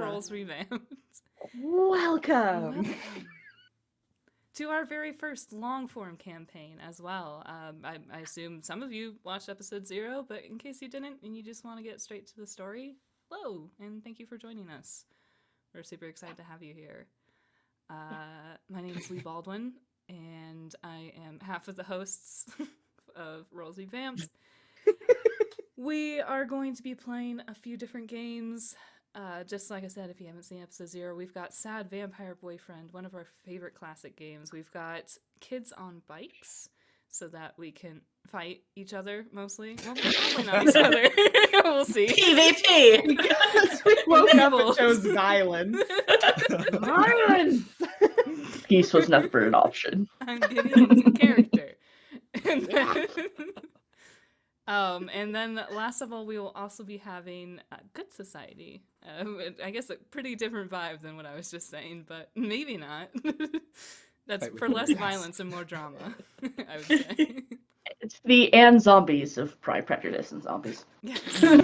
Rolls Revamped. Welcome to our very first long-form campaign as well. I assume some of you watched episode 0, but in case you didn't and you just want to get straight to the story, hello, and thank you for joining us. We're super excited to have you here. My name is Lee Baldwin, and I am half of the hosts of Rolls Revamped. We are going to be playing a few different games. Just like I said, if you haven't seen episode 0, we've got Sad Vampire Boyfriend, one of our favorite classic games. We've got Kids on Bikes, so that we can fight each other, mostly. Well, probably not each other. We'll see. PvP! because we woke up and chose violence. Violence! Peace was never an option. I'm getting into character. And then last of all, we will also be having Good Society. I guess a pretty different vibe than what I was just saying, but maybe not. That's for less violence and more drama, I would say. It's the and zombies of Pride, Prejudice, and Zombies. Yes. I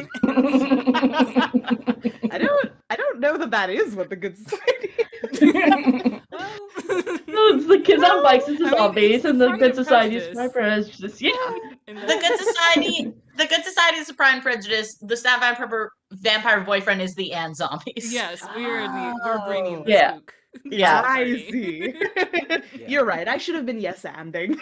don't know that is what the Good Society is. Well, It's the Kids on Bikes is the zombies, it's and the the Pride Good and Society is Prejudice. Pride, Prejudice. Yeah. and The Good Society is the Pride and Prejudice. The Sad Vampire Boyfriend is the and Zombies. Yes, we're bringing the Yeah. spook. Yeah. I see. You're right. I should have been yes-anding.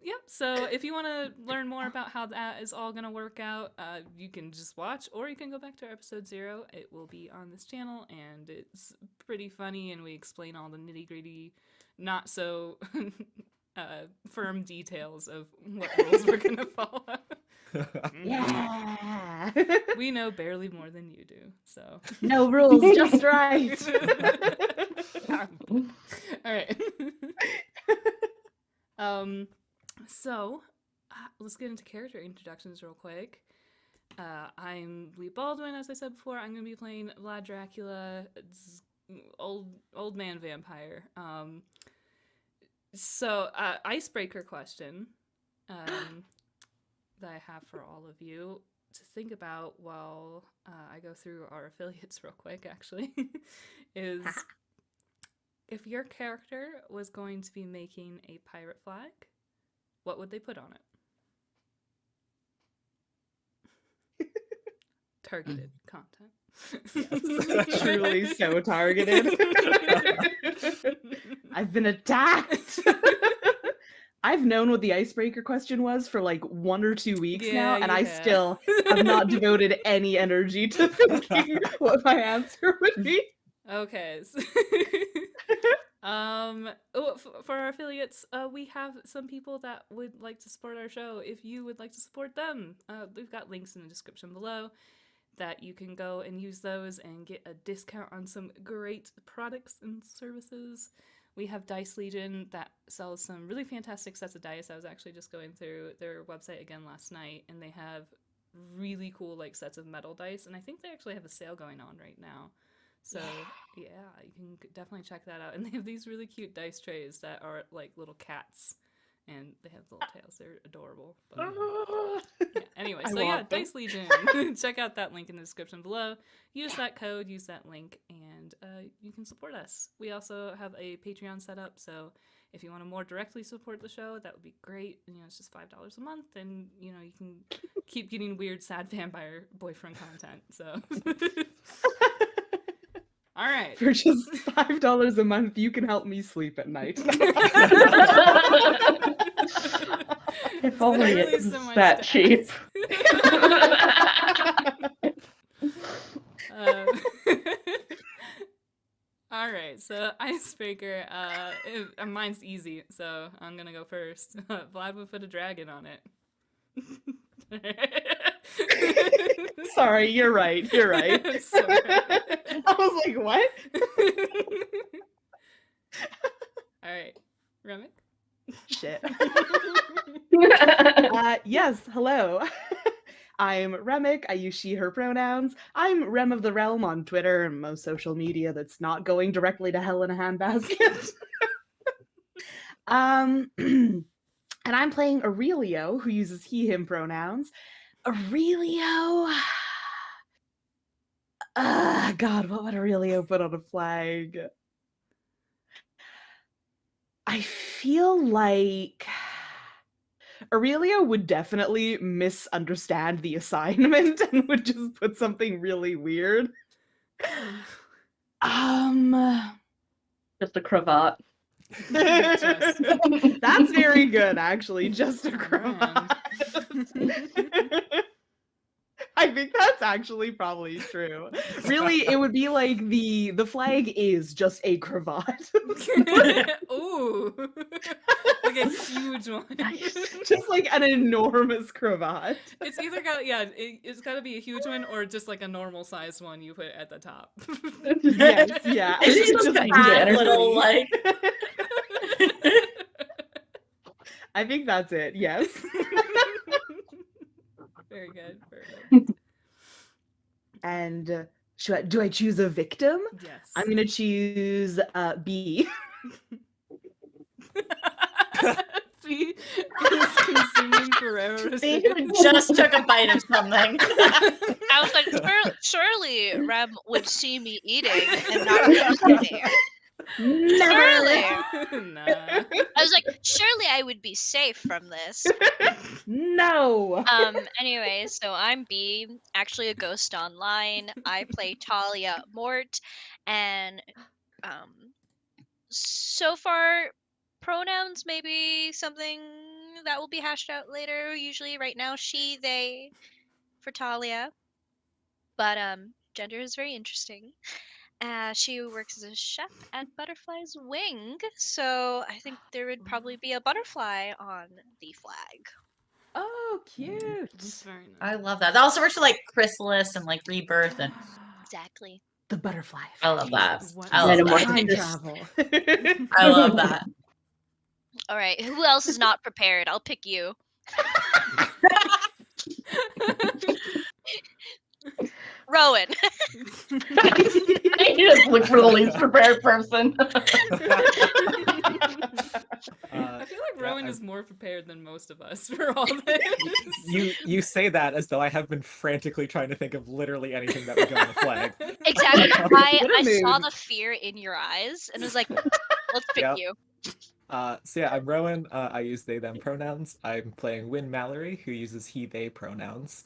Yep, so if you want to learn more about how that is all going to work out, you can just watch, or you can go back to episode 0. It will be on this channel, and it's pretty funny, and we explain all the nitty-gritty, not so firm details of what rules we're going to follow. Yeah. We know barely more than you do, so. No rules, just right. All right. So let's get into character introductions real quick. I'm Lee Baldwin, as I said before. I'm going to be playing Vlad Dracula, old man vampire. So icebreaker question that I have for all of you to think about while I go through our affiliates real quick, actually, is if your character was going to be making a pirate flag, what would they put on it? Targeted content. Yes. Truly so targeted. I've been attacked. I've known what the icebreaker question was for like 1 or 2 weeks now, and I still have not devoted any energy to thinking what my answer would be. Okay. For our affiliates, we have some people that would like to support our show. If you would like to support them, we've got links in the description below that you can go and use those and get a discount on some great products and services. We have Dice Legion that sells some really fantastic sets of dice. I was actually just going through their website again last night, and they have really cool like sets of metal dice, and I think they actually have a sale going on right now. So yeah, you can definitely check that out. And they have these really cute dice trays that are like little cats, and they have little tails. They're adorable. But, yeah. Anyway, so yeah, Dice Legion. Check out that link in the description below. Use that code, use that link, and you can support us. We also have a Patreon set up, so if you want to more directly support the show, that would be great. You know, it's just $5 a month, and you know you can keep getting weird, sad vampire boyfriend content. So. All right. For just $5 a month, you can help me sleep at night. If only it was that cheap. All right, so icebreaker. Mine's easy, so I'm gonna go first. Vlad would put a dragon on it. Sorry, you're right. You're right. I was like, what? All right, Remick. Shit. Yes, hello. I'm Remick. I use she, her pronouns. I'm Rem of the Realm on Twitter and most social media that's not going directly to hell in a handbasket. And I'm playing Aurelio, who uses he, him pronouns. Aurelio, God, what would Aurelio put on a flag? I feel like Aurelio would definitely misunderstand the assignment and would just put something really weird. Just a cravat. That's very good, actually. Just a cravat. I think that's actually probably true. Really, it would be like the flag is just a cravat. Ooh. Like a huge one. Just like an enormous cravat. It's either got it's got to be a huge one or just like a normal sized one you put at the top. Yes, yeah. It's just a fat little like. I think that's it. Yes. Very good. Very good. And do I choose a victim? Yes. I'm gonna choose B. B is consuming Ferrero See, who just took a bite of something. I was like, surely Rem would see me eating and not accuse me. Surely. Nah. I was like, surely I would be safe from this. No. Anyway, so I'm B, actually a ghost online. I play Talia Mort, and so far pronouns maybe something that will be hashed out later. Usually right now she, they for Talia. But gender is very interesting. She works as a chef at Butterfly's Wing, so I think there would probably be a butterfly on the flag. Oh, cute. That's very nice. I love that. That also works for like Chrysalis and like Rebirth and Exactly. The butterfly. I love that. What I love Metamorphosis. that. Time travel. I love that. All right, who else is not prepared? I'll pick you. Rowan. I just look for the least prepared person. I feel like Rowan is more prepared than most of us for all this. You say that as though I have been frantically trying to think of literally anything that would go on the flag. Exactly. What a I saw mood. the fear in your eyes and was like, let's pick Yep. you. So yeah, I'm Rowan. I use they them pronouns. I'm playing Win Mallory, who uses he they pronouns.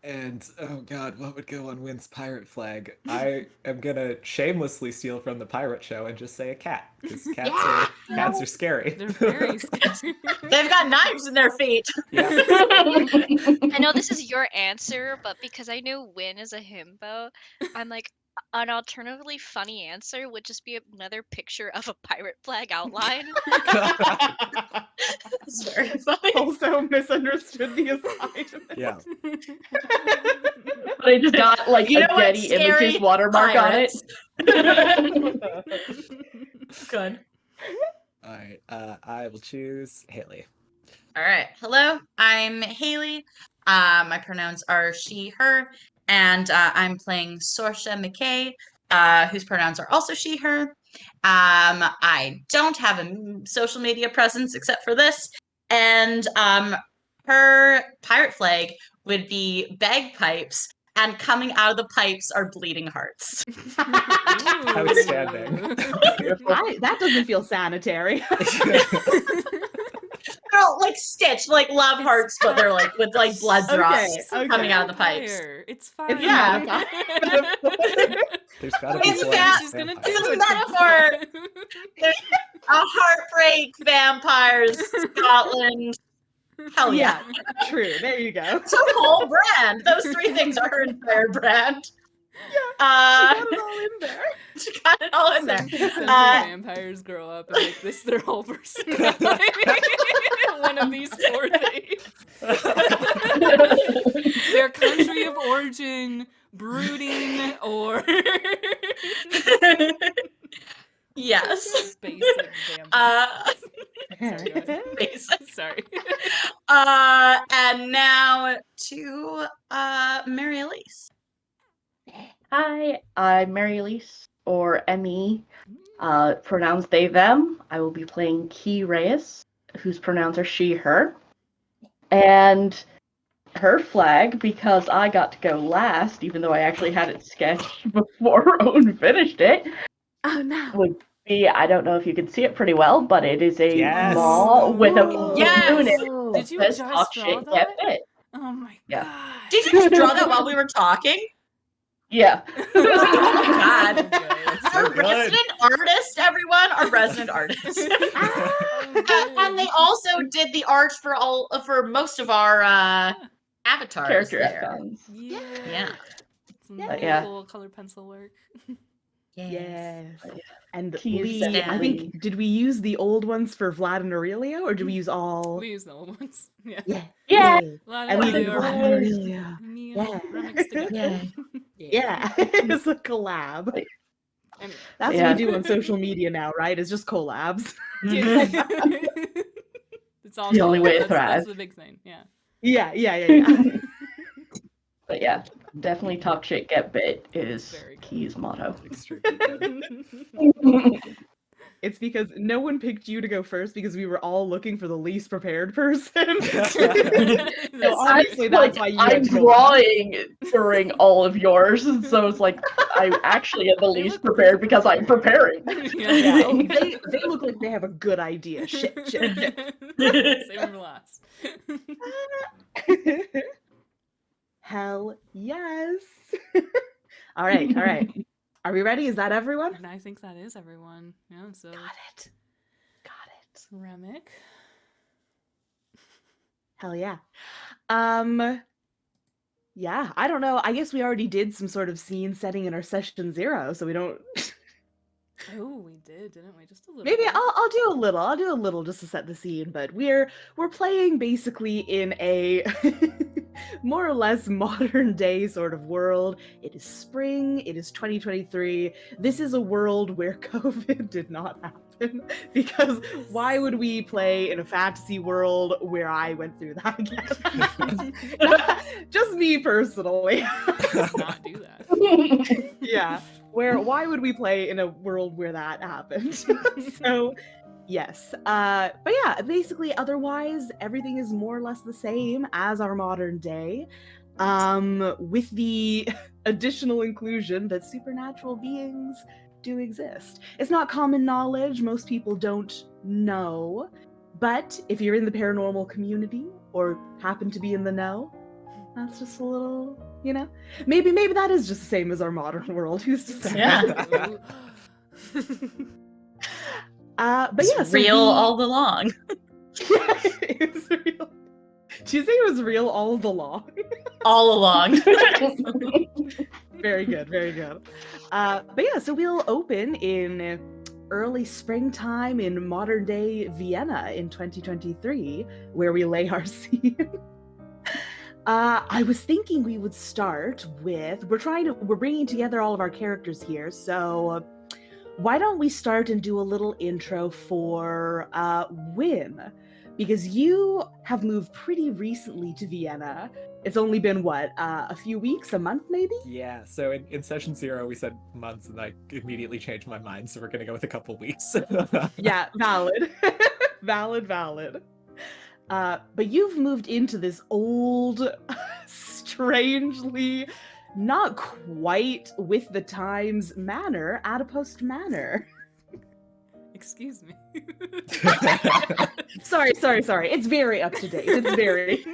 And oh god, what would go on Win's pirate flag? I am gonna shamelessly steal from the pirate show and just say a cat, because cats are scary. They're very scary. They've got knives in their feet. Yeah. I know this is your answer, but because I know Win is a himbo, I'm like, an alternatively funny answer would just be another picture of a pirate flag outline. It's very funny. Also misunderstood the assignment. Yeah. But it's got like You a know what? Getty Scary Images watermark pirates. on it. Good. Alright, I will choose Haley. All right. Hello, I'm Haley. My pronouns are she, her, and I'm playing Sorsha McKay, whose pronouns are also she, her. I don't have a social media presence except for this, and her pirate flag would be bagpipes, and coming out of the pipes are bleeding hearts. Outstanding. That doesn't feel sanitary. They're all like stitched, like love hearts, but they're like with like blood drops Okay. coming out of the pipes. It's fine. Yeah. There's gotta be It's blood fat. She's gonna vampires. do It's a it. metaphor. A heartbreak, vampires, Scotland. Hell yeah. True. There you go. It's a whole brand. Those three things are her entire brand. She got it all in there. She got it all in there. 17th vampires grow up and make this their whole personality. One of these four things. Their country of origin, brooding, or Yes. basic vampires. Basic. Sorry. And now to Mary Elise. Hi, I'm Mary Elise, or ME. Pronouns they, them. I will be playing Key Reyes, whose pronouns are she, her. And her flag, because I got to go last, even though I actually had it sketched before Owen finished it, Oh no. would be, I don't know if you can see it pretty well, but it is a Yes. maw with a Ooh. Yes. balloon in it. Did you Says just talk draw shit, get that? fit. Oh my Yeah. god. Did you just draw that while we were talking? Yeah. Oh my god. That's so Our good. resident artist, everyone, our resident artist. And they also did the art for most of our avatars Character there. icons. Yeah. Some Yeah. beautiful color pencil work. Yes. And Keys Lee, I and think, did we use the old ones for Vlad and Aurelio, or did we use all? We use the old ones. Yeah. Yeah. Yeah. And we did Vlad and Aurelio. Me Yeah. and remix together. Yeah. It's a collab. Anyway. That's Yeah. what we do on social media now, right? It's just collabs. Yeah. It's all The only way to that's thrive. the big thing. Yeah. Yeah. But yeah, definitely talk shit, get bit is Very good. Key's motto. Extremely good. It's because no one picked you to go first because we were all looking for the least prepared person. So honestly, that's why you I'm had to go last. drawing during all of yours, and so it's like I actually am the They least look prepared because I'm preparing. Yeah, oh, they look like they have a good idea. Shit. Save them for last. Hell yes. All right. Are we ready? Is that everyone? And I think that is everyone. Yeah, so Got it. Remick. Hell yeah. Yeah, I don't know. I guess we already did some sort of scene setting in our session 0, so we don't. Oh, we did, didn't we? Just a little. Maybe bit. I'll do a little. I'll do a little just to set the scene, but we're playing basically in a more or less modern day sort of world. It is spring, it is 2023. This is a world where COVID did not happen, because why would we play in a fantasy world where I went through that again? Just me personally. Let's not do that. Yeah. Why would we play in a world where that happened? So, yes. But yeah, basically, otherwise, everything is more or less the same as our modern day, with the additional inclusion that supernatural beings do exist. It's not common knowledge. Most people don't know. But if you're in the paranormal community or happen to be in the know, that's just a little, maybe that is just the same as our modern world. Who's to say? Yeah. But yeah, so real all along. Yeah, it was real. Did you say it was real all along? All along. Very good. But yeah, so we'll open in early springtime in modern day Vienna in 2023, where we lay our scene. I was thinking we would start with, we're bringing together all of our characters here, so why don't we start and do a little intro for Win? Because you have moved pretty recently to Vienna. It's only been, a few weeks, a month maybe? Yeah, so in session 0 we said months and I immediately changed my mind, so we're gonna go with a couple weeks. Yeah, valid. Valid. But you've moved into this old, strangely not quite with the times manor, Adipose Manor. Excuse me. Sorry. It's very up to date. It's very...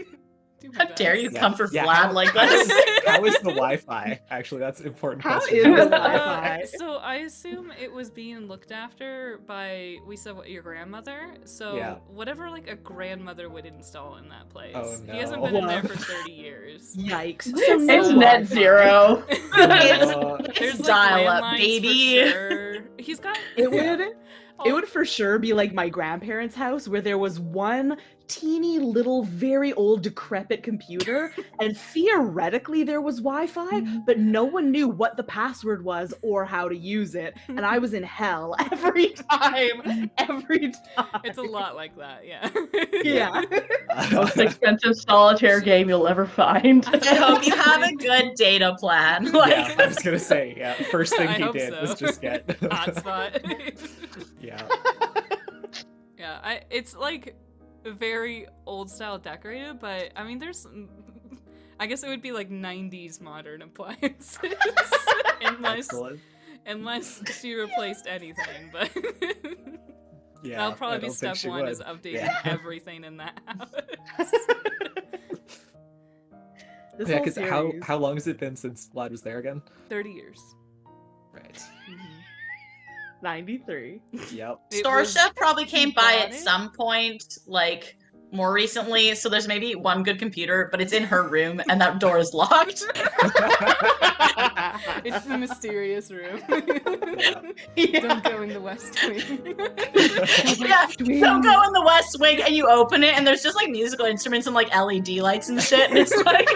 How dare you come for Yeah, Vlad like this? How is the Wi-Fi? Actually, that's an important How question. is the Wi-Fi? So I assume it was being looked after by, we said, your grandmother? So Yeah. whatever a grandmother would install in that place. Oh, He hasn't no. been in there for 30 years. Yikes. It's net zero. There's dial-up, landlines baby. for sure. He's got... It would for sure be like my grandparents' house, where there was one teeny little, very old, decrepit computer, and theoretically there was Wi-Fi, but no one knew what the password was or how to use it, and I was in hell every time. It's a lot like that, yeah. Yeah. Most expensive solitaire game you'll ever find. I hope you have a good data plan. Yeah, I was gonna say, first thing I he hope did so. was just get Hotspot. Yeah. Yeah, it's very old style decorated, but I mean, there's I guess it would be like 90s modern appliances. Excellent. Unless she replaced anything, but Yeah, that'll probably I be don't think step she one, would. is updating Yeah. everything in that house. This Yeah, whole because series. how long has it been since Vlad was there again? 30 years. Right. Mhm. 93. Yep. It was- Storsha probably he came by bought at it? some point, like more recently. So there's maybe one good computer, but it's in her room, and that door is locked. It's the mysterious room. Yeah. Don't go in the West Wing. Yeah, Wing. so go in the West Wing, and you open it, and there's just like musical instruments and like LED lights and shit, and it's like.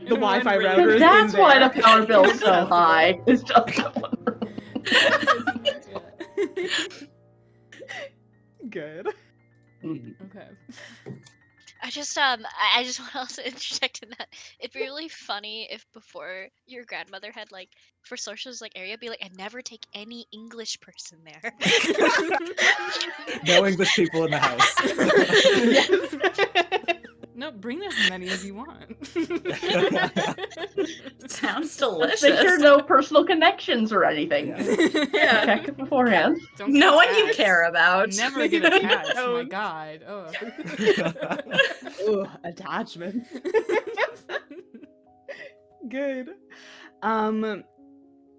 The Wi-Fi Really- router is That's in why there. the power bill's so high. It's just Good. Okay. I just want to also interject in that it'd be really funny if before your grandmother had like for Sorsha's like area be like, I never take any English person there. No English people in the house. Yes. No, bring as many as you want. Sounds Make sure delicious. no personal connections or anything. Yeah. Yeah. Check it beforehand. Don't No get one you attached. care about. Never get attached. Oh my Don't. god. Oh. Ugh, attachments. Good.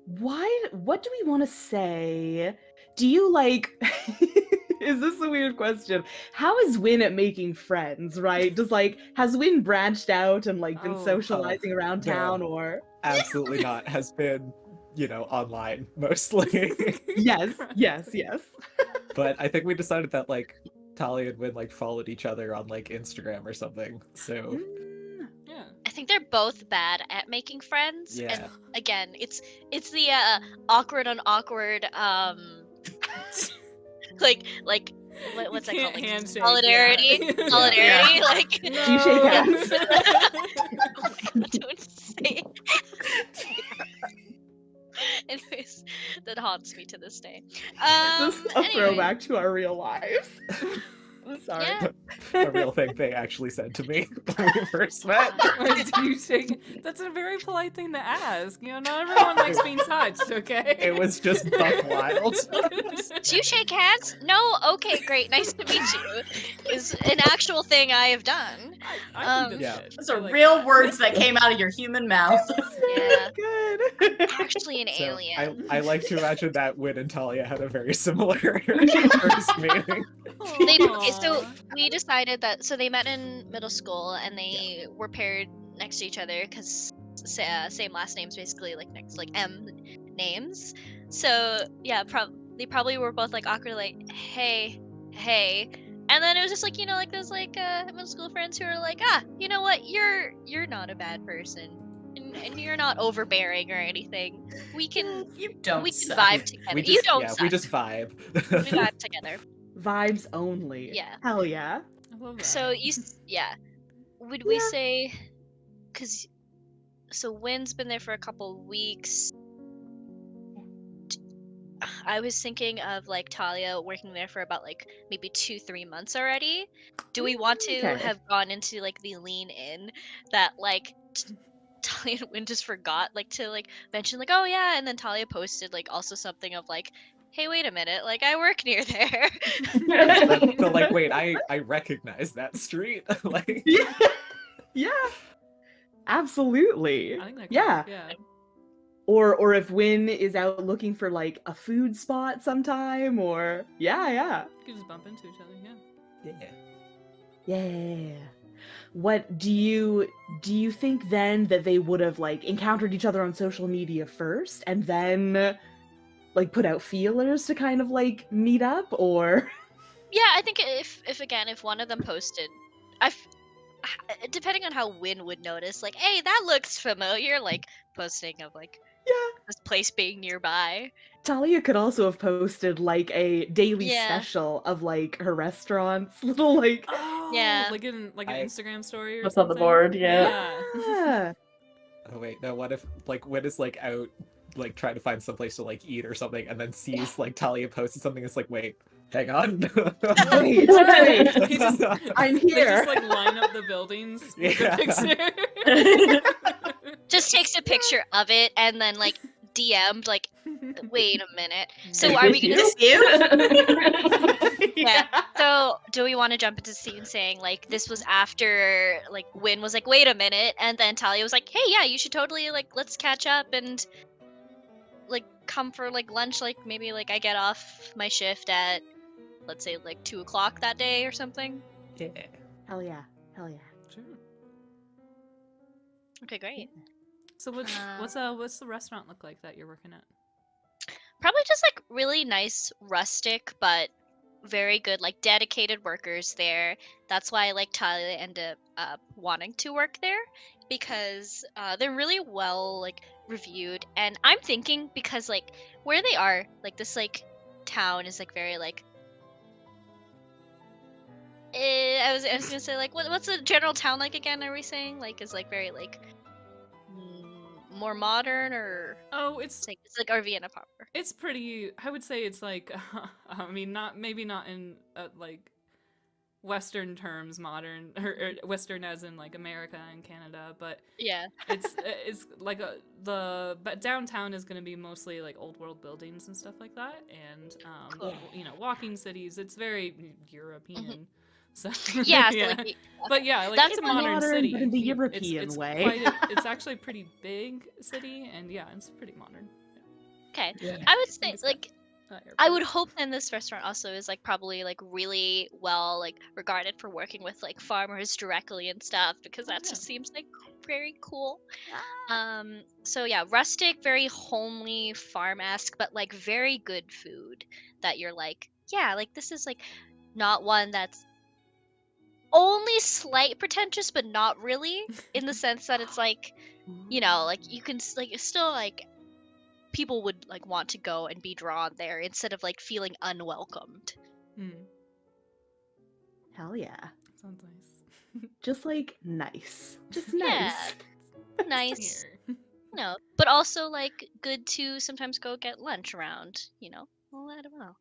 What do we want to say? Do you like is this a weird question? How is Win at making friends, right? Has Win branched out and like been Oh. socializing around No. town or Absolutely not. Has been, online mostly. Yes. But I think we decided that like Talia and Win like followed each other on like Instagram or something. So Yeah. I think they're both bad at making friends. Yeah. And again, it's the awkward on awkward like what's that called? Like Handshake, solidarity. yeah. Solidarity, Yeah. like Do you shake hands? Oh my God, don't say it. Anyways, that haunts me to this day. This is a Anyway, throwback to our real lives. I'm sorry. Yeah. a real thing they actually said to me when we first met. Like, do you shake? That's a very polite thing to ask. Not everyone likes being touched, okay? It was just buck wild. do you shake hands? No? Okay, great. Nice to meet you. Is an actual thing I have done. I think Yeah. that's good. Those I are like real that. words that came out of your human mouth. Yeah. Good. Actually an So alien. I like to imagine that Win and Talia had a very similar first meeting. So we decided that they met in middle school and they were paired next to each other because same last names, basically like next like M names. So yeah, they probably were both like awkward, like hey, and then it was just like like those like middle school friends who are like you know what, you're not a bad person. And you're not overbearing or anything. We can You don't we can suck. vibe together. We You just, don't yeah, suck. we just vibe. We vibe together. Vibes only. Yeah. Hell yeah. I love that. So would we Yeah. say, because Wynn's been there for a couple weeks. I was thinking of like Talia working there for about like maybe 2-3 months already. Do we want to Okay. have gone into like the lean in that like Talia and Wynn just forgot like to like mention like, oh yeah, and then Talia posted like also something of like, hey, wait a minute, like I work near there. But like, wait, I recognize that street. Like, Yeah. Yeah. Absolutely. I think that Yeah. yeah. Or if Win is out looking for like a food spot sometime, or yeah. You could just bump into each other, yeah. yeah. What do you think then that they would have like encountered each other on social media first and then like put out feelers to kind of like meet up, or Yeah, I think if one of them posted, depending on how Win would notice, like, hey, that looks familiar, like posting of like yeah. this place being nearby. Talia could also have posted like a daily Yeah. special of like her restaurants, little like Oh, Yeah. like an I- Instagram story or What's on something. the board, yeah. yeah. Oh wait, no. What if like Win is like out, like trying to find some place to like eat or something, and then sees like Talia posted something? It's like, wait, Hang on. Wait, wait. He just- I'm They here. just like line up the buildings with Yeah. the picture. Just takes a picture of it and then like DM'd like, wait a minute. So Is are this we gonna? you? Yeah. So do we want to jump into the scene saying like this was after like Win was like, wait a minute, and then Talia was like, hey, yeah, you should totally like let's catch up and like come for like lunch. Like maybe like I get off my shift at let's say like 2 o'clock that day or something. Yeah. Hell yeah. Hell yeah. Sure. Okay, great. So what's the restaurant look like that you're working at? Probably just like really nice rustic but very good like dedicated workers there. That's why like Talia ended up wanting to work there because they're really well like reviewed, and I'm thinking because like where they are like this like town is like very like I was gonna say like what's the general town like again, are we saying like is like very like more modern or Oh, it's like our Vienna proper. it's pretty. I would say it's like. I mean, not in like Western terms, modern or Western as in like America and Canada, but Yeah. it's like but downtown is going to be mostly like old world buildings and stuff like that, and Cool. you know, walking cities. It's very European. So Yeah, so, yeah. like, But yeah, like That's it's a modern modern, city. but in the It's- European it's way. it's actually a pretty big city, and yeah, it's pretty modern. okay. Yeah. I would think say it's got like I airport. would hope then this restaurant also is like probably like really well like regarded for working with like farmers directly and stuff, because that Yeah. just seems like very cool. So yeah, rustic, very homely, farm-esque, but like very good food that you're like, yeah, like this is like not one that's only slight pretentious but not really, in the sense that it's like, you know, like you can like it's still like people would like want to go and be drawn there instead of like feeling unwelcomed. Hmm. Hell yeah. Sounds nice. Just like nice. Just Yeah. nice. Nice, Here. you know, but also like good to sometimes go get lunch around, you know. Well, I don't know.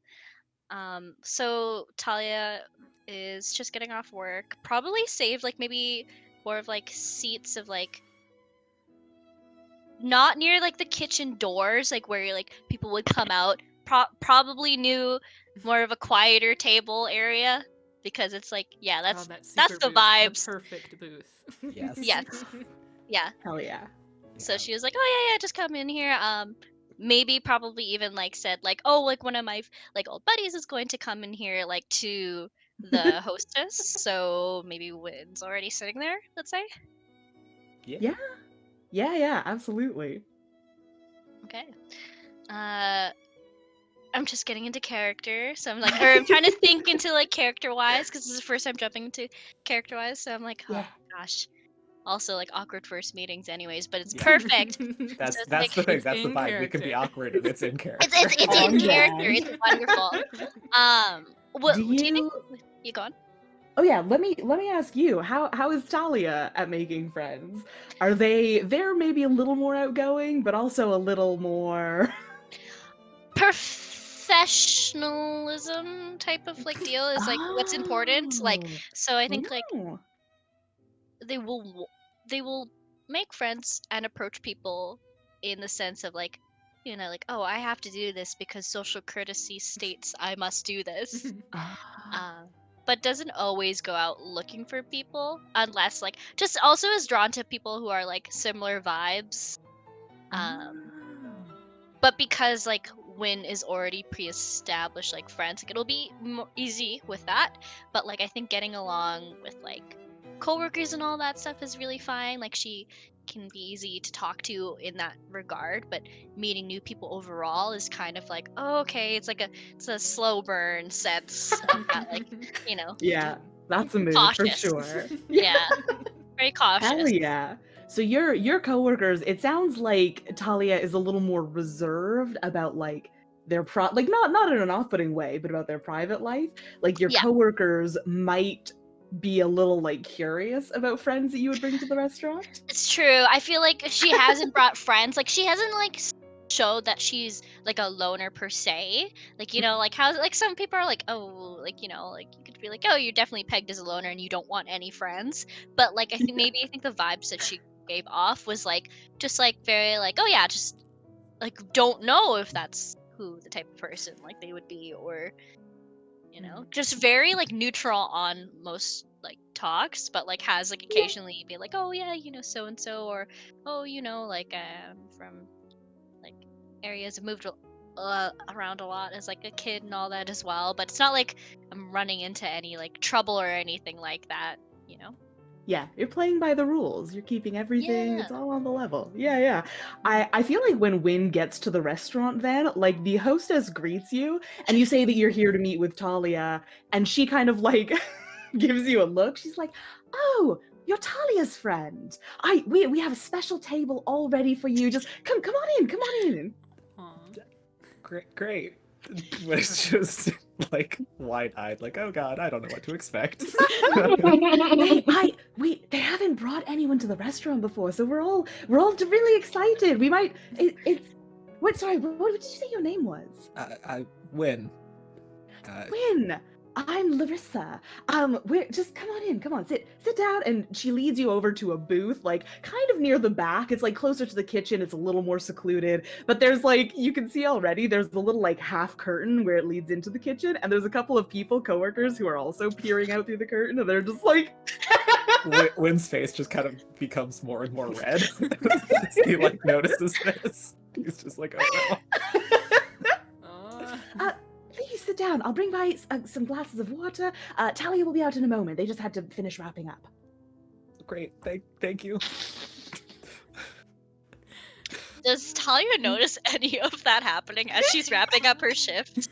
So Talia is just getting off work, probably saved like maybe more of like seats of like not near like the kitchen doors, like where like people would come out. Probably knew more of a quieter table area, because it's like, yeah, Oh, that's that that's secret the booth, vibes. The perfect booth. Yes. Yes. Yeah. Hell yeah. So Yeah. she was like, "Oh yeah, just come in here." Maybe probably even like said like, "Oh, like one of my like old buddies is going to come in here like to the hostess." So maybe Wynn's already sitting there, let's say. Yeah. Yeah, absolutely. Okay. I'm just getting into character, so I'm like, or I'm trying to think into like character wise, because this is the first time jumping into character wise. So I'm like, oh Yeah. gosh. Also like awkward first meetings, anyways, but it's Yeah. perfect. That's So it's that's like- the thing. It's That's the in vibe. We can be character. awkward and it's in character. It's On in character. brand. It's wonderful. What Do do you you think? You go on. Oh yeah, let me ask you, how is Talia at making friends? Are they're maybe a little more outgoing, but also a little more Professionalism type of like deal is like what's important. Like, Oh, so I think like no. they will make friends and approach people in the sense of like, you know, like, oh, I have to do this because social courtesy states I must do this. Ah. But doesn't always go out looking for people, unless like just also is drawn to people who are like similar vibes. But because like Win is already pre-established like friends, like it'll be easy with that. But like I think getting along with like coworkers and all that stuff is really fine. Like she can be easy to talk to in that regard, but meeting new people overall is kind of like, oh, okay, it's a slow burn sense of that, like, you know. Yeah, that's a mood for Cautious. sure. Yeah. Very cautious. Hell yeah. So your coworkers, it sounds like Talia is a little more reserved about like their like not in an off-putting way, but about their private life. Like your Yeah. coworkers might be a little like curious about friends that you would bring to the restaurant. It's true. I feel like she hasn't brought friends. Like she hasn't like show that she's like a loner per se. Like, you know, like how like some people are like, oh, like, you know, like you could be like, oh, you're definitely pegged as a loner and you don't want any friends. But like I think the vibes that she gave off was like just like very like, oh yeah, just like don't know if that's who the type of person like they would be, or you know, just very like neutral on most like talks, but like has like occasionally be like, oh yeah, you know, so and so, or oh, you know, like from like areas, I've moved around a lot as like a kid and all that as well, but it's not like I'm running into any like trouble or anything like that, you know. Yeah, you're playing by the rules. You're keeping everything. Yeah. It's all on the level. Yeah. I feel like when Wynn gets to the restaurant then, like the hostess greets you and you say that you're here to meet with Talia, and she kind of like gives you a look. She's like, "Oh, you're Talia's friend. We have a special table all ready for you. Just come on in." Aw. Great. But it's just like wide-eyed, like, oh god, I don't know what to expect. They haven't brought anyone to the restaurant before, so we're all really excited. We might. Sorry, what did you say your name was? I win. Wynn. I'm Larissa. We're just come on, sit down. And she leads you over to a booth, like kind of near the back. It's like closer to the kitchen. It's a little more secluded, but there's like, you can see already, there's the little like half curtain where it leads into the kitchen, and there's a couple of coworkers who are also peering out through the curtain, and they're just like. Wynn's face just kind of becomes more and more red. He like notices this. He's just like, oh no. Please sit down. I'll bring by some glasses of water. Talia will be out in a moment. They just had to finish wrapping up. Great, thank you. Does Talia notice any of that happening as she's wrapping up her shift?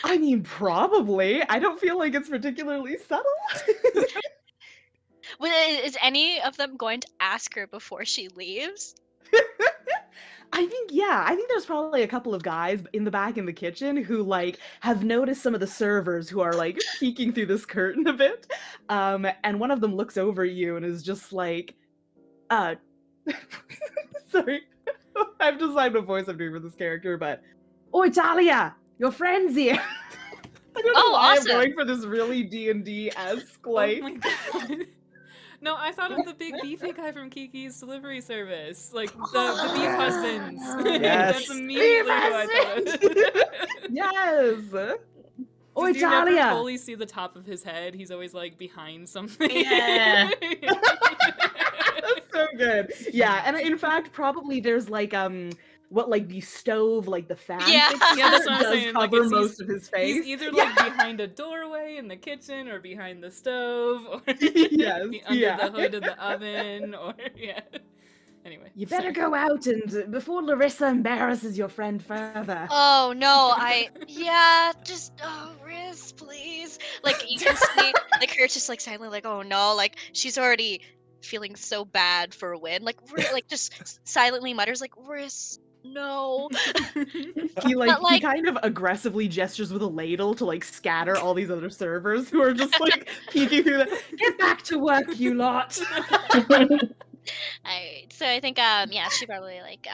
I mean, probably. I don't feel like it's particularly subtle. Is any of them going to ask her before she leaves? I think there's probably a couple of guys in the back in the kitchen who like have noticed some of the servers who are like peeking through this curtain a bit. And one of them looks over at you and is just like, sorry, I have to decide what voice I'm doing for this character, but Oi Talia, your friend's here. I don't know why awesome. I'm going for this really D&D-esque like. Oh my god. No, I thought of the big beefy guy from Kiki's delivery service. Like, the beef husbands. Yes. That's immediately who I thought of. Yes! Oi, You never Talia! fully see the top of his head. He's always, like, behind something. Yeah. That's so good. Yeah, and in fact, probably there's, like, like the stove, like the fan Yeah. fixture Yeah, that's what I'm does saying. Like, cover he's most of his face. He's either, like, behind a doorway in the kitchen, or behind the stove, or Yes, under the hood of the oven, or, yeah. Anyway. You better sorry. go out and before Larissa embarrasses your friend further. Oh no, Riz, please. Like you can see like her just like silently like, oh no, like she's already feeling so bad for Wynn. Like just silently mutters like, Riz, no. He But, he kind of aggressively gestures with a ladle to like scatter all these other servers who are just like peeking through the get back to work, you lot. Alright, so I think she probably like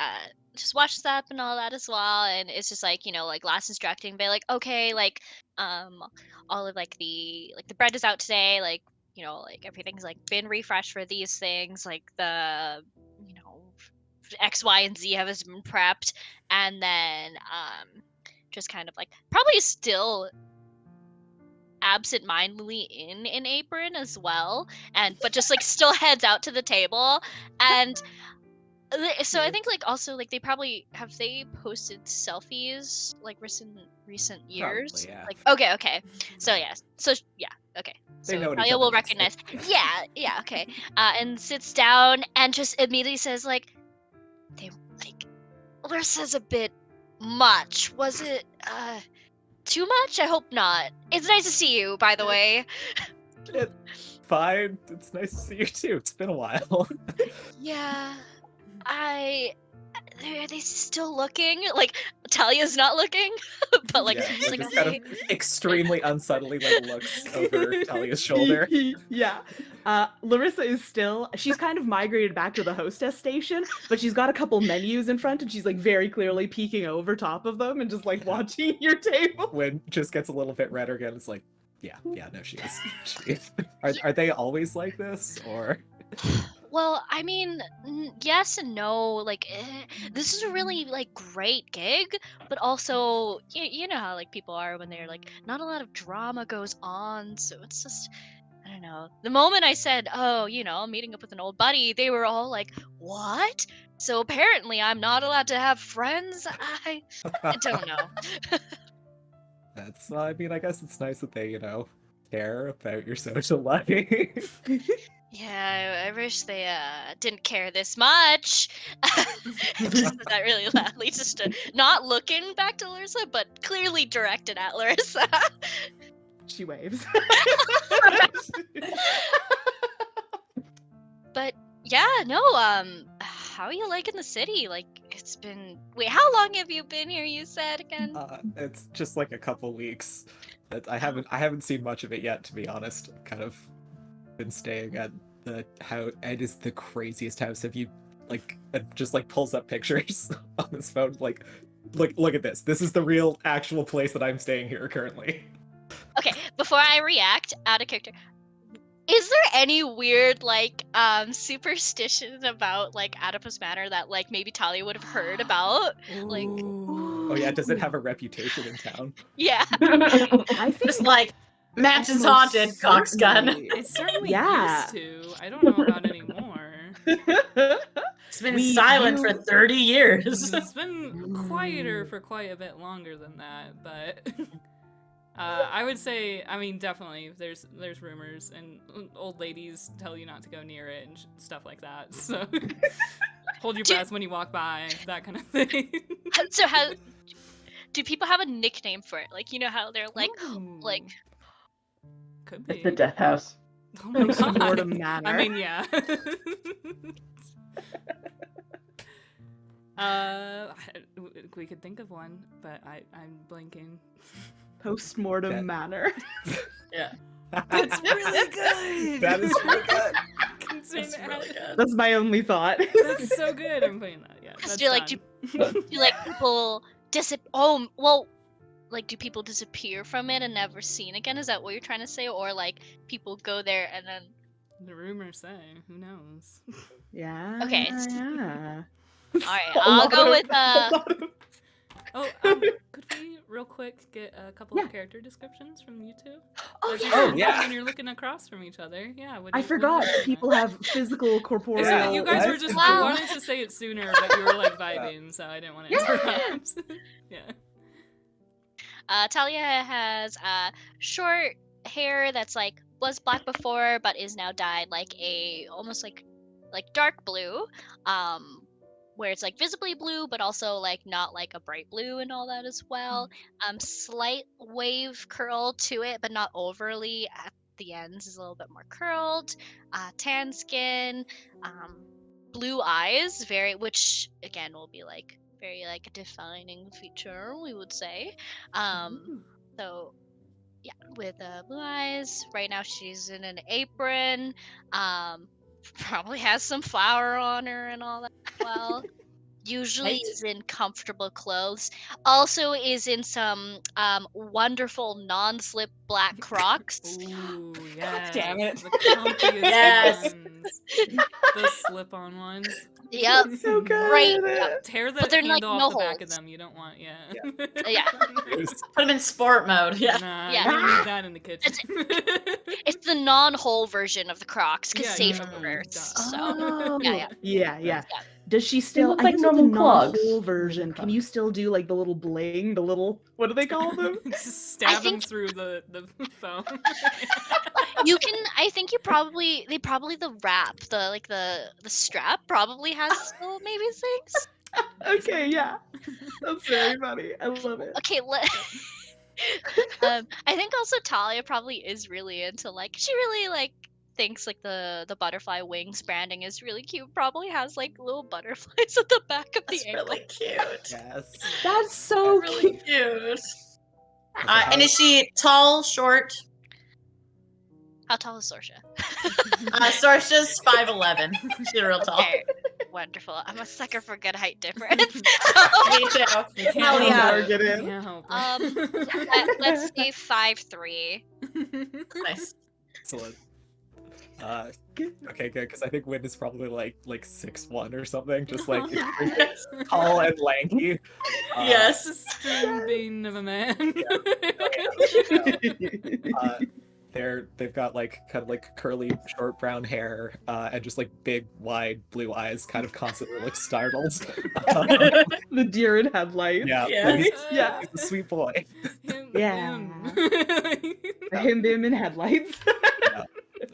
just watches up and all that as well, and it's just like, you know, like last instructing, but like, okay, like all of like the bread is out today, like, you know, like everything's like been refreshed for these things, like the, you know, X, Y, and Z has been prepped, and then just kind of like probably still absent-mindedly in an apron as well, but just like still heads out to the table. And so I think like also like they posted selfies like recent years. Probably, yeah. Like okay, so yeah, okay, They so know what each Talia other will looks recognize like. yeah, okay, and sits down and just immediately says like, they like, Larissa's a bit much, was it too much? I hope not. It's nice to see you, by the way. It's fine. It's nice to see you too. It's been a while. Yeah, are they still looking? Like, Talia's not looking, but like, Yeah, she's it like, just kind of extremely unsubtly like looks over Talia's shoulder. Yeah. Larissa is still, she's kind of migrated back to the hostess station, but she's got a couple menus in front and she's like very clearly peeking over top of them and just like watching your table. When just gets a little bit redder again, it's like, yeah, no, she is. She is. Are they always like this, or? well, I mean, yes and no. Like, this is a really like great gig, but also, you know how like people are when they're like, not a lot of drama goes on, so it's just, I don't know. The moment I said, oh, you know, I'm meeting up with an old buddy, they were all like, what? So apparently I'm not allowed to have friends? I don't know. That's, I mean, I guess it's nice that they, you know, care about your social life. Yeah, I wish they didn't care this much. Just said that really loudly, just not looking back to Larissa, but clearly directed at Larissa. She waves. But yeah, no, how are you liking the city? Like, it's been, wait, how long have you been here, you said again? It's just like a couple weeks. I haven't seen much of it yet, to be honest. I've kind of been staying at the house. It is the craziest house. Have you, like, it just like pulls up pictures on his phone, like, look at this. This is the real actual place that I'm staying here currently. Okay, before I react, out of character, is there any weird like superstition about like Adipose Manor that like maybe Talia would have heard about? Like, Oh yeah, does it have a reputation in town? yeah. I think Just like, Mansion's almost haunted, Cox gun. certainly. It certainly Yeah. used to. I don't know about anymore. It's been silent for 30 years. It's been quieter for quite a bit longer than that, but I would say, I mean, definitely there's rumors and old ladies tell you not to go near it and stuff like that. So hold your breath when you walk by, that kind of thing. So do people have a nickname for it? Like, you know how they're like, like, could be It's the death house. Oh my God. Post-mortem manner. I mean, yeah. We could think of one, but I'm blanking. Post-mortem manner. Yeah. That's really good. That is really good. Considering That's it really has- good. That's my only thought. That's so good. I'm putting that. Yeah. That's do like done. do like people oh, well, like, do people disappear from it and never seen again? Is that what you're trying to say? Or like people go there and then The rumors say. Who knows? Yeah. Okay. Yeah. all right, I'll go with Oh, could we real quick get a couple Yeah. of character descriptions from you two? Oh, As you're yeah. sitting yeah. down and you're looking across from each other. Yeah. What do I you- what do forgot you that think? people have physical, corporeal. Yeah, you guys were What? just Wow. wanted to say it sooner, but you were like vibing, so I didn't want to interrupt. Yeah. Talia has short hair that's like was black before but is now dyed like a almost like dark blue, where it's like visibly blue but also like not like a bright blue and all that as well. Slight wave curl to it but not overly. At the ends is a little bit more curled. Tan skin, blue eyes, which again will be like very like a defining feature, we would say. So yeah, with blue eyes. Right now she's in an apron. Probably has some flour on her and all that as well. Usually Right. is in comfortable clothes. Also is in some wonderful non-slip black Crocs. Ooh, yes. damn it. The comfiest Yes. ones. The slip-on ones. Yep. So good. Right. Tear the But they're, like, handle off no the back of holes. them. You don't want, yeah. Yeah. Put them in sport mode. Yeah. Nah, Yeah. you don't need that in the kitchen. It's the non-hole version of the Crocs because Yeah, safe yeah, for yeah, Earth. duh. So Oh, yeah. yeah. Does she still? look I like guess with the normal clogs. non-whole version. Can you still do like the little bling, the little what do they call them? Just stab them think- through the foam. You can. I think the wrap, the strap probably has still maybe things. Okay, yeah, that's very funny. I love it. Okay, I think also Talia probably is really into like she really like thinks like the butterfly wings branding is really cute. Probably has like little butterflies at the back of That's the ankle. really cute. Yes. That's so Really cute. cute. Okay, And is she tall, short? How tall is Sorsha? Sorsha's 5'11". She's real tall. Okay, wonderful. I'm a sucker for good height difference. Me too. Hell yeah. Targeted. Can't help Let's say 5'3". Nice. excellent. Okay, good, because I think Win is probably like 6'1" or something, just like tall and lanky. Yes. A string bean of a man. They've got like kind of like curly, short brown hair, and just like big, wide blue eyes, kind of constantly look startled. The deer in headlights. Yeah, Yeah. Yeah. he's a sweet boy. Him, Yeah. him. Him in headlights.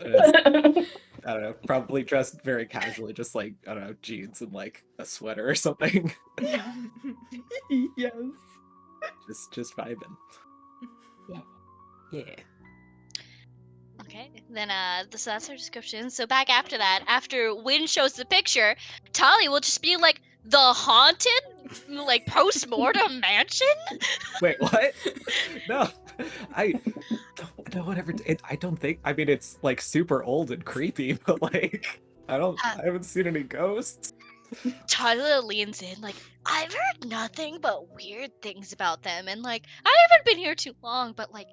I don't know, probably dressed very casually, just like, I don't know, jeans and like a sweater or something. Yes. just vibing. Yeah. Okay, then so that's her description. So back after that, after Win shows the picture, Tali will just be like, the haunted, like post-mortem mansion? Wait, what? No, no one ever. I don't think. I mean, it's like super old and creepy, but like, I haven't seen any ghosts. Tyler leans in like, I've heard nothing but weird things about them, and like, I haven't been here too long, but like,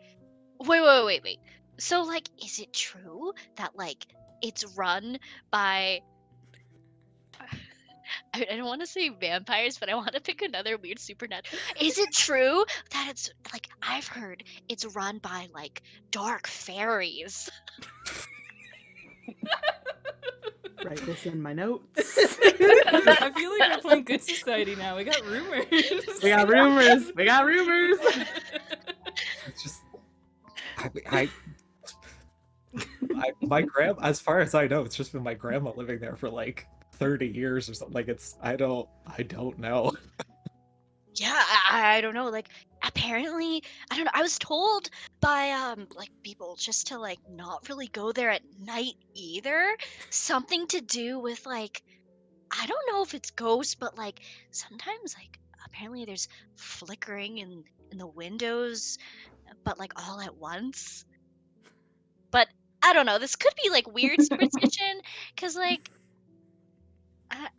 wait. So like, is it true that like it's run by? I don't want to say vampires, but I want to pick another weird supernatural. Is it true that it's like I've heard it's run by like dark fairies? Write this in my notes. I feel like we're playing Good Society now. We got rumors. We got rumors. We got rumors. It's just, my grandma. As far as I know, it's just been my grandma living there for like 30 years or something. Like I don't know. Yeah, I don't know. Like apparently, I don't know. I was told by like people just to like not really go there at night either. Something to do with like I don't know if it's ghosts, but like sometimes like apparently there's flickering in the windows, but like all at once. But I don't know. This could be like weird superstition because like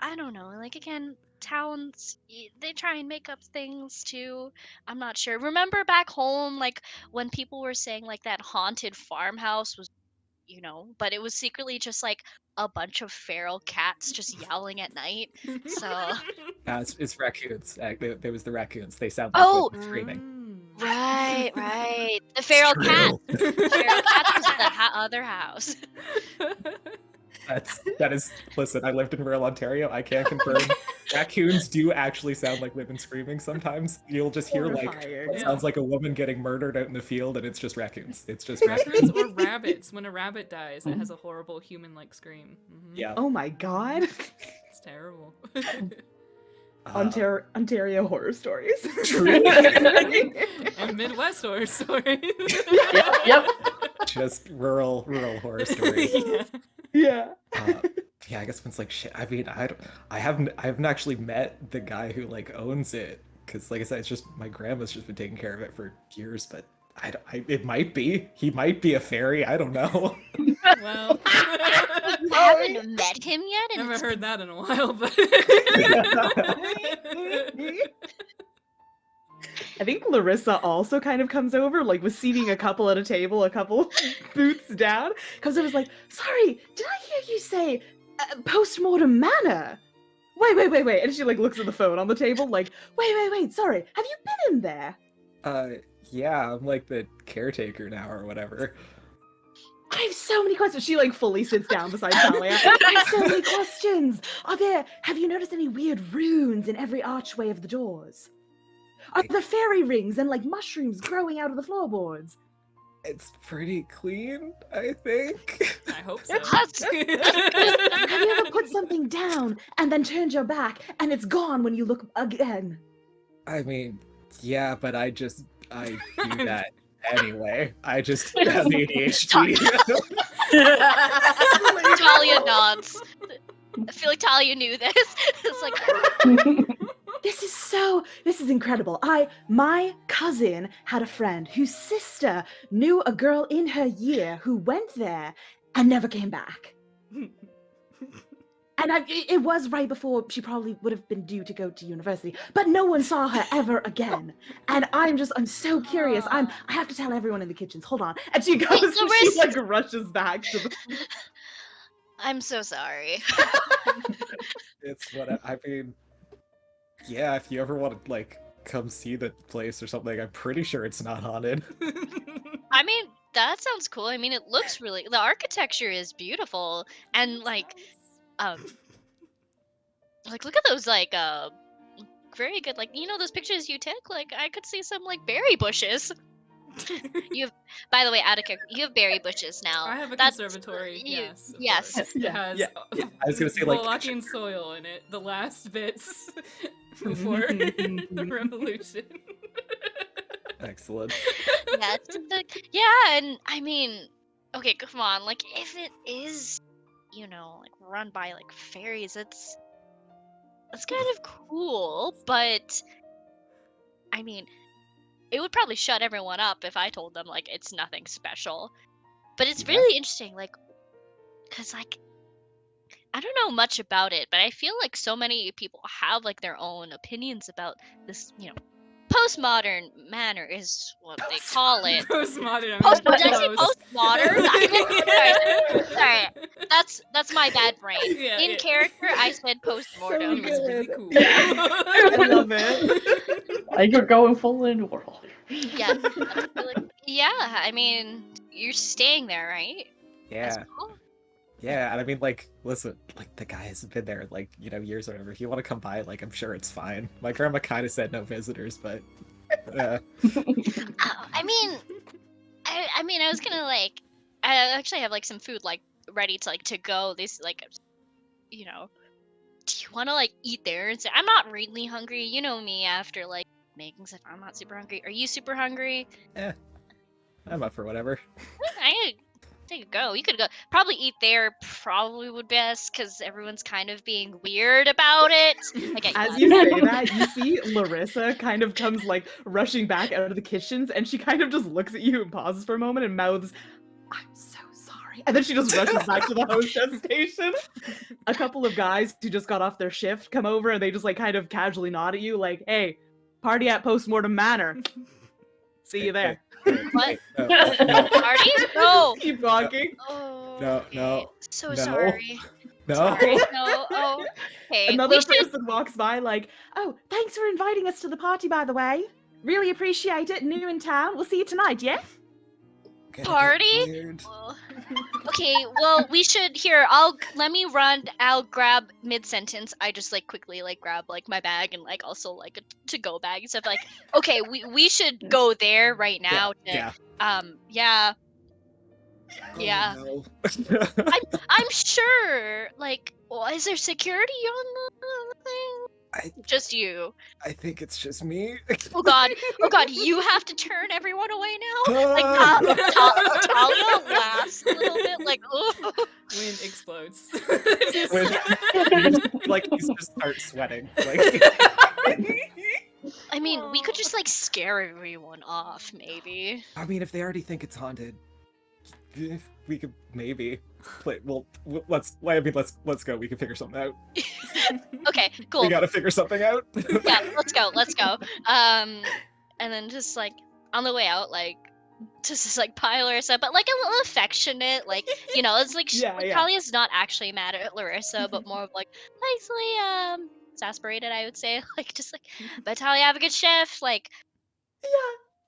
I don't know. Like again, towns they try and make up things too. I'm not sure. Remember back home, like when people were saying like that haunted farmhouse was, but it was secretly just like a bunch of feral cats just yowling at night. So It's raccoons. There was the raccoons. They sound like Oh! women screaming. right. The feral cat. The feral cat was at the other house. That is. Listen, I lived in rural Ontario. I can confirm raccoons do actually sound like women screaming sometimes. You'll just hear like Horrifying. it sounds like a woman getting murdered out in the field, and it's just raccoons. It's just Raccoons raccoons. or rabbits. When a rabbit dies, it has a horrible human-like scream. Mhm. Yeah. Oh my god. It's terrible. Ontario horror stories. True. And Midwest horror stories. Yep. Just rural horror stories. Yeah. Yeah. Yeah, I guess it's like shit. I mean, I haven't actually met the guy who like owns it, because like I said, it's just my grandma's just been taking care of it for years. But it might be. He might be a fairy. I don't know. Well, I haven't met him yet, and never it's heard that in a while, but I think Larissa also kind of comes over, like was seating a couple at a table, a couple booths down. Comes over, was like, "Sorry, did I hear you say post-mortem manor? Wait!" And she like looks at the phone on the table, like, "Wait! Sorry, have you been in there?" Yeah, I'm like the caretaker now or whatever. I have so many questions. She like fully sits down beside Talia. I have so many questions. Have you noticed any weird runes in every archway of the doors? Are there fairy rings and like mushrooms growing out of the floorboards? It's pretty clean, I think. I hope so. Have you ever put something down and then turned your back and it's gone when you look again? I mean, yeah, but I do that anyway. I just have ADHD. Talia nods. I feel like Talia knew this. It's like, This is incredible. My cousin had a friend whose sister knew a girl in her year who went there and never came back. And it was right before she probably would have been due to go to university, but no one saw her ever again. And I'm so curious. I have to tell everyone in the kitchens. Hold on. And she goes and she like rushes back to the. I'm so sorry. It's what I mean. Yeah, if you ever want to like come see the place or something, I'm pretty sure it's not haunted. I mean, that sounds cool. I mean, it looks the architecture is beautiful, and like look at those like very good, like, you know, those pictures you took. Like, I could see some like berry bushes. By the way, Attica, you have berry bushes now. I have a conservatory. Yes. Yes. It has I was gonna say like Wallachian soil in it. The last bits before the revolution. excellent. Yeah, and I mean, okay, come on. Like, if it is, you know, like run by like fairies, that's kind of cool. But I mean, it would probably shut everyone up if I told them like it's nothing special. But it's really interesting, like, cause like I don't know much about it, but I feel like so many people have like their own opinions about this, you know, postmodern manner is what they call it. Postmodern. Did I say postmodern? Sorry. That's my bad brain. In character, I said postmortem. It was really cool. I love it. Like you're going full in world. Yeah. Yeah, I mean, you're staying there, right? Yeah. That's cool. Yeah, and I mean, like, listen, like, the guy has been there, like, you know, years or whatever. If you want to come by, like, I'm sure it's fine. My grandma kind of said no visitors, but, I mean, I was gonna, like, I actually have, like, some food, like, ready to, like, to go. This, like, you know, do you want to, like, eat there? And say, I'm not really hungry. You know me after, like, making stuff. I'm not super hungry. Are you super hungry? I'm up for whatever. You could go. You could go. Probably eat there. Probably would best because everyone's kind of being weird about it. Okay, as you say that, you see Larissa kind of comes like rushing back out of the kitchens, and she kind of just looks at you and pauses for a moment and mouths, "I'm so sorry," and then she just rushes back to the hostess station. A couple of guys who just got off their shift come over and they just like kind of casually nod at you, like, "Hey, party at Postmortem Manor. See you there." What? No. Parties? No. Keep walking. Oh. No, okay. no, So no. sorry. No. Sorry. No. Oh. Okay. Another person walks by like, "Oh, thanks for inviting us to the party, by the way. Really appreciate it. New in town. We'll see you tonight, yeah?" Party? Okay, well, we should let me run. I'll grab mid-sentence. I just like quickly like grab like my bag and like also like a to-go bag and stuff. Like, okay, we should go there right now. Yeah. Yeah. Oh, no. I'm sure. Like, is there security on the thing? Just you. I think it's just me. Oh god, you have to turn everyone away now? Like, Talia laughs a little bit, like, oh. Wind explodes. Like, you just start sweating. Like... I mean, we could just, like, scare everyone off, maybe. I mean, if they already think it's haunted, we could maybe play. Well, let's go. We can figure something out. Okay, cool. We gotta figure something out. Yeah, let's go. And then just like on the way out, like just like pile Larissa, but like a little affectionate, like, you know, it's like Talia's not actually mad at Larissa, but more of like nicely exasperated, I would say, like just like, but Talia, have a good shift, like.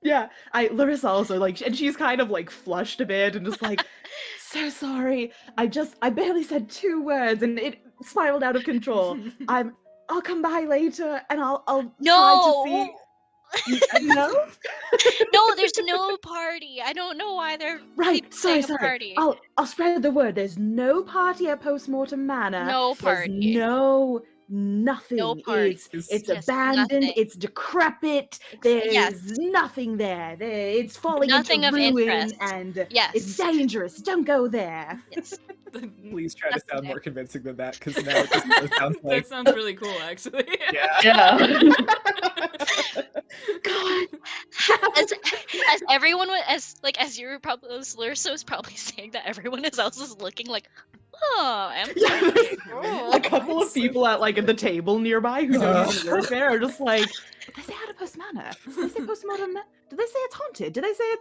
Yeah, Larissa also, like, and she's kind of, like, flushed a bit and just like, "So sorry, I barely said 2 words and it spiraled out of control. I'll come by later and I'll No! try to see..." No? No, there's no party. I don't know why they're Sorry. party. I'll spread the word. There's no party at Postmortem Manor. No party. There's nothing. No party. It's Just abandoned. nothing. It's decrepit. Yes. There's nothing there. It's falling Nothing into of ruin, interest. and Yes. it's dangerous. Don't go there. Yes. Please try to That's sound fair. more convincing than that, because now it just sounds like That sounds really cool, actually. yeah. Yeah. God. As everyone was as you were probably as Larissa was probably saying that everyone else is looking like, oh, Yeah, there's cool. a couple of people at the table nearby who don't even work there are just like, did they say Adipose Manor? Did they say postmodern? Did they say it's haunted? Did they say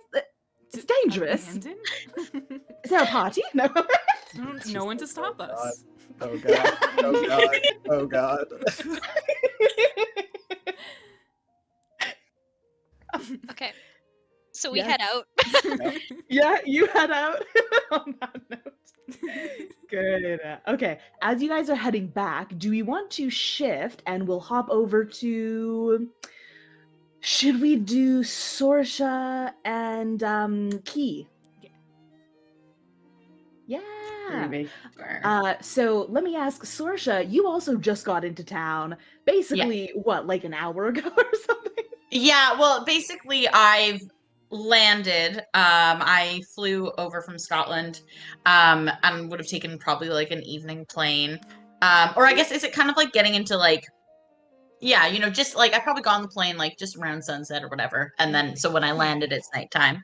it's dangerous? Abandoned? Is there a party? No. No one to stop us. Oh god. Oh god. Oh god. Okay. So we Yes. head out. Yeah, you head out on that note. Good. Okay, as you guys are heading back, do we want to shift and we'll hop over to... Should we do Sorsha and Key? Yeah. Maybe. So let me ask, Sorsha, you also just got into town, basically, what, like an hour ago or something? Yeah, well, basically, I've landed. I flew over from Scotland, and would have taken probably like an evening plane. Or I guess is it kind of like getting into like, yeah, just like I probably got on the plane like just around sunset or whatever, and then so when I landed, it's nighttime.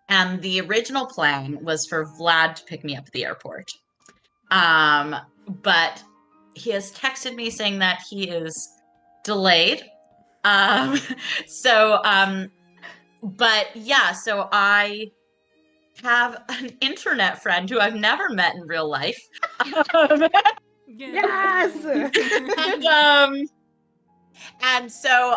And the original plan was for Vlad to pick me up at the airport. But he has texted me saying that he is delayed. But yeah, so I have an internet friend who I've never met in real life. Yes! And so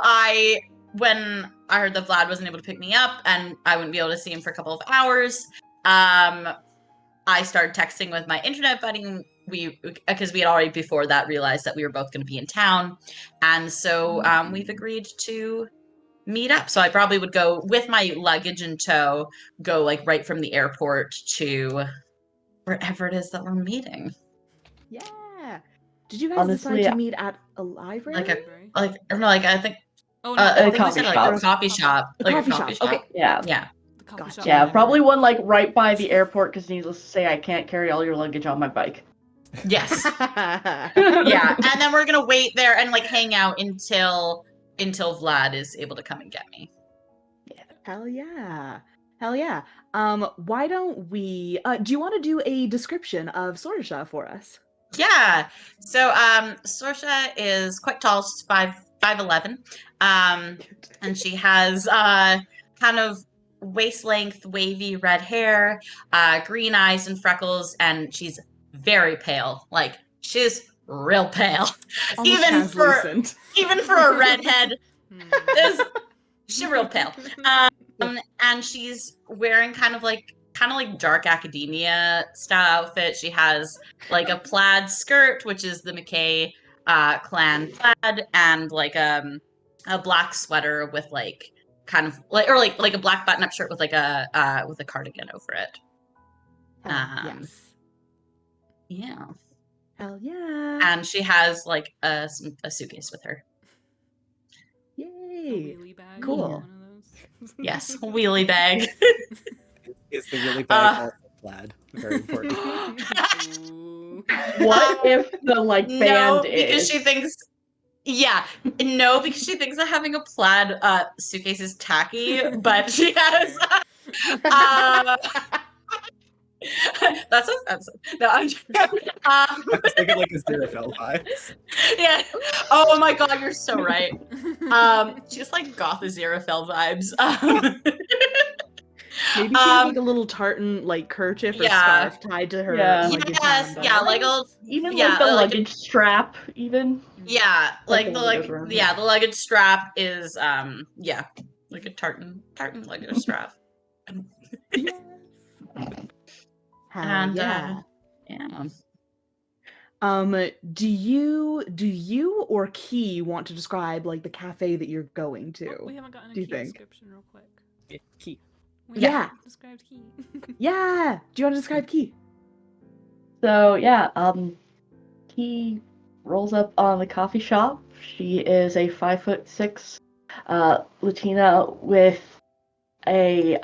when I heard that Vlad wasn't able to pick me up and I wouldn't be able to see him for a couple of hours, I started texting with my internet buddy. Because we had already before that realized that we were both going to be in town, and so we've agreed to meet up. So I probably would go with my luggage in tow, go like right from the airport to wherever it is that we're meeting. Yeah. Did you guys Honestly, decide to meet at a library? I think Oh no, I a think we said like a coffee shop. A Like coffee a coffee shop. Okay. Yeah. Yeah. the coffee Gotcha. shop Yeah, library. probably one like right by the airport, because needless to say, I can't carry all your luggage on my bike. Yes. Yeah. And then we're gonna wait there and like hang out until Vlad is able to come and get me. Hell yeah. Hell yeah. Why don't we do you want to do a description of Sorsha for us? Yeah. So Sorsha is quite tall, she's 5'11". And she has kind of waist length, wavy red hair, green eyes and freckles, and she's very pale. Like she's real pale. Almost translucent. Even for a redhead, she's real pale. And she's wearing kind of like dark academia style outfit. She has like a plaid skirt, which is the McKay clan plaid, and like a black sweater with like kind of like a black button-up shirt with like a cardigan over it. Yes. Yeah. Hell yeah. And she has like a suitcase with her. Yay. Wheelie bag. Cool. One of those. Yes, wheelie bag. Is the really bad also plaid? Very important. Ooh. What if the like No, band because is? she thinks. Yeah, no, because she thinks that having a plaid suitcase is tacky, but she has. That's no. I'm just, I was thinking like a Xerophil vibes. yeah. Oh my god, you're so right. Just like goth Aziraphale vibes. Maybe she has like a little tartan like kerchief or yeah. scarf tied to her. Yeah. luggage Yes, handbag. yeah, like a Even yeah, like the like a- luggage strap, even. yeah, like the the one that like goes around yeah, it. the luggage strap is yeah, like a tartan luggage strap. Yes. Hell And yeah. yeah. Do you or Key want to describe like the cafe that you're going to? Oh, we haven't gotten a Do you key think? description real quick. Key. We Yeah. haven't described key. Yeah. Do you want to describe Key? So yeah, he rolls up on the coffee shop. She is a 5'6" Latina with a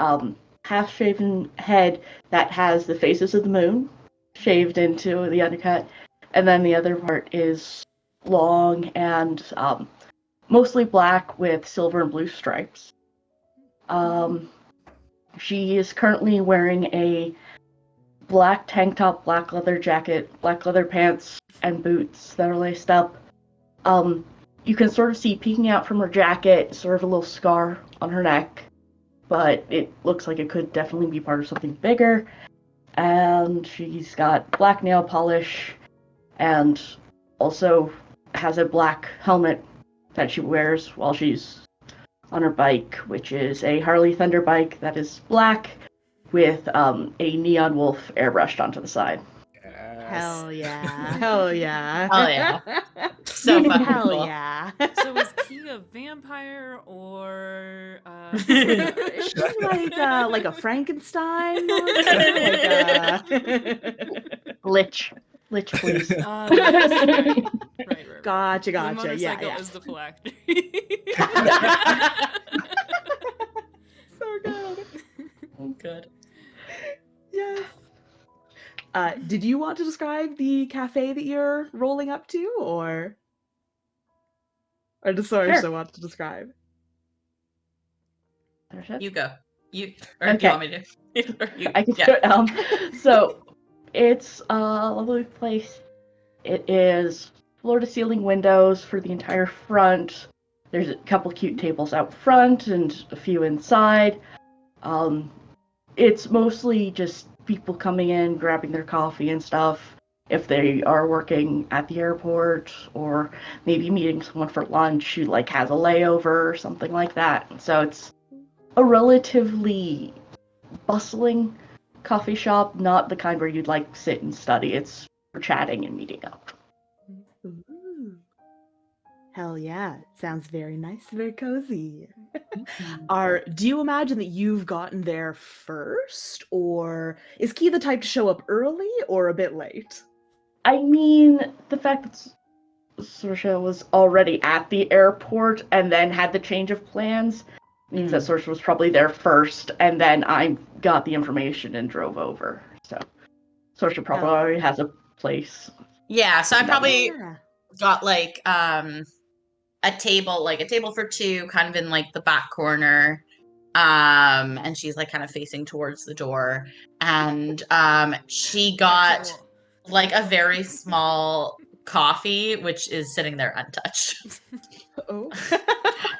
half-shaven head that has the phases of the moon shaved into the undercut, and then the other part is long and mostly black with silver and blue stripes. She is currently wearing a black tank top, black leather jacket, black leather pants, and boots that are laced up. You can sort of see peeking out from her jacket, sort of a little scar on her neck, but it looks like it could definitely be part of something bigger. And she's got black nail polish and also has a black helmet that she wears while she's on her bike, which is a Harley Thunder bike that is black with a neon wolf airbrushed onto the side. Hell yeah. Hell yeah. Oh yeah. So fucking Hell cool. yeah. So is Key a vampire or She's like a Frankenstein monster? Lich, please. right. Gotcha. The motorcycle Yeah. is the phylactery. So good. Good. Yes. Did you want to describe the cafe that you're rolling up to, or does Sorsha want to describe? Sorsha? You go. Or do you want me to? I can start. So it's a lovely place. It is floor-to-ceiling windows for the entire front. There's a couple cute tables out front and a few inside. It's mostly just people coming in, grabbing their coffee and stuff if they are working at the airport, or maybe meeting someone for lunch who like has a layover or something like that. So it's a relatively bustling coffee shop, not the kind where you'd like sit and study. It's for chatting and meeting up. Ooh. Hell yeah. Sounds very nice, very cozy. Do you imagine that you've gotten there first, or is Key the type to show up early or a bit late? I mean, the fact that Sorsha was already at the airport and then had the change of plans means that Sorsha was probably there first, and then I got the information and drove over. So Sorsha probably already has a place. Yeah, so I probably Yeah. got like a table for two, kind of in like the back corner. And she's like kind of facing towards the door. And she got Cool. like a very small coffee, which is sitting there untouched. Oh.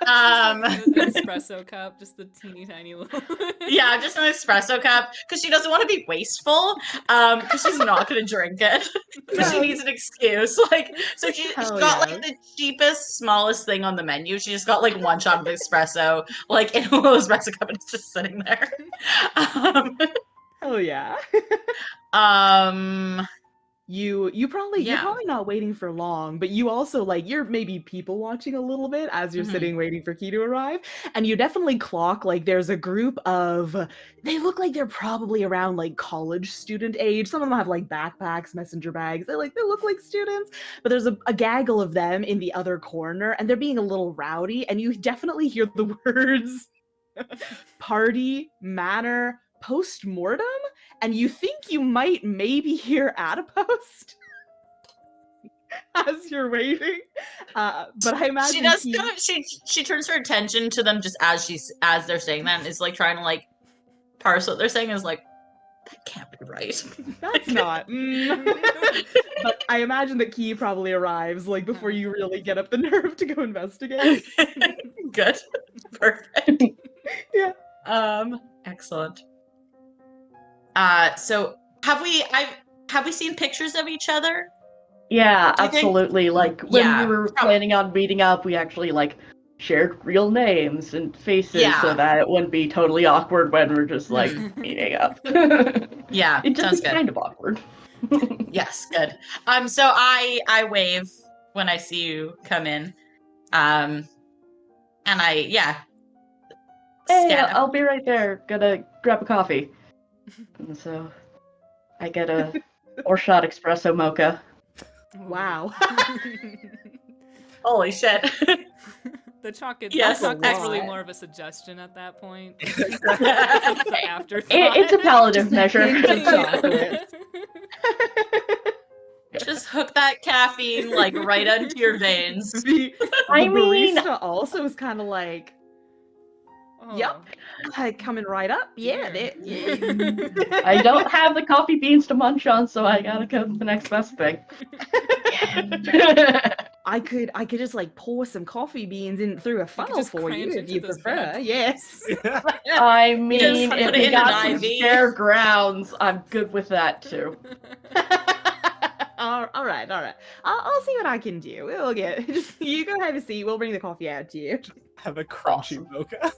An espresso cup, just the teeny tiny little. Yeah, just an espresso cup, because she doesn't want to be wasteful. Because she's not gonna drink it. Because she needs an excuse. Like, so she's got like the cheapest, smallest thing on the menu. She just got like one shot of espresso, like in a little espresso cup, and it's just sitting there. Hell yeah. You're probably not waiting for long, but you also like you're maybe people watching a little bit as you're sitting waiting for Key to arrive, and you definitely clock like there's a group of, they look like they're probably around like college student age. Some of them have like backpacks, messenger bags. They look like students, but there's a gaggle of them in the other corner, and they're being a little rowdy, and you definitely hear the words party, manor, post-mortem, and you think you might maybe hear adipose as you're waiting, but I imagine she does kind of, she turns her attention to them just as they're saying that, and is like trying to like parse what they're saying, is like, that can't be right. That's not. But I imagine that Key probably arrives like before you really get up the nerve to go investigate. Good. Perfect. Yeah. Excellent. So have we seen pictures of each other? Yeah, absolutely. Like when we were planning on meeting up, we actually like shared real names and faces so that it wouldn't be totally awkward when we're just like meeting up. Yeah, it just sounds be good. kind of awkward. Yes, good. So I wave when I see you come in. And hey, I'll be right there. Gonna grab a coffee. And so I get a 4-shot espresso mocha. Wow. Holy shit. The chocolate, Yes, the chocolate's really lot. more of a suggestion at that point. Exactly. It's the afterthought. It's a palliative measure. hint of chocolate. Just hook that caffeine like right into your veins. The I mean- barista also is kind of like, Oh. Yep. Coming right up. Yeah. Dear. Yeah. I don't have the coffee beans to munch on, so I gotta go to the next best thing. I could just like pour some coffee beans in through a funnel just for cram you it if into you this prefer. bag. Yes. I mean, Just put if it we in got an some IV. spare grounds, I'm good with that too. all right. I'll see what I can do. We'll get. Just you go have a seat. We'll bring the coffee out to you. Have a crunchy mocha.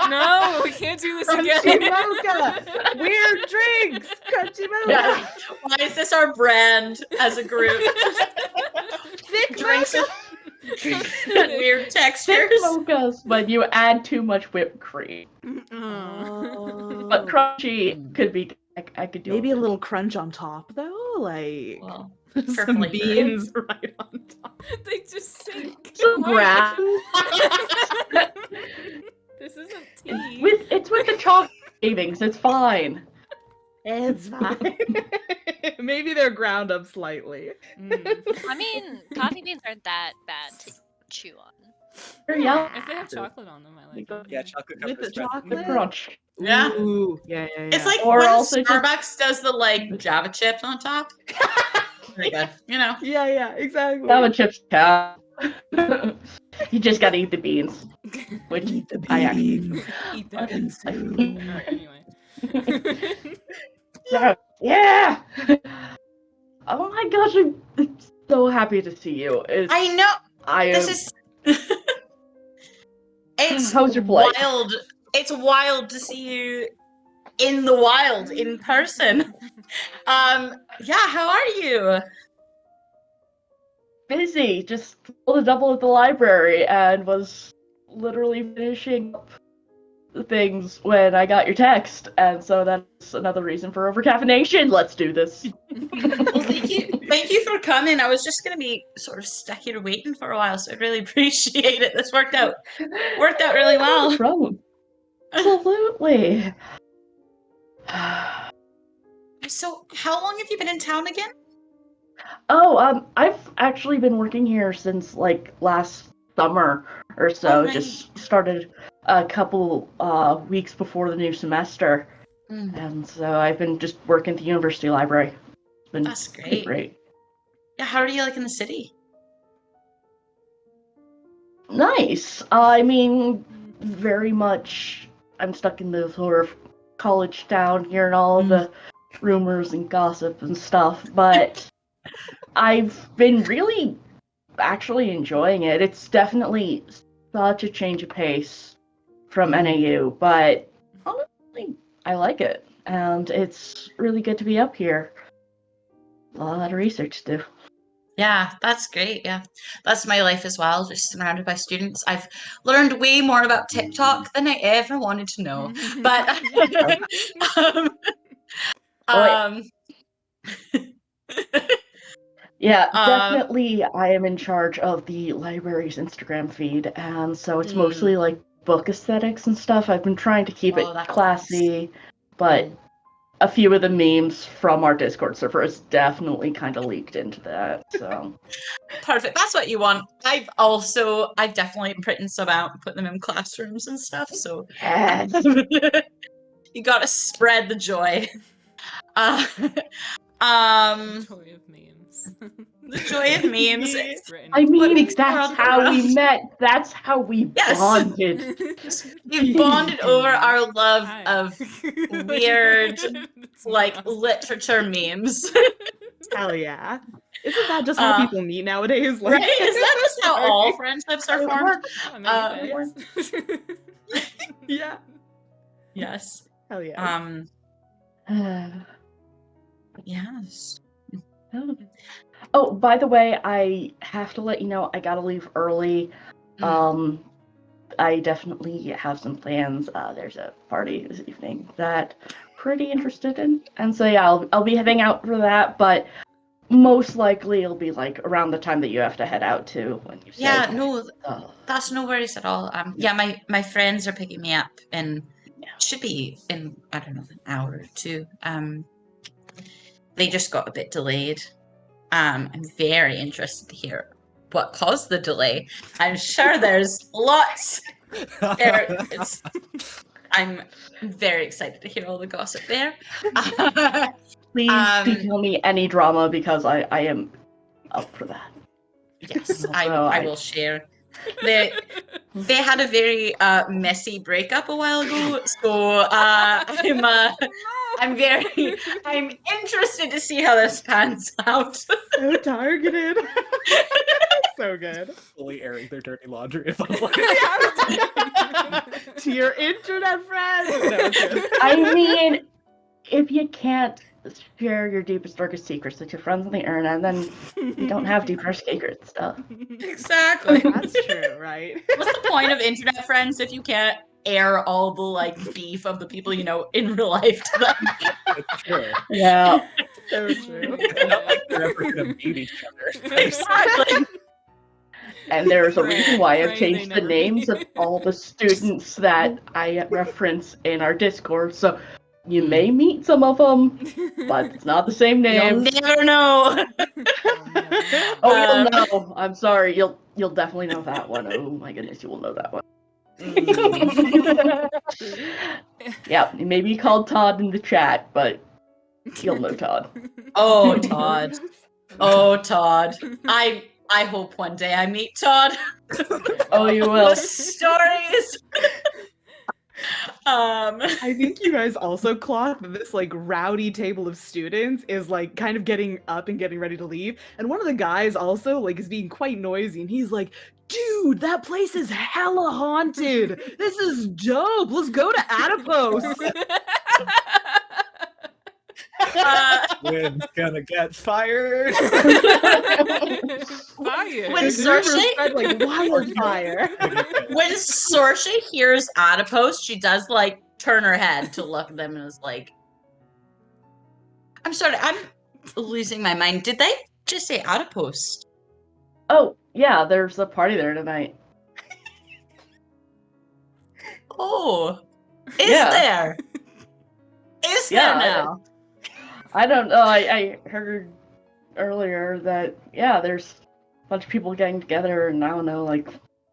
No, we can't do this Crunchy again. mocha. Weird drinks. Crunchy mocha. Yeah. Why is this our brand as a group? Thick Drinks mocha. with weird textures. Thick mochas, but you add too much whipped cream. Oh. But crunchy could be. I could do Maybe it. a little crunch on top though, like Well, some flavor. beans right on top. They just sink. Some Why? grass. This isn't tea. It's with the chocolate shavings. It's fine. It's fine. Maybe they're ground up slightly. I mean, coffee beans aren't that bad to chew on. They're yum. If they have chocolate on them, I like them. Yeah, chocolate With covered the espresso. The chocolate. crunch. Yeah. Ooh, yeah. It's like Or when also just- Starbucks does the like Java chips on top. Pretty good, you know. yeah, exactly. Java chips count. You just gotta eat the beans. Which Eat the I actually beans. Eat that. Consume. Alright, anyway. Yeah. Oh my gosh, I'm so happy to see you. I know I am. this is. It's How's your flight? wild. It's wild to see you in the wild in person. Yeah. How are you? Busy. Just pulled a double at the library and was literally finishing up the things when I got your text, and so that's another reason for overcaffeination. Let's do this. Well, thank you for coming. I was just gonna be sort of stuck here waiting for a while, so I really appreciate it. This worked out really well. No problem. Absolutely. So, how long have you been in town again? I've actually been working here since like last summer or so. Oh, right. Just started a couple weeks before the new semester, and so I've been just working at the university library. It's been That's pretty great. Yeah, how are you liking the city? Nice. I mean, very much. I'm stuck in the sort of college town, hearing all of the rumors and gossip and stuff, but I've been really actually enjoying it. It's definitely such a change of pace from NAU, but honestly, I like it, and it's really good to be up here. A lot of research to do. Yeah, that's great. Yeah, that's my life as well. Just surrounded by students. I've learned way more about TikTok than I ever wanted to know. But Yeah, definitely I am in charge of the library's Instagram feed, and so it's mostly like book aesthetics and stuff. I've been trying to keep it that's classy, but a few of the memes from our Discord server has definitely kind of leaked into that. So perfect. That's what you want. I've definitely printed some out and put them in classrooms and stuff. So yes. you gotta spread the joy. Joy of memes. The joy of memes. I mean, Putting that's world how we around. met. That's how we Yes. bonded. We've bonded over our love Hi. of weird, It's like, not- literature memes. Hell yeah. Isn't that just how people meet nowadays? Like, Right? Is that just how sorry. all friendships are It formed? Oh, maybe thanks. Yeah. Yes. Hell yeah. Yes. Oh, by the way, I have to let you know I gotta leave early. I definitely have some plans. There's a party this evening that I'm pretty interested in, and so yeah, I'll be heading out for that. But most likely it'll be like around the time that you have to head out to when you Yeah, said. no, that's no worries at all. Yeah, my friends are picking me up and should be in, I don't know, an hour or two. They just got a bit delayed. I'm very interested to hear what caused the delay. I'm sure there's lots there. I'm very excited to hear all the gossip there. Please do tell me any drama because I am up for that. Yes, Also, I will share. They had a very messy breakup a while ago, so I'm interested to see how this pans out. So targeted. So good. Fully airing their dirty laundry in public. To your internet friends. No, it's good. I mean, if you can't share your deepest, darkest secrets with your friends on the internet, then you don't have deep, dark secret stuff. Exactly. That's true, right? What's the point of internet friends if you can't air all the like beef of the people you know in real life to them? It's true. Yeah. So true. It's not like they're ever gonna meet each other. Exactly. And there's a reason why I've Pray they changed the never names of meet. all the students that I reference in our Discord, so you may meet some of them, but it's not the same You'll name. never know. Oh, you'll know. I'm sorry. You'll definitely know that one. Oh my goodness, you will know that one. Yeah, he may be called Todd in the chat, but you'll know Todd. Oh, Todd. Oh, Todd. I hope one day I meet Todd. Oh, you The will. stories. I think you guys also clocked that this like rowdy table of students is like kind of getting up and getting ready to leave. And one of the guys also like is being quite noisy and he's like, dude, that place is hella haunted. This is dope. Let's go to Adipose. Wynn's gonna get fired. Fire. When The rumors Saoirse- spread like wildfire. when Saoirse hears Adipose, she does like turn her head to look at them and is like, I'm sorry, I'm losing my mind. Did they just say Adipose? Oh, yeah, there's a party there tonight. Oh, is Yeah. there? Is Yeah, there now? I don't know. I heard earlier that, yeah, there's a bunch of people getting together and I don't know, like,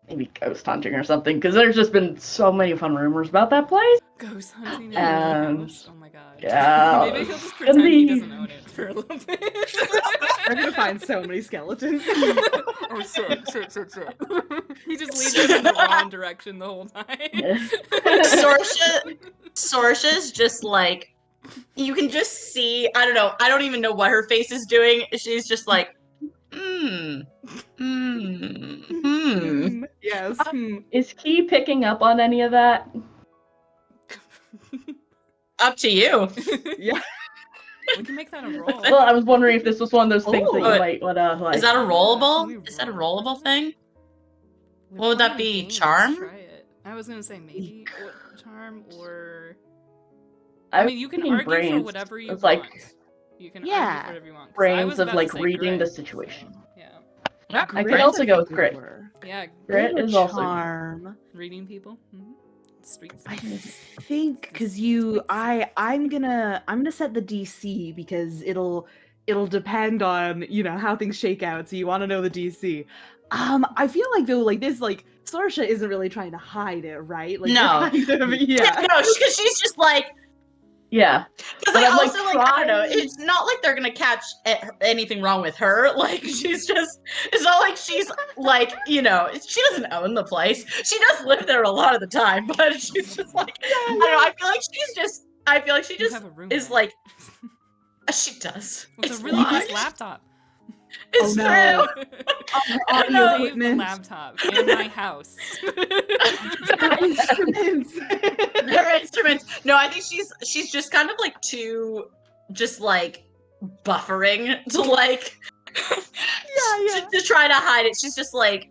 maybe ghost hunting or something, because there's just been so many fun rumors about that place. Ghost hunting in And- your house. Oh my god. Yeah. Maybe he'll just pretend he doesn't own it for a little bit. We're gonna find so many skeletons. Oh shit. He just leads them in the wrong direction the whole time. Saoirse's just like, you can just see, I don't know, I don't even know what her face is doing. She's just like, Yes. Is Key picking up on any of that? Up to you. Yeah. We can make that a roll. Well, I was wondering if this was one of those things that you Oh. might want to, like... Is that a Can we rollable? Is that a roll? rollable thing? We're What would that playing a be, game, let's charm? try it. I was gonna say maybe charm or. I I mean, you can thinking argue for brains. whatever you It's want. like You can Yeah. argue for whatever you want. 'Cause I was brains of, about to like, say reading the grit, situation. so, yeah. Yeah, I could Grit, also go with think grit. would work. Yeah. Grit is also... Charm. Reading people. Streets. I think because I'm gonna set the DC because it'll depend on how things shake out. So you want to know the DC. I feel like though like this like Saoirse isn't really trying to hide it, right? Like No. they're kind of, yeah. No, because she's just like, Yeah. because But I I'm, like, also like, I don't know, trying- it's not like they're gonna catch anything wrong with her. Like, she's just, it's not like she's like, she doesn't own the place. She does live there a lot of the time, but she's just like, I don't know, I feel like she You just have a room is there. like, she does. With It's a really nice fine. laptop. It's Oh, no. true. Audio Save the equipment. laptop and my house. Instruments. Her instruments. No, I think she's just kind of like too, just like buffering to like, to try to hide it. She's just like,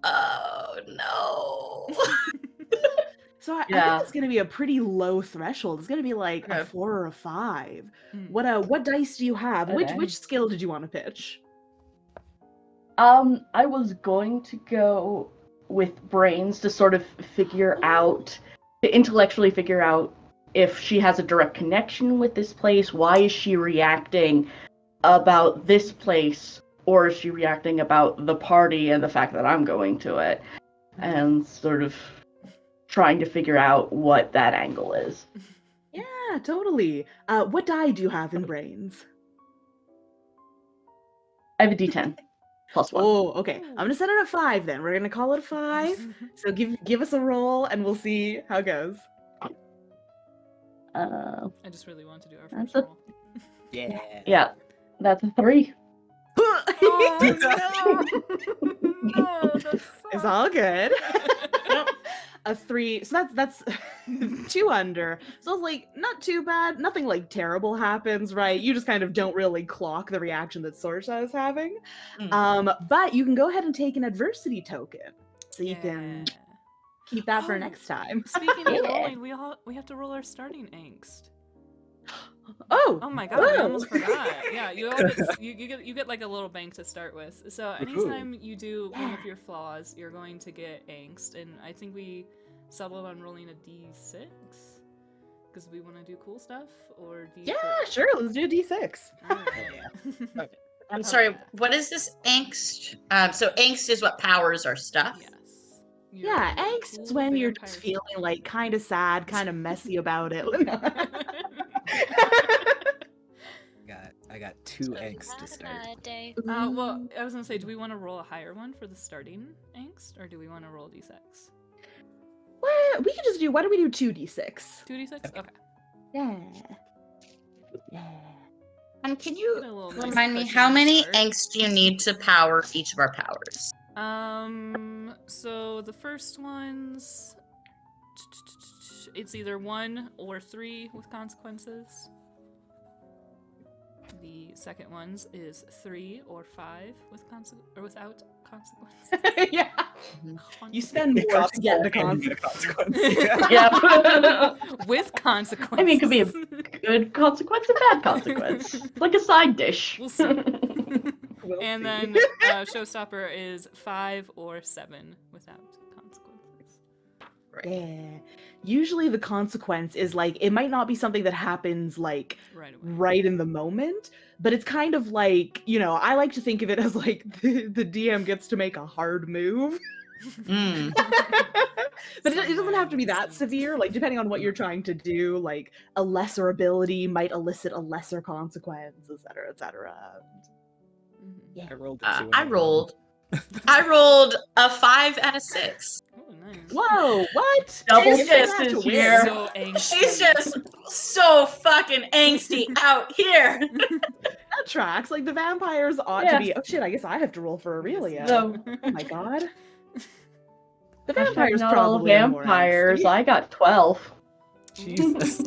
oh no. So I think it's going to be a pretty low threshold. It's going to be like a 4 or a 5. What dice do you have? Which skill did you want to pitch? I was going to go with brains to sort of intellectually figure out if she has a direct connection with this place. Why is she reacting about this place, or is she reacting about the party and the fact that I'm going to it, and sort of trying to figure out what that angle is. Yeah, totally. What die do you have in brains? I have a D10 plus 1. Oh, okay. I'm gonna set it at 5 then. We're gonna call it a 5. So give us a roll and we'll see how it goes. I just really want to do our first That's roll. Yeah, that's a 3. Oh, no, it's all good. A 3, so that's 2 under. So it's like not too bad. Nothing like terrible happens, right? You just kind of don't really clock the reaction that Sorsha is having. But you can go ahead and take an adversity token, so you can keep that for next time. Speaking of rolling, we have to roll our starting angst. Oh my god, I almost forgot. Yeah, you get like a little bank to start with. So anytime you do one of your flaws, you're going to get angst, and I think we settled on rolling a d6 because we want to do cool stuff, or d6. Yeah, sure, let's do a d6. Okay. I'm sorry, what is this angst? So angst is what powers our stuff. Yes. Yeah, angst is when you're just feeling like kind of sad, kind of messy about it. I got 2 angst to start. Well, I was gonna say, do we want to roll a higher one for the starting angst, or do we want to roll d6? Well, we can just do. Why don't we do 2d6? 2d6? Okay. Yeah. And can you remind me how many angst do you need to power each of our powers? So the first ones, it's either 1 or 3 with consequences. The second ones is 3 or 5 with without consequences. Yeah. You spend more to get the consequence. Yeah. With consequences. I mean, it could be a good consequence, a bad consequence. Like a side dish. We'll see. And then showstopper is 5 or 7 without consequences. Right. Yeah. Usually the consequence is like, it might not be something that happens like right in the moment, but it's kind of like, I like to think of it as like the DM gets to make a hard move. But it doesn't have to be that severe. Like, depending on what you're trying to do, like a lesser ability might elicit a lesser consequence, etc., etc. Yeah. I rolled a 2. I rolled a 5 and a 6. Oh, nice. Whoa, what? Double She's fists here. So angsty. She's just so fucking angsty out here. That tracks. Like, the vampires ought to be. Oh shit, I guess I have to roll for Aurelia. No. Oh my god. The Hashtag vampires not all probably are more vampires. angsty. I got 12. Jesus.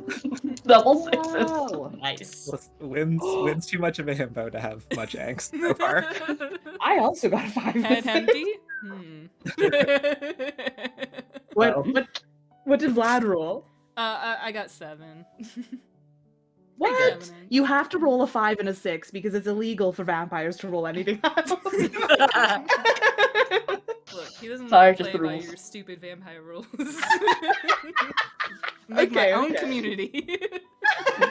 Double 6s. Wow. Nice. Wynn's too much of a himbo to have much angst so far. I also got 5. Head empty? What did Vlad roll? I got 7. What? 7. You have to roll a 5 and a 6 because it's illegal for vampires to roll anything else. Look, he doesn't Sorry, play just the by rules. your stupid vampire rules. Make my own community.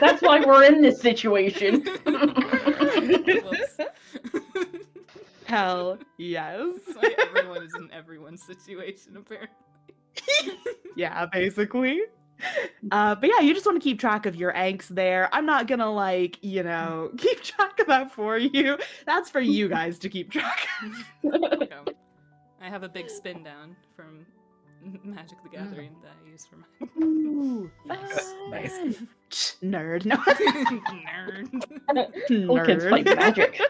That's why we're in this situation. Whoops. Hell yes. That's why everyone is in everyone's situation, apparently. Yeah, basically. But yeah, you just want to keep track of your angst there. I'm not gonna keep track of that for you. That's for you guys to keep track of. I have a big spin down from Magic the Gathering that I use for my Ooh, Nice. Nerd. No. nerd. Little kids play magic.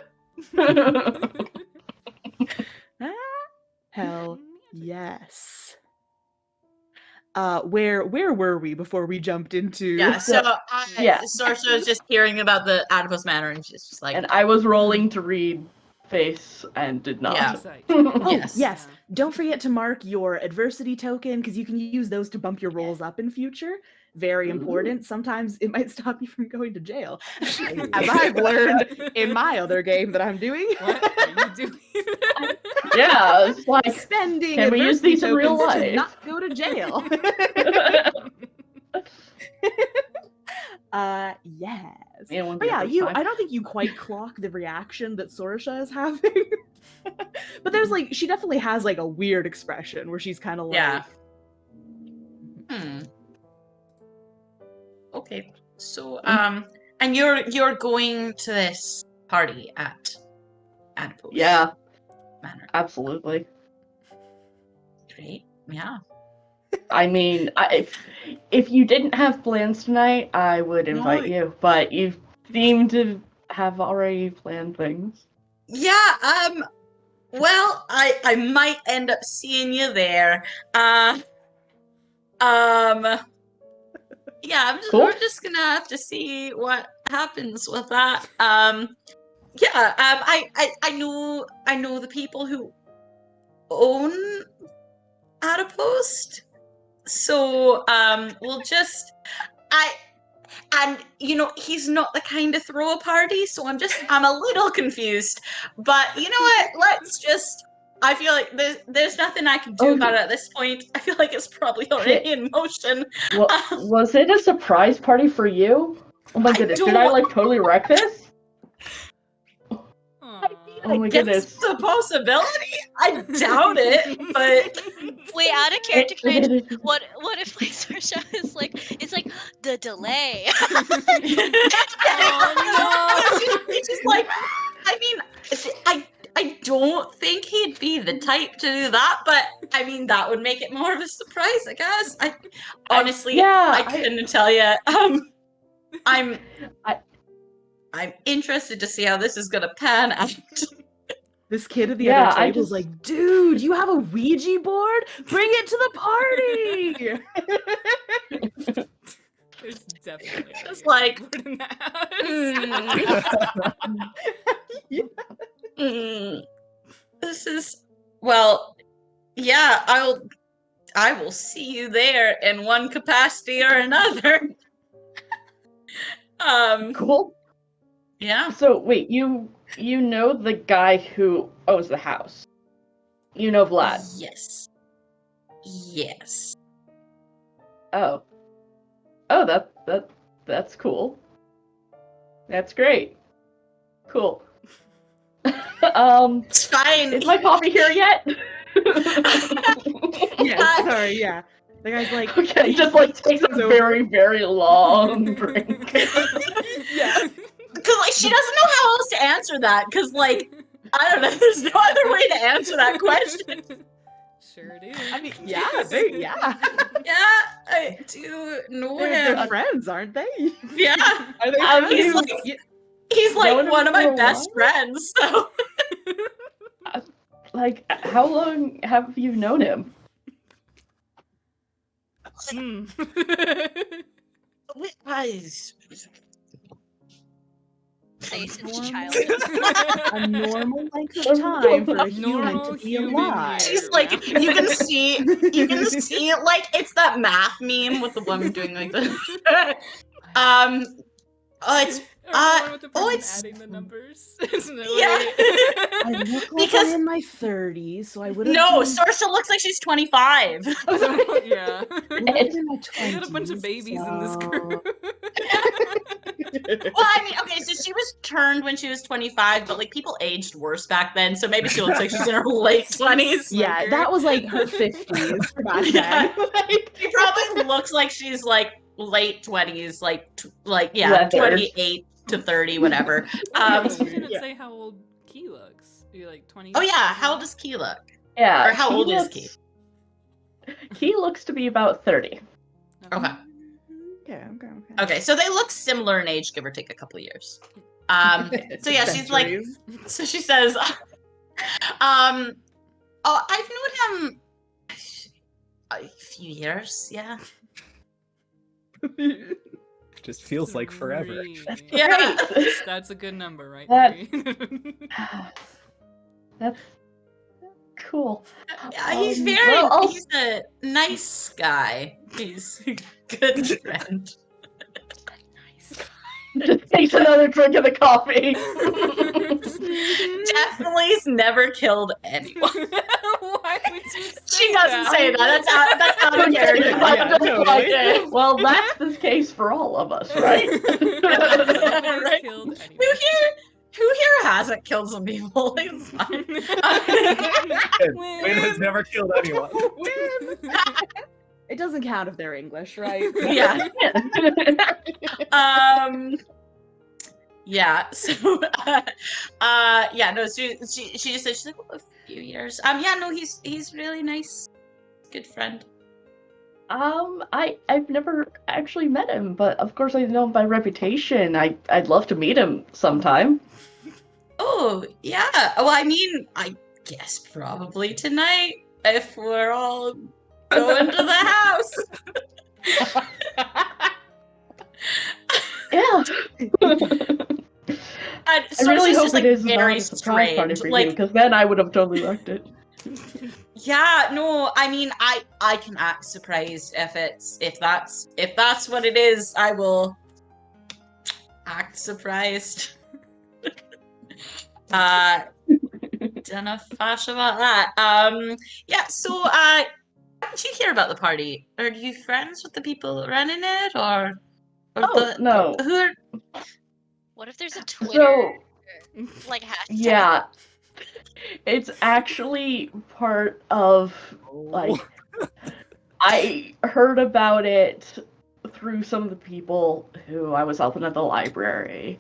Hell yes. Where were we before we jumped into? Yeah, so Sorsha was just hearing about the Adipose Manor, and she's just like, And I was rolling to read face and did not. Yeah. Insight. Oh, Yes. yes. Yeah. Don't forget to mark your adversity token because you can use those to bump your rolls up in future. Very important. Sometimes it might stop you from going to jail. As I've learned in my other game that I'm doing. What are you doing? Yeah, it's like, Spending can we use adversity these in real tokens to life? not go to jail. Yes. Man, one But yeah, thing at a I time. don't think you quite clock the reaction that Sorsha is having. But there's like, she definitely has like a weird expression where she's kind of like, Yeah. Okay. So, and you're going to this party at Adipose Yeah, Manor. absolutely. Great. Yeah. I mean, if you didn't have plans tonight, I would invite you, but you seem to have already planned things. Yeah. Well, I might end up seeing you there. Yeah, Cool. we're just gonna have to see what happens with that. Yeah, I know the people who own Adipose, so we'll just and he's not the kind to throw a party, so I'm a little confused. But you know what? I feel like there's nothing I can do about it at this point. I feel like it's probably already in motion. Was it a surprise party for you? Oh my goodness, did I like totally wreck this? Oh my goodness. It's a possibility. I doubt it, but Wait, out of character, can I just, what if like Sorsha is like, it's like the delay? It's just like, I mean, I don't think he'd be the type to do that, but I mean that would make it more of a surprise, I guess. I couldn't tell you. I'm interested to see how this is gonna pan out. this kid at the other table is like, dude, you have a Ouija board? Bring it to the party! There's definitely just like this is yeah, I will see you there in one capacity or another. Cool. Yeah. So wait, you know the guy who owns the house. You know Vlad. Yes. Oh, that's cool. That's great. Cool. It's fine. Is my coffee here yet? Yeah, sorry, yeah. The guy's like, okay, just like takes a very, very long drink. Yeah. Because like she doesn't know how else to answer that. Because like I don't know, there's no other way to answer that question. Sure do. I mean, yeah. I do know They're him. friends, aren't they? Yeah. Are they friends? He's like one of my best friends. So. Like, how long have you known him? A normal length of time for a human to be alive. She's like, you can see it like it's that math meme with the woman doing like this. It's adding the numbers. Yeah. I look like I'm in my 30s, so I would have. No, Sorsha looks like she's 25. Yeah. It's in my 20s. We got a bunch of babies in this group. Well, I mean, okay, so she was turned when she was 25, but like people aged worse back then, so maybe she looks like she's in her late 20s. Yeah, that was like her 50s back then. She probably looks like she's like late 20s, like 28 to 30, whatever. You didn't say how old Key looks. You're like 20. Oh yeah, how old does Key look? Yeah. Or how old is Key? Key looks to be about 30. Okay. Okay, so they look similar in age, give or take a couple years. So yeah, she's like, so she says, I've known him a few years, yeah. Just feels like forever. Yeah. That's a good number, right? That's cool. He's he's a nice guy. He's a good friend. Just takes another drink of the coffee. Definitely's never killed anyone. Why would you say She doesn't that? say that. That's out of character. Yeah, totally. Okay. Well, that's the case for all of us, right? Nobody's Right? killed Who here hasn't killed some people? It's fine. Win has never killed anyone. It doesn't count if they're English, right? Yeah. Yeah. So, yeah. No. She just said she's like, well, a few years. Yeah. No. He's really nice. Good friend. I've never actually met him, but of course I know him by reputation. I'd love to meet him sometime. Oh yeah. Well, I mean, I guess probably tonight if we're all going to the house. Yeah. I really hope it is not a surprise party for you, because then I would have totally wrecked it. Yeah, no, I mean, I can act surprised if that's what it is. I will act surprised. Don't know fash about that. Yeah. So, how did you hear about the party? Are you friends with the people running it, or no? Who are? What if there's a Twitter So, like hashtag? yeah, it's actually part of like I heard about it through some of the people who I was helping at the library,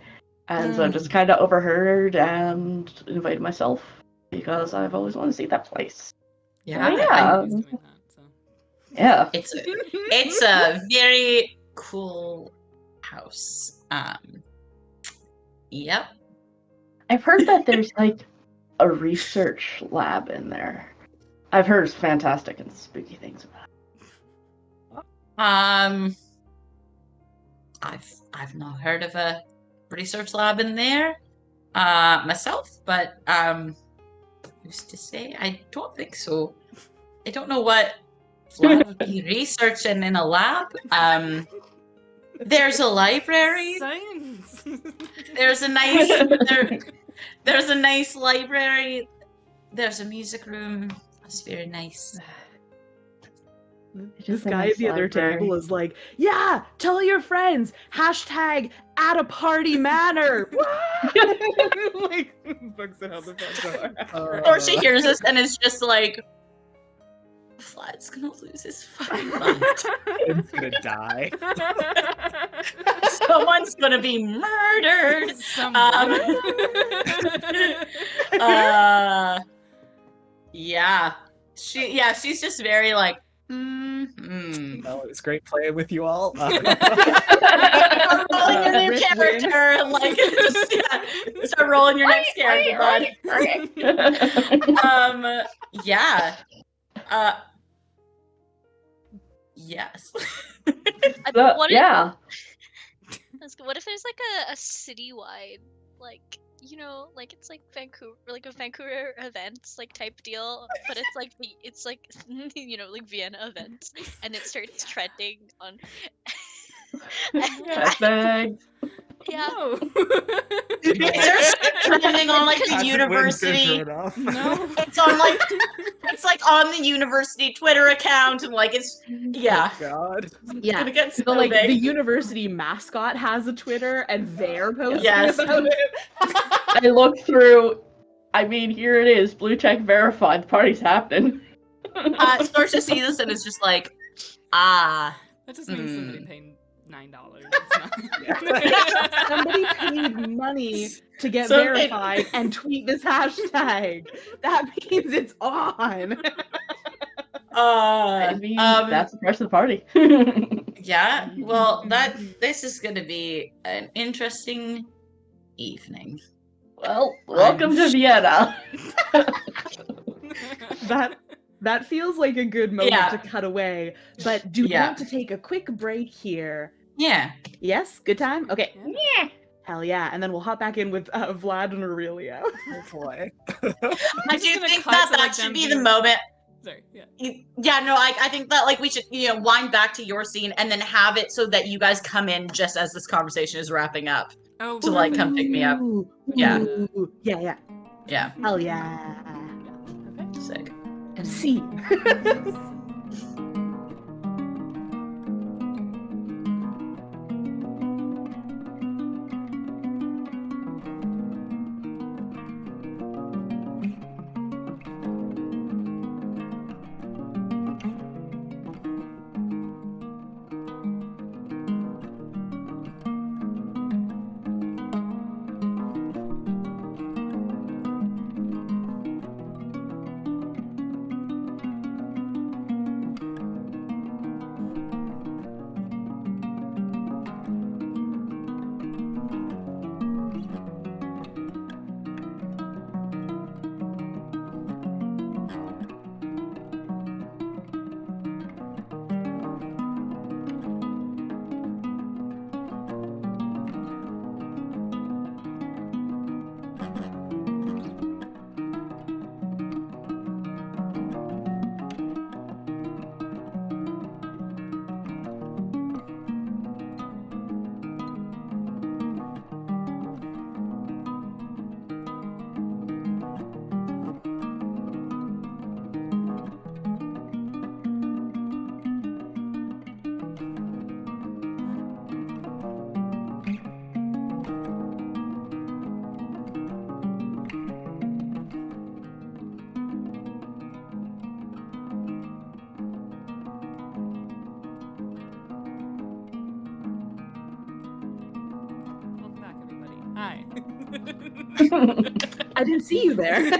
and so I just kind of overheard and invited myself because I've always wanted to see that place. Yeah, yeah. He's doing that, so. Yeah. It's a very cool house. Yep. I've heard that there's like a research lab in there. I've heard fantastic and spooky things about it. I've not heard of a research lab in there myself, but who's to say? I don't think so. I don't know what Vlad would be researching in a lab. There's a library. Science. There's a nice there's a nice library. There's a music room. It's very nice. This guy at the other table is like, yeah, tell your friends, hashtag at a party manor. Like, books it out the front door. Or she hears this and it's just like, Vlad's gonna lose his fucking mind. It's gonna die. Someone's gonna be murdered. Yeah. She's just very like, Well, it was great playing with you all. rolling your new character and like start rolling your next character, bud. Yeah. Yes. What if there's like a citywide, like, you know, like it's like Vancouver, like a Vancouver events like type deal, but it's like you know, like Vienna events, and it starts trending on. Yeah. No. It's trending on like the university. No. It's like on the university Twitter account, and like it's Oh, God. Yeah. gonna get so So like big. the university mascot has a Twitter and they're posting Yes. about it. I looked through. I mean, here it is. Blue check verified. The party's happening. Starts to see this and it's just like, That just means somebody paid $9. Somebody paid money to get Somebody- verified and tweet this hashtag. That means it's on. I mean, that's the price of the party. yeah. Well, this is gonna be an interesting evening. Well, welcome to Vienna. That feels like a good moment Yeah. to cut away, but do Yeah. want to take a quick break here. Yeah. Yes, good time? Okay. Yeah. Hell yeah. And then we'll hop back in with Vlad and Aurelio. Oh boy. I do think that should be the moment. Sorry, yeah. Yeah, no, I think that like we should, wind back to your scene and then have it so that you guys come in just as this conversation is wrapping up. Oh, to like come pick me up. Yeah. Yeah. Yeah. Hell yeah. Okay. Sick. And scene. Hi. I didn't see you there.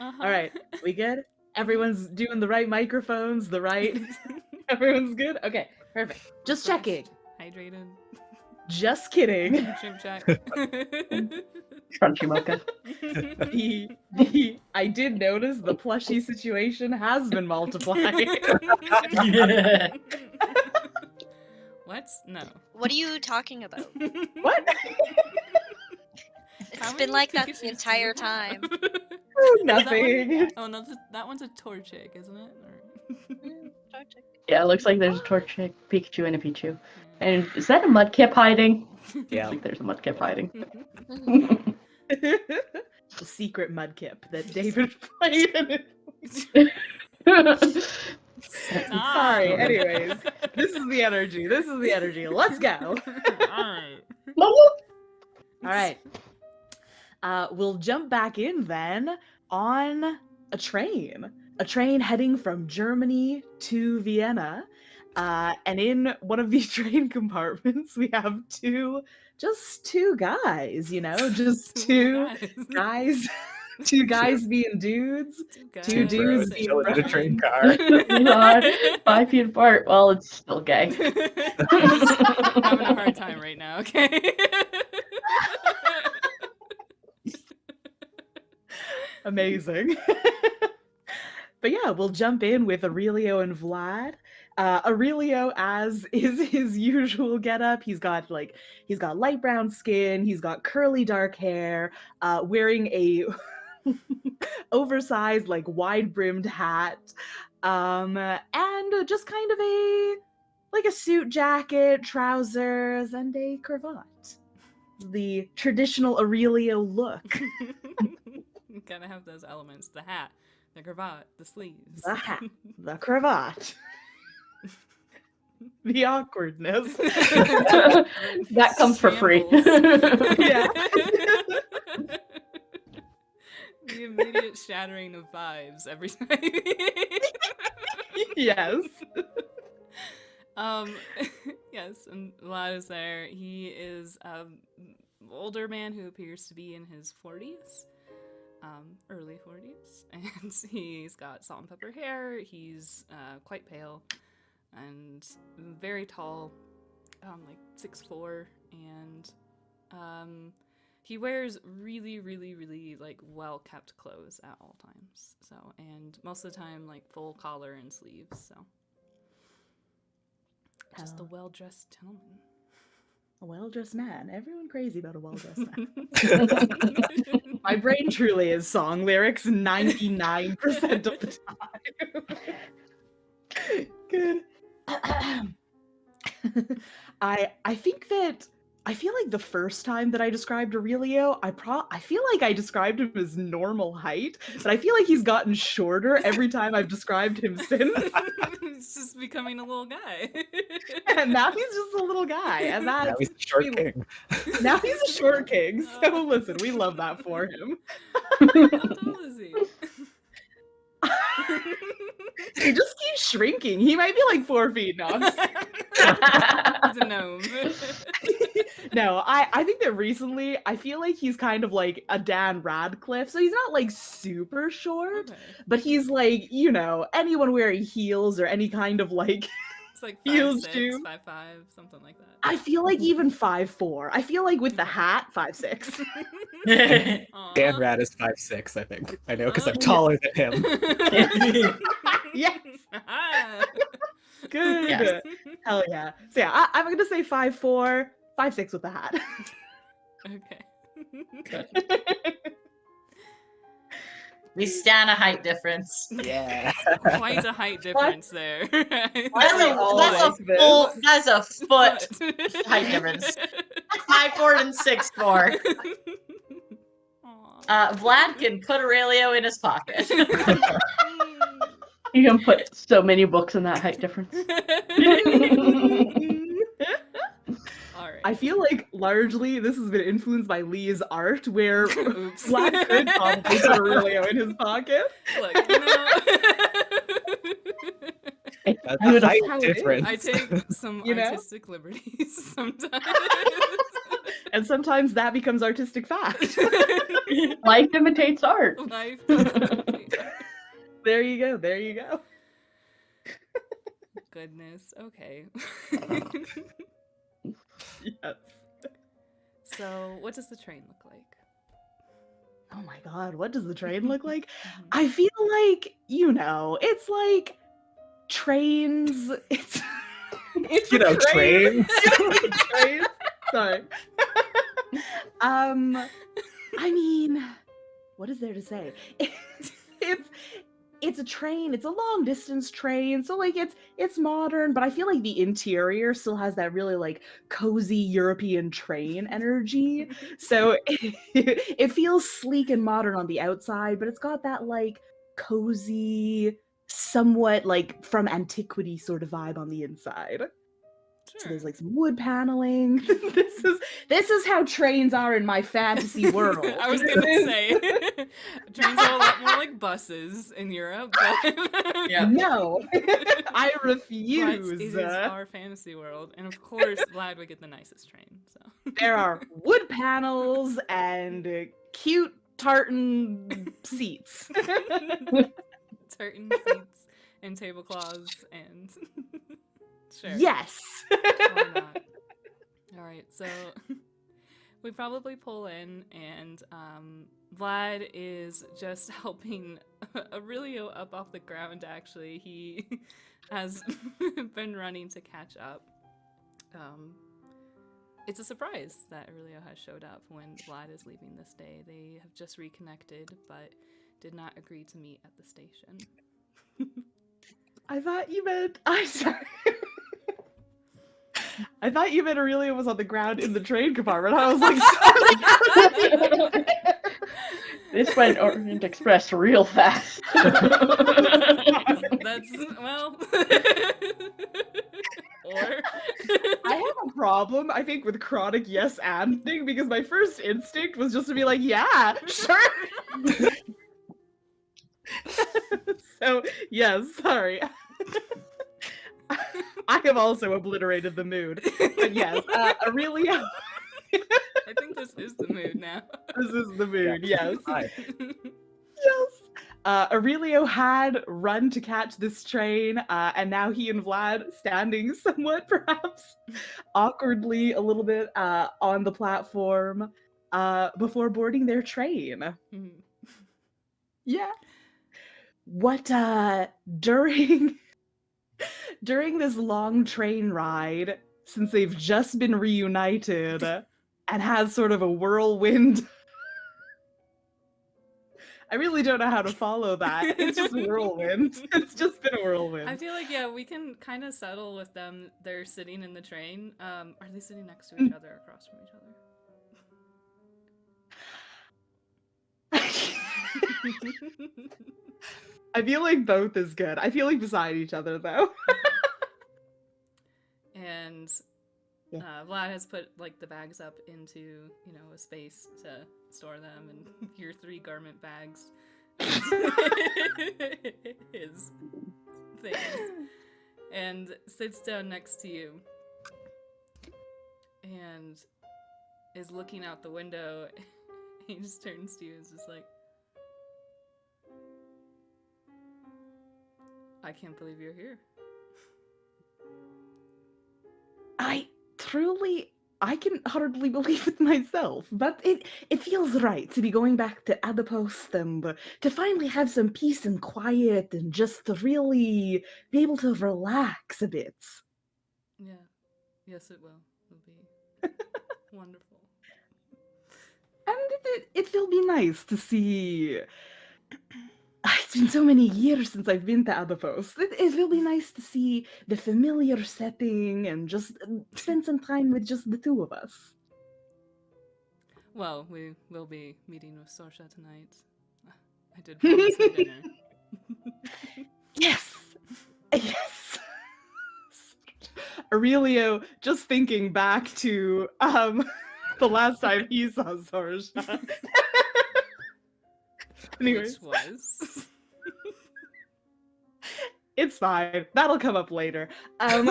All right, we good? Everyone's doing the right microphones, the right. Everyone's good? Okay, perfect. Just checking. Hydrated. Just kidding. Chip check. Crunchy mocha. I did notice the plushie situation has been multiplied. What? No. What are you talking about? What? It's been like that the entire time. Nothing. Oh no, that one's a Torchic, isn't it? Yeah, it looks like there's a Torchic, Pikachu, and a Pichu. And is that a Mudkip hiding? Yeah. I think there's a Mudkip hiding. The secret Mudkip that David played in it. Sorry, anyways. This is the energy. Let's go. Alright. We'll jump back in then on a train. A train heading from Germany to Vienna. And in one of these train compartments, we have just two guys, just two guys. Two guys being dudes. Two dudes being in a train car. 5 feet apart. Well, it's still gay. Having a hard time right now, okay? Amazing. But yeah, we'll jump in with Aurelio and Vlad. Aurelio, as is his usual getup, he's got light brown skin, he's got curly dark hair, wearing a oversized, wide-brimmed hat, and just kind of a suit jacket, trousers, and a cravat. The traditional Aurelio look. You gotta have those elements: the hat, the cravat, the sleeves. The hat, the cravat. The awkwardness. That comes for free. Yeah. The immediate shattering of vibes every time. Yes. Yes, and Vlad is there. He is an older man who appears to be in his 40s. Early 40s. And he's got salt and pepper hair. He's quite pale and very tall, 6'4", and he wears really, really, really well-kept clothes at all times. So, and most of the time full collar and sleeves. So, Just a Hell, well-dressed gentleman. a well-dressed man. Everyone crazy about a well-dressed man. My My brain truly is song lyrics 99% of the time. Good. I think that I feel like the first time that I described Aurelio, I feel like I described him as normal height, but I feel like he's gotten shorter every time I've described him since. He's just becoming a little guy. And now he's just a little guy, and Now that's he's a short king. now he's a short king. So listen, we love that for him. How tall is he? He just keeps shrinking. He might be like 4 feet now. He's a gnome. No, I think that recently I feel like he's kind of like a Dan Radcliffe. So he's not like super short, Okay. but he's like, anyone wearing heels or any kind of like It's like heels 5'6", too. 5'5", something like that. I feel like even 5'4". I feel like with the hat, 5'6". Aw. Dan Rad is 5'6", I think. I know because I'm Oh. taller than him. Yes. Ah. Good. Yes. Hell yeah. So yeah, I'm gonna say 5'4", 5'6" with the hat. Okay. We stand a height difference. Yeah. Quite a height difference there. That's a foot height difference. 5'4" and 6'4". Vlad can put Aurelio in his pocket. You can put so many books in that height difference. All right. I feel like largely this has been influenced by Lee's art, where Oops. Vlad could probably put Aurelio in his pocket. Look, That's I would a have- height how it is. difference. I take some You know? artistic liberties sometimes. And sometimes that becomes artistic fact. Life imitates art. Life. There you go. There you go. Goodness. Okay. Yes. So, what does the train look like? Oh my god, what does the train look like? Mhm. I feel like, it's like trains. It's a train. Trains. Trains. Sorry. I mean, what is there to say? It's a train. It's a long distance train, so like it's modern, but I feel like the interior still has that really like cozy European train energy. So it feels sleek and modern on the outside, but it's got that like cozy, somewhat like from antiquity sort of vibe on the inside. So there's like some wood paneling. This is how trains are in my fantasy world. I was gonna say trains are a lot more like buses in Europe, but Yeah. No, I but refuse. it is our fantasy world, and of course, Vlad would get the nicest train. So There are wood panels and cute tartan seats. tartan seats and tablecloths and sure. Yes. Why not? All right, so we probably pull in, and Vlad is just helping Aurelio up off the ground. Actually, he has been running to catch up. It's a surprise that Aurelio has showed up when Vlad is leaving this day. They have just reconnected, but did not agree to meet at the station. I thought you meant. I'm sorry. I thought you meant Aurelio was on the ground in the train compartment. I was like, This went Orient Express real fast. That's well. Or I have a problem, I think, with chronic yes anding because my first instinct was just to be like, yeah, sure. So, yes, sorry. I have also obliterated the mood. But yes, Aurelio. I think this is the mood now. This is the mood, yes. Hi. Yes. Aurelio had run to catch this train, and now he and Vlad standing somewhat, perhaps, awkwardly a little bit on the platform before boarding their train. Mhm. Yeah. What, during during this long train ride, since they've just been reunited and has sort of a whirlwind. I really don't know how to follow that. It's just a whirlwind. It's just been a whirlwind. I feel like, yeah, we can kind of settle with them. They're sitting in the train. Are they sitting next to each other or across from each other? I feel like both is good. I feel like beside each other, though. And Vlad has put like the bags up into, you know, a space to store them, and your 3 garment bags. His things. And sits down next to you. And is looking out the window. He just turns to you and is just like, I can't believe you're here. I can hardly believe it myself, but it feels right to be going back to Adipose and to finally have some peace and quiet and just to really be able to relax a bit. Yeah. Yes, it will. It'll be wonderful. And it will be nice to see. It's been so many years since I've been to Adipose. It will be nice to see the familiar setting and just spend some time with just the 2 of us. Well, we will be meeting with Sorsha tonight. I did promise her dinner. Yes! Yes! Aurelio, just thinking back to the last time he saw Sorsha. Anyways. Which was? It's fine. That'll come up later. That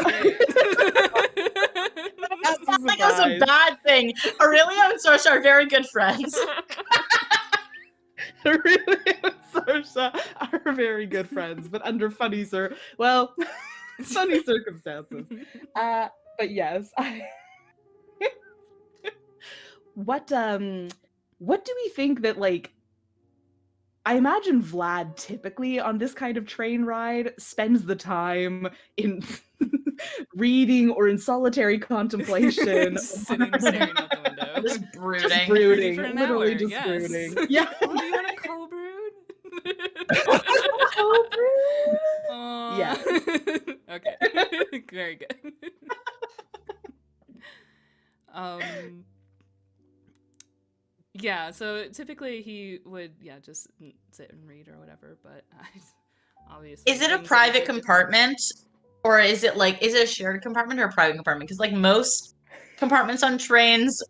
sounds like it was a bad thing. Aurelio and Sorsha are very good friends. Aurelio and Sorsha are very good friends, but under funny funny circumstances. But yes. What do we think that, like, I imagine Vlad typically on this kind of train ride spends the time in reading or in solitary contemplation. Sitting staring out the window. Just brooding. Just brooding. For an Literally hour, just yes. brooding. Yeah. Oh, do you want a cold brood? Cold brew? Yeah. Okay. Very good. Yeah, so typically he would, just sit and read or whatever, but obviously... Is it a private compartment? Or is it a shared compartment or a private compartment? Because like most compartments on trains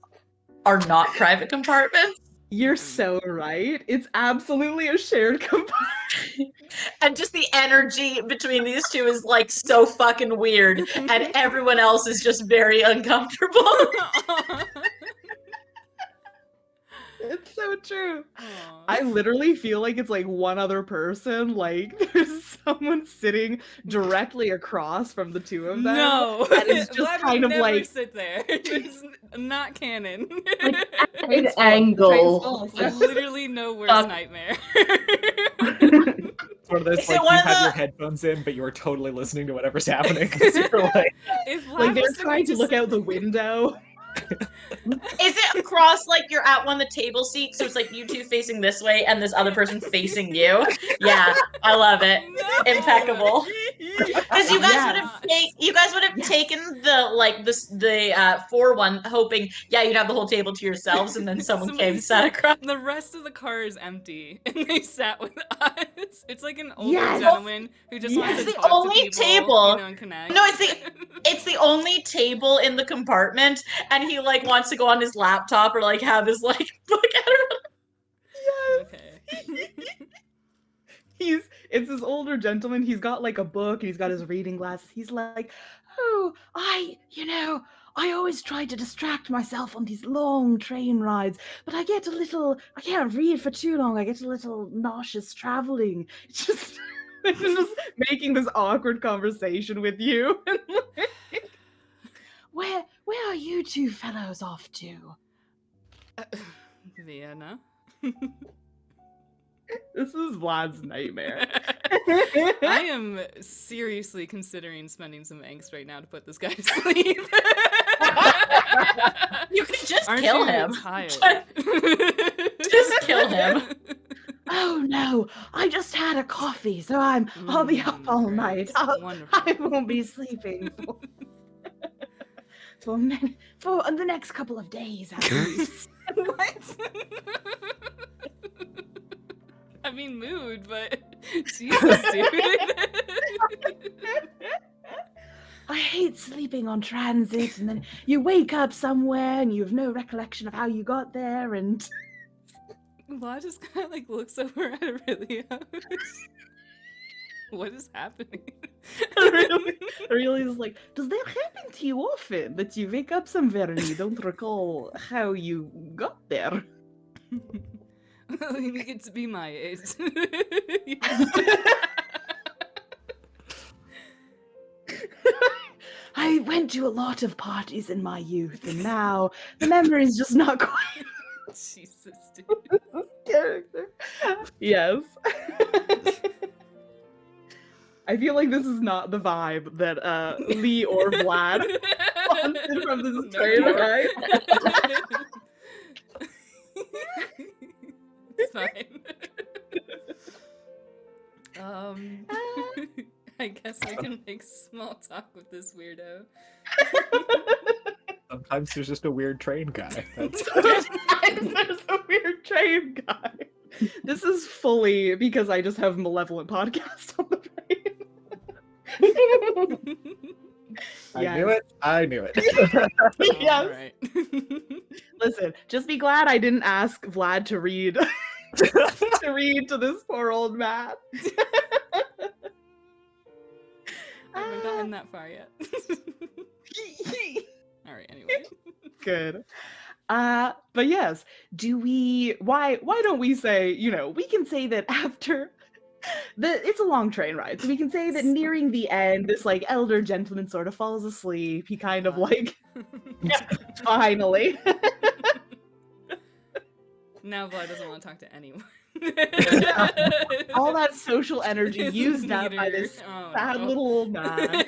are not private compartments. You're so right. It's absolutely a shared compartment. And just the energy between these 2 is like so fucking weird. And everyone else is just very uncomfortable. It's so true. Aww. I literally feel like it's like one other person. Like there's someone sitting directly across from the 2 of them. No, and it's just Vlad kind would of never like sit there. It's not canon. Like at an angle. Literally no worse nightmare. One of those, Is like, it you one of have the- your headphones in, but you're totally listening to whatever's happening. 'Cause you're like, If Vlad like they're was trying to look out the window. Is it across like you're at one of the table seats, so it's like you 2 facing this way and this other person facing you? Yeah, I love it. No. Impeccable. Because you guys would have Yes. taken the 4-1, hoping you'd have the whole table to yourselves, and then someone Somebody came and sat across. The rest of the car is empty, and they sat with us. It's like an older Yes. gentleman who just wants Yes. to It's the talk only to people, table. you know, and connect. No, it's the only table in the compartment, and he like wants to go on his laptop or like have his like book. I don't know. Okay. It's this older gentleman. He's got like a book and he's got his reading glasses. He's like, oh, I always try to distract myself on these long train rides, but I can't read for too long. I get a little nauseous traveling. It's just, I'm just making this awkward conversation with you. Where are you 2 fellows off to? Vienna. This is Vlad's nightmare. I am seriously considering spending some angst right now to put this guy to sleep. You could just Aren't kill you him. tired? Just kill him. Oh no, I just had a coffee, so I'll be up all Great. night. Wonderful. I won't be sleeping for the next couple of days at least. What? I mean, mood, but Jesus, dude. I hate sleeping on transit, and then you wake up somewhere and you have no recollection of how you got there, and Vlad just kind of like looks over at Aurelio. What is happening? Aurelio's like, does that happen to you often, that you wake up somewhere and you don't recall how you got there? Well, you get to be my age. I went to a lot of parties in my youth, and now the memory's just not quite Jesus, dude. this character. Yes. I feel like this is not the vibe that Lee or Vlad wanted from this trailer, right? It's fine. I guess I can make small talk with this weirdo. Sometimes there's just a weird train guy. That's... Sometimes there's a weird train guy. This is fully because I just have Malevolent podcast on the brain. I knew it. Yes. Alright. Listen, just be glad I didn't ask Vlad to read to this poor old man. I haven't gotten that far yet. Alright, anyway. Good. But yes, why don't we say, we can say that after it's a long train ride, so we can say that nearing the end, this like elder gentleman sort of falls asleep. He kind of like finally. Now Vlad doesn't want to talk to anyone. All that social energy His used up by meter. this Oh, sad no. little old man.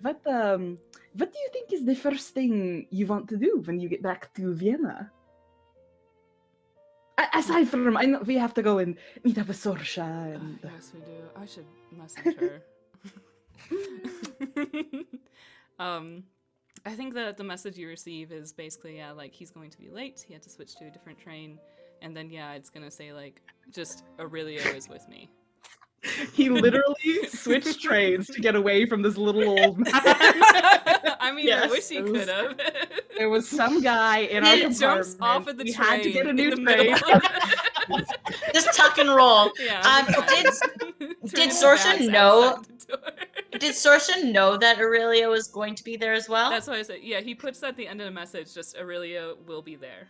What do you think is the first thing you want to do when you get back to Vienna? Aside from, I know we have to go and meet up with Sorsha and... Yes, we do. I should message her. I think that the message you receive is basically, like, he's going to be late, he had to switch to a different train, and then, it's gonna say, like, just Aurelio is with me. He literally switched trains to get away from this little old man. I mean, I Yes, wish he it was- could have. There was some guy in our He compartment. jumps off of the we train. had to get a new in the middle train. of- Just tuck and roll. Yeah. Did Turn his Sorsha bags know- outside the door. Did Sorsha know that Aurelio was going to be there as well? That's what I said. Yeah, he puts at the end of the message, just Aurelio will be there.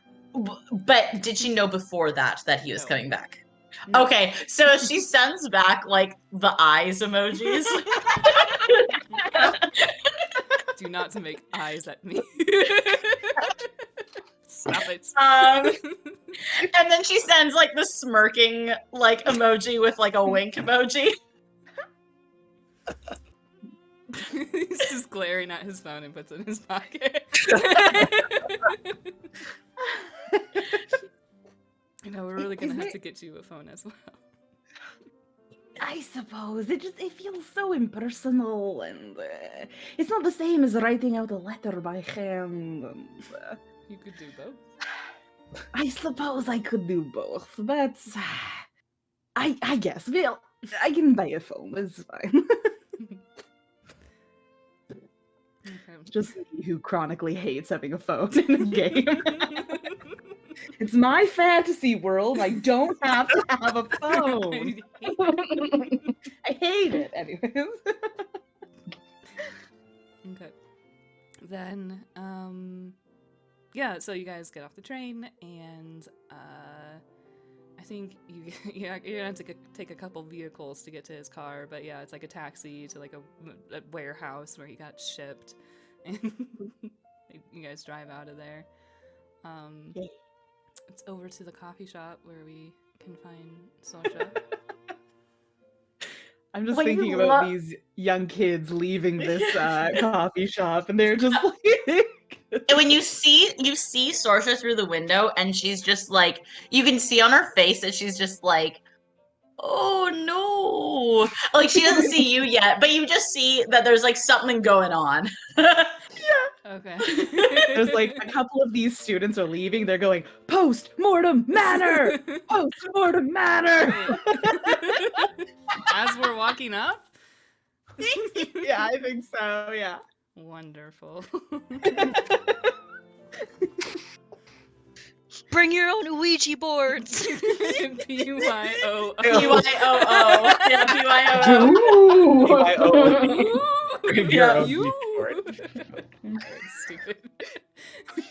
But did she know before that he was No. coming back? No. Okay, so she sends back like the eyes emojis. Do not to make eyes at me. Stop it. And then she sends like the smirking like emoji with like a wink emoji. He's just glaring at his phone and puts it in his pocket. We're really gonna have to get you a phone as well. I suppose it feels so impersonal, and it's not the same as writing out a letter by hand. And, You could do both. I suppose I could do both, but I guess I can buy a phone. It's fine. Okay. Just me who chronically hates having a phone in a game. It's my fantasy world. I don't have to have a phone. I hate it. Anyways. Okay. Then, so you guys get off the train, and I think you're gonna have to take a couple vehicles to get to his car, but it's like a taxi to like a warehouse where he got shipped, and you guys drive out of there. Yay. It's over to the coffee shop where we can find Sasha. I'm just thinking about these young kids leaving this coffee shop, and they're just like. And when you see Sorsha through the window, and she's just like, you can see on her face that she's just like, oh no, like she doesn't see you yet, but you just see that there's like something going on. Okay. There's like a couple of these students are leaving. They're going post-mortem manor, post-mortem manor. As we're walking up. Yeah, I think so. Yeah. Wonderful. Bring your own Ouija boards. BYOO. BYOO. Yeah, BYOO. BYOO. Bring your own You. board. That's stupid.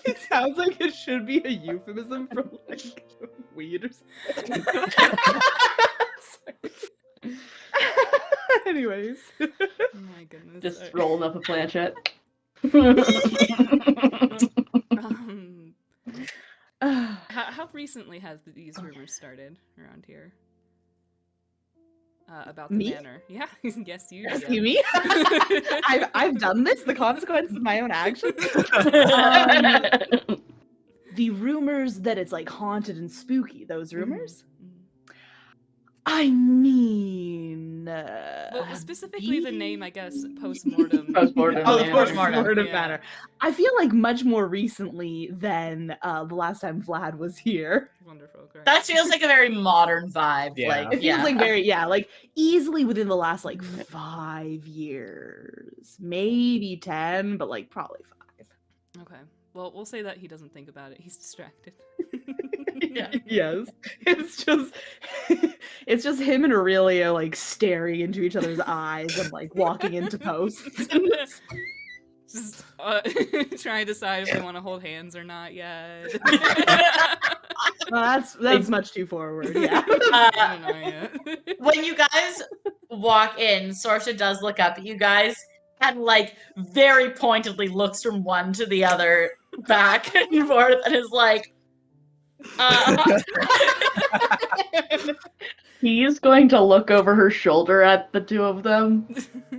It sounds like it should be a euphemism for like weed or something. Anyways. Oh my goodness. Just rolling up a planchette. How recently has these rumors started around here? About the Me? manor. Yeah, yes, you. Asking me? I've done this. The consequence of my own actions. The rumors that it's like haunted and spooky. Those rumors. I mean, well, specifically the name, I guess, postmortem. Postmortem. Oh, the manor. postmortem Yeah. manor. I feel like much more recently than the last time Vlad was here. Wonderful, great. That feels like a very modern vibe. Yeah. Like, It feels like very, like easily within the last like 5 years, maybe 10, but like probably 5. Okay. Well, we'll say that he doesn't think about it. He's distracted. Yeah. Yes, it's just him and Aurelia like staring into each other's eyes and like walking into posts. Just trying to decide if they want to hold hands or not yet. Well, that's much too forward. Yeah. I don't know yet. When you guys walk in, Sorsha does look up at you guys and like very pointedly looks from one to the other, back and forth, and is like, He's going to look over her shoulder at the two of them,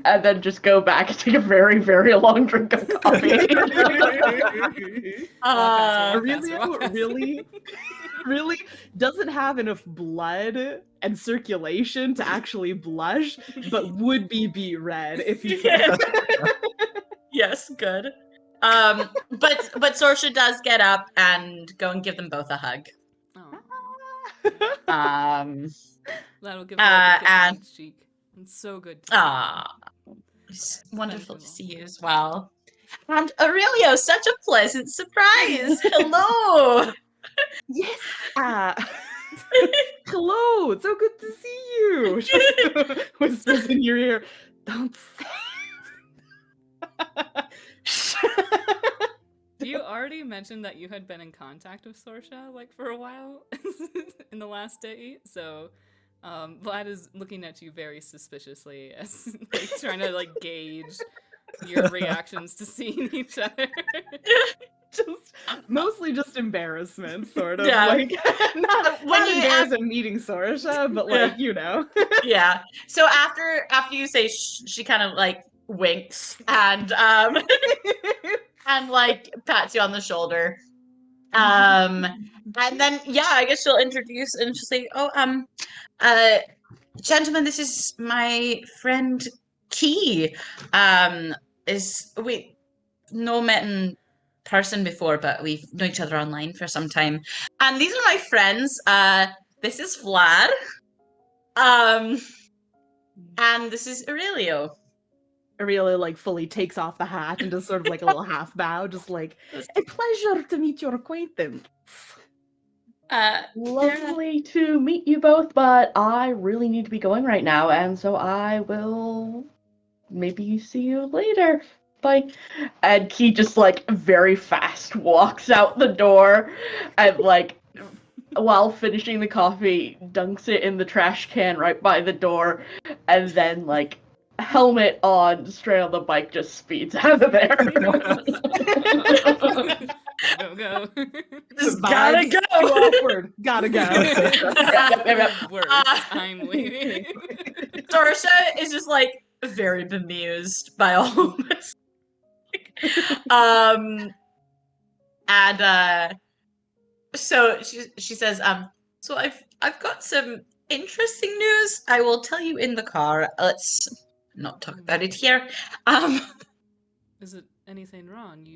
and then just go back and take a very, very long drink of coffee. Aurelio really doesn't have enough blood and circulation to actually blush, but would be beet red if he Yes. Yes, good. But Sorsha does get up and go and give them both a hug. Oh, that'll give her a kiss on each cheek. It's so good. It's wonderful to see you as well. And Aurelio, such a pleasant surprise. Hello. Yes. Hello. It's so good to see you. Just whispers in your ear. Don't say. Do you already mention that you had been in contact with Sorsha like for a while in the last day? So Vlad is looking at you very suspiciously as like trying to like gauge your reactions to seeing each other. Mostly just embarrassment, sort of. Yeah. Like not When you embarrassed meeting Sorsha, but like, you know. Yeah. So after you say she kind of like winks and and like pats you on the shoulder. And then I guess she'll introduce and she'll say, gentlemen, this is my friend Key. We no met in person before, but we've known each other online for some time. And these are my friends. This is Vlad. And this is Aurelio. Aurelia like fully takes off the hat and does sort of like a little half bow, just like, a pleasure to meet your acquaintance. Lovely to meet you both, but I really need to be going right now, and so I will maybe see you later. Bye. And he just like very fast walks out the door and like while finishing the coffee dunks it in the trash can right by the door, and then like helmet on, straight on the bike, just speeds out of there. Go. Just Vibes, gotta go. too awkward. Gotta go. Worse. I'm leaving. Dorsha is just like very bemused by all of this. So she says, so I've got some interesting news. I will tell you in the car. Let's not talk about it here. Is it anything wrong?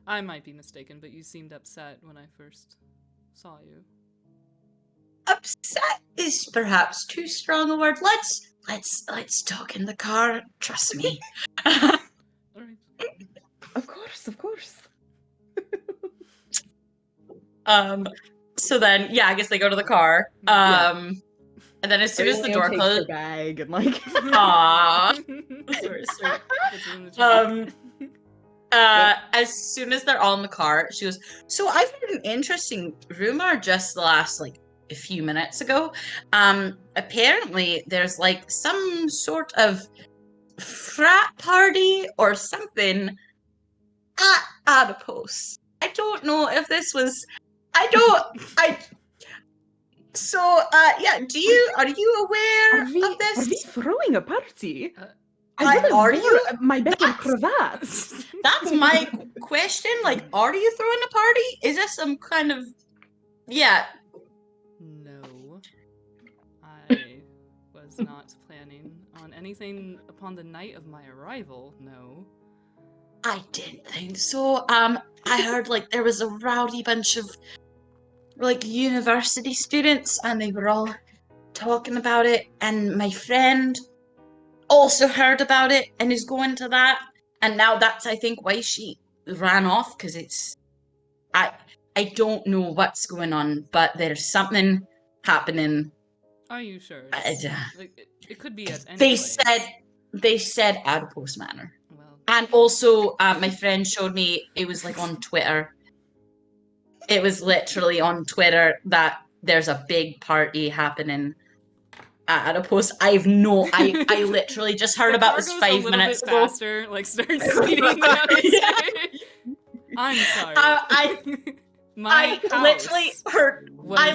I might be mistaken, but you seemed upset when I first saw you. Upset is perhaps too strong a word. Let's talk in the car. Trust me. All right. Of course. So then, yeah, I guess they go to the car. And then as soon as the door takes closes, her bag and like, aww, very sweet. Puts it in the trunk. As soon as they're all in the car, she goes, so I've heard an interesting rumor just the last like a few minutes ago. Apparently there's like some sort of frat party or something at Adipose. I don't know if this was yeah, are you aware are we of this? throwing a party? Are you? My better cravat. That's my question. Like, are you throwing a party? Is this some kind of... Yeah. No. I was not planning on anything upon the night of my arrival, no. I didn't think so. I heard, like, there was a rowdy bunch of, like, university students, and they were all talking about it, and my friend also heard about it and is going to that, and now that's, I think, why she ran off, because it's... I don't know what's going on, but there's something happening. Are you sure? Like, it could be at any place. They said Adipose Manor. Well, And also, my friend showed me, it was like on Twitter. It was literally on Twitter that there's a big party happening at Adipose. I literally just heard about this 5 minutes ago. Faster, like starts speeding down his way. I'm sorry. I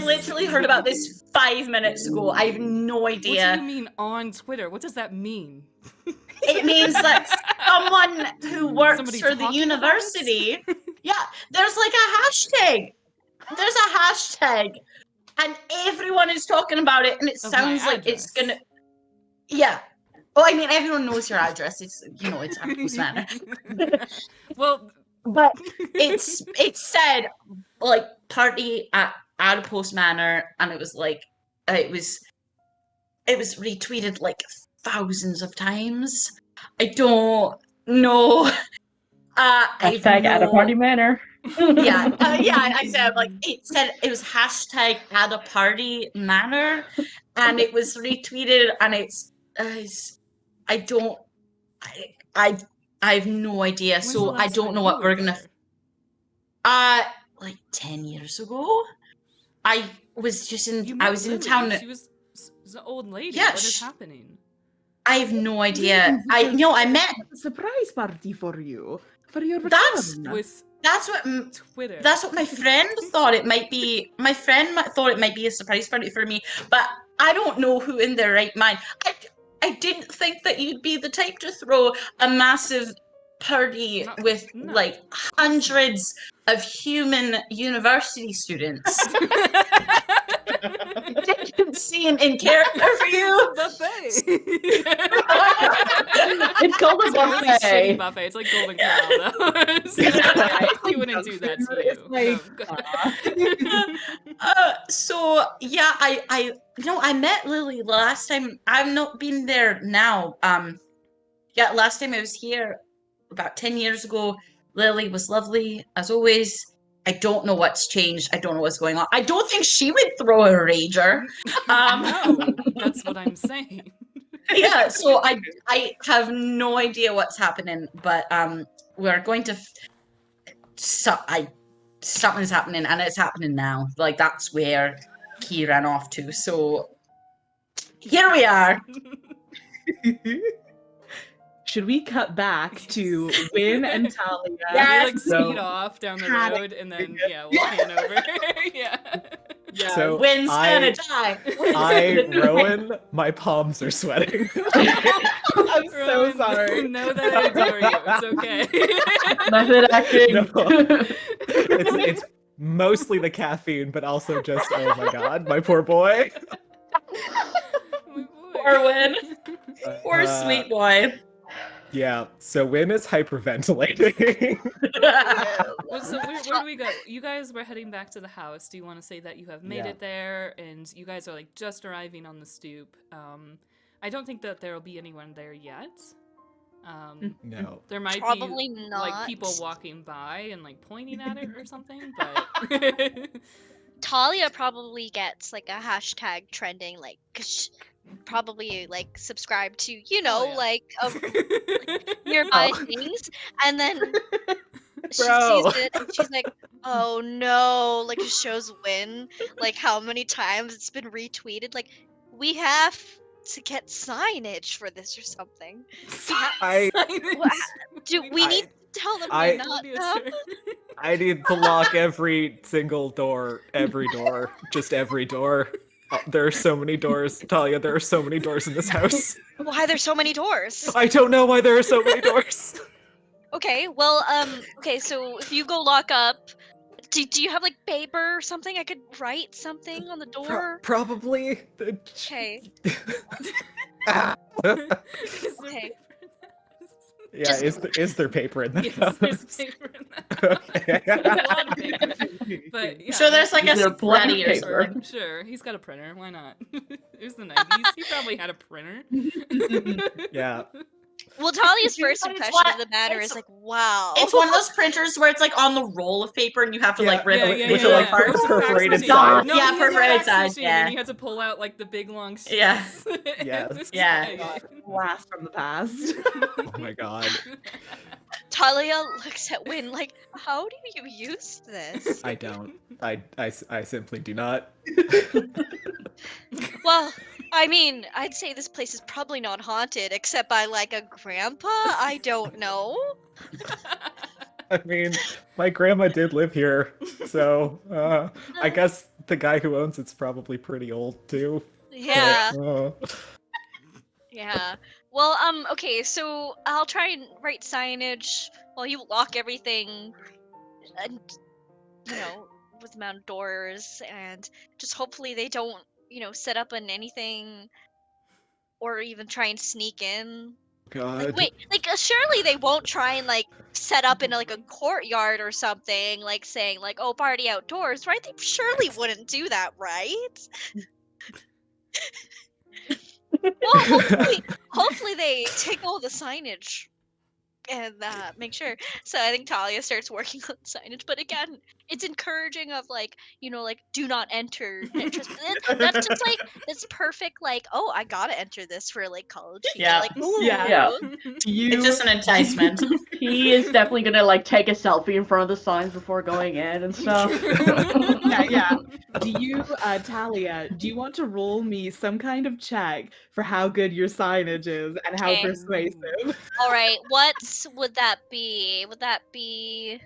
literally heard about this 5 minutes ago. I have no idea. What do you mean on Twitter? What does that mean? It means that someone who works Somebody for the talking university. Yeah, there's like a hashtag. There's a hashtag, and everyone is talking about it, and it sounds like it's gonna. Yeah. Well, I mean, everyone knows your address. It's it's Adipose Manor. Well, but it said like party at Adipose Manor, and it was like it was retweeted like thousands of times. I don't know. Hashtag at a party manor. I said like it said it was hashtag at a party manor, and it was retweeted, and I have no idea. When's So the last I don't time know you what were we're gonna. there? Like 10 years ago, I was just in. I was in town. She was an old lady. Yeah, what is happening? I have no idea. I met a surprise party for you for your return. That's what Twitter. That's what my friend thought it might be. My friend thought it might be a surprise party for me, but I don't know who in their right mind. I didn't think that you'd be the type to throw a massive party with like hundreds of human university students. It didn't seem in character for you. Buffet. It's called a Really buffet. shitty buffet. It's like Golden Corral, though. You wouldn't do that to you. So yeah, I met Lily last time. I've not been there now. Last time I was here about 10 years ago. Lily was lovely as always. I don't know what's changed. I don't know what's going on. I don't think she would throw a rager. No, that's what I'm saying. Yeah, so I have no idea what's happening, but we're going to. Something's happening, and it's happening now. Like that's where he ran off to. So here we are. should we cut back to Win and Talia? Yeah, like So- speed off down the Panic. road, and then we'll pan over. Yeah. Yeah. So Wynn's gonna I, die. Rowan, my palms are sweating. I'm so Rowan, sorry. know that I adore you. It's okay. Method acting. No. It's mostly the caffeine, but also just, oh my god, my poor boy. Poor Wynn. Poor Uh, sweet boy. Yeah, so Win is hyperventilating. Well, so where do we go? You guys were heading back to the house. Do you want to say that you have made Yeah. it there, and you guys are like just arriving on the stoop? I don't think that there will be anyone there yet. No. There might Probably be not. like people walking by and like pointing at it or something, but Talia probably gets like a hashtag trending, like 'cause probably like subscribe to yeah. like nearby things, and then she Bro. sees it and she's like, oh no, like it shows Win like how many times it's been retweeted, like we have to get signage for this or something. I Do we I- need to tell them I- we're not them? I need to lock every single door, just every door. Oh, there are so many doors, Talia. There are so many doors in this house. Why there's so many doors? I don't know why there are so many doors. Okay, well, okay, so if you go lock up, do you have like paper or something? I could write something on the door. Probably. Okay. Ah. Okay. Yeah, Just- is there paper in the yes, house? there's paper in that. Okay. A lot of paper. But yeah, So there's like a Is there blank spready or paper? something. Sure, he's got a printer. Why not? It was the 90s. He probably had a printer. Yeah. Well, Talia's first But it's impression what- of the matter it's- is like, wow. It's one of those printers where it's like on the roll of paper and you have to like rip it with the, like, It was a fax perforated machine. side. No, Yeah, he has a perforated fax side, machine, yeah. And you had to pull out like the big long sheets. Yeah. Yes. Yeah. Blast from the past. Oh my god. Talia looks at Win like, how do you use this? I don't. I simply do not. Well, I mean, I'd say this place is probably not haunted, except by like a grandpa. I don't know. I mean, my grandma did live here, so I guess the guy who owns it's probably pretty old too. Yeah. But, Yeah. Well, okay, so I'll try and write signage while you lock everything and, with the amount of doors, and just hopefully they don't, set up on anything or even try and sneak in. God. Like, wait, like, surely they won't try and, like, set up in, like, a courtyard or something, like, saying, like, oh, party outdoors, right? They surely wouldn't do that, right? Well, hopefully they take all the signage and make sure. So I think Talia starts working on signage, but again, it's encouraging of like, like do not enter. That's just like it's perfect. Like, oh, I gotta enter this for like college. Yeah. Like, Yeah. It's just an enticement. He is definitely gonna like take a selfie in front of the signs before going in and stuff. Yeah. Do you, Talia, do you want to roll me some kind of check for how good your signage is and how Okay. persuasive? all right, what would that be? Would that be?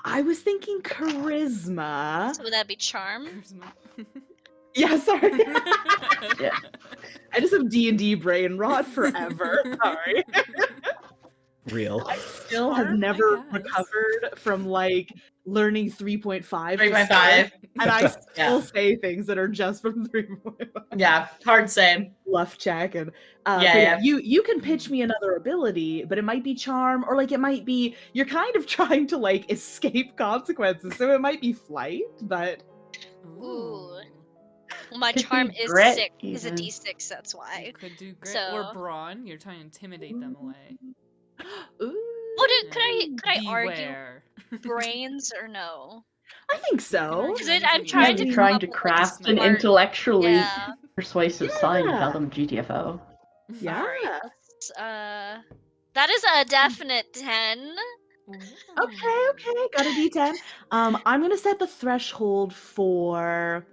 I was thinking charisma. So would that be charm? Yeah, sorry. Yeah. I just have D&D brain rot forever. Sorry. Real. I still have Charm, I never guess. recovered from like learning 3.5. 3.5. And I still Yeah. say things that are just from 3.5. Yeah, hard same. Bluff check and Yeah, but you can pitch me another ability, but it might be charm or like it might be you're kind of trying to like escape consequences, so it might be flight, but Ooh. Well, my Could be charm is grit, 6. Is a even. D6. That's why. You could do grit So- or brawn. You're trying to intimidate them away. ooh, Could I argue Beware. brains or no? I think so. Because I'm trying to Maybe come trying up to with, like, a craft an smart- intellectually Yeah. persuasive sign to Yeah. tell them GTFO. Yeah. That is a definite 10. Okay, got a D10. I'm gonna set the threshold for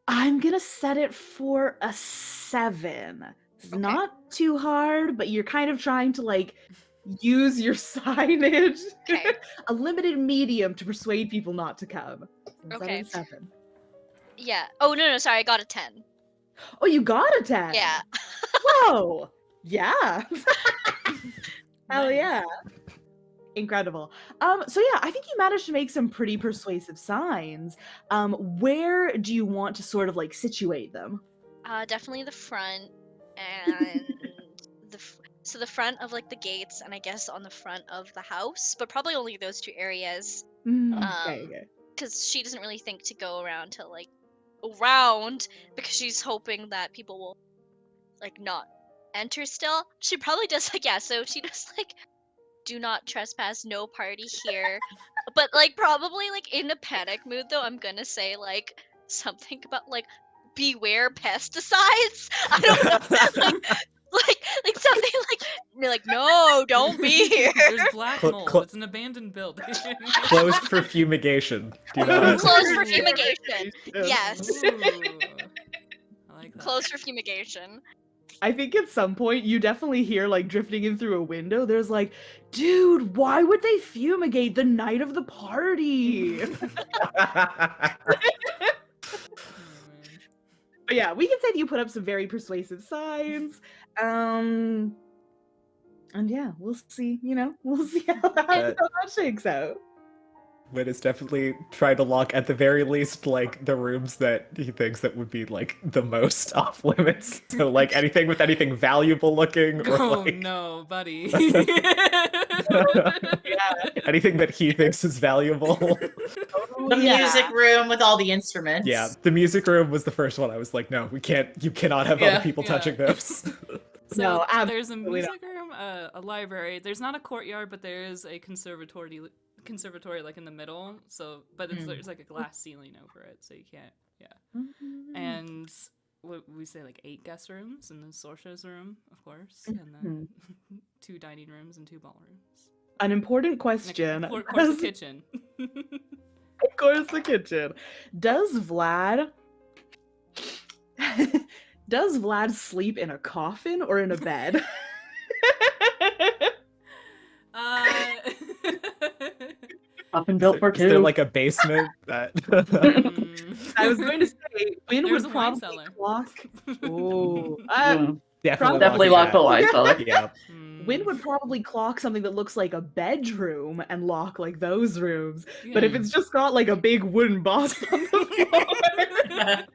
I'm gonna set it for a 7. It's Okay. not too hard, but you're kind of trying to like use your signage, Okay. a limited medium to persuade people not to come. So Okay. 7. Yeah. Oh no, sorry, I got a 10. Oh, you got a 10. Yeah. Whoa. Yeah. Hell Nice. yeah. Incredible. So yeah, I think you managed to make some pretty persuasive signs. Where do you want to sort of like situate them? Definitely the front and so the front of like the gates and I guess on the front of the house, but probably only those 2 areas. Okay. Because she doesn't really think to go around to like around because she's hoping that people will like not enter still. She probably does like so she does like do not trespass, no party here. But like probably like in a panic mood though, I'm gonna say like something about like beware pesticides. I don't know. like something like no, don't be here. There's black Cl- mold. cl- It's an abandoned building. Closed for fumigation. Do not. Closed for fumigation. Yes. Ooh. I like that. Closed for fumigation. I think at some point you definitely hear like drifting in through a window. There's like, dude, why would they fumigate the night of the party? But yeah, we can say that you put up some very persuasive signs. And yeah, we'll see, we'll see how that shakes out. Win is definitely trying to lock, at the very least, like the rooms that he thinks that would be like the most off limits. So like anything with anything valuable looking, or Oh like no, buddy. anything that he thinks is valuable. The music room with all the instruments. Yeah, the music room was the first one. I was like, no, you cannot have other people touching those. So No, there's a absolutely music room, a library. There's not a courtyard, but there is a conservatory like in the middle. So, but there's like a glass ceiling over it, so you can't. Yeah. And what we say like 8 guest rooms, and then Sorsha's room, of course, and then 2 dining rooms and 2 ballrooms. An important question. Of course, the kitchen. Of course, the kitchen. Does Vlad sleep in a coffin or in a bed? Coffin built for Is there 2. like a basement that? I was going to say, Win There's would a wine probably cellar. clock. Ooh. Definitely lock the wine cellar. Yeah. Win would probably clock something that looks like a bedroom and lock like those rooms. But if it's just got like a big wooden box on the floor.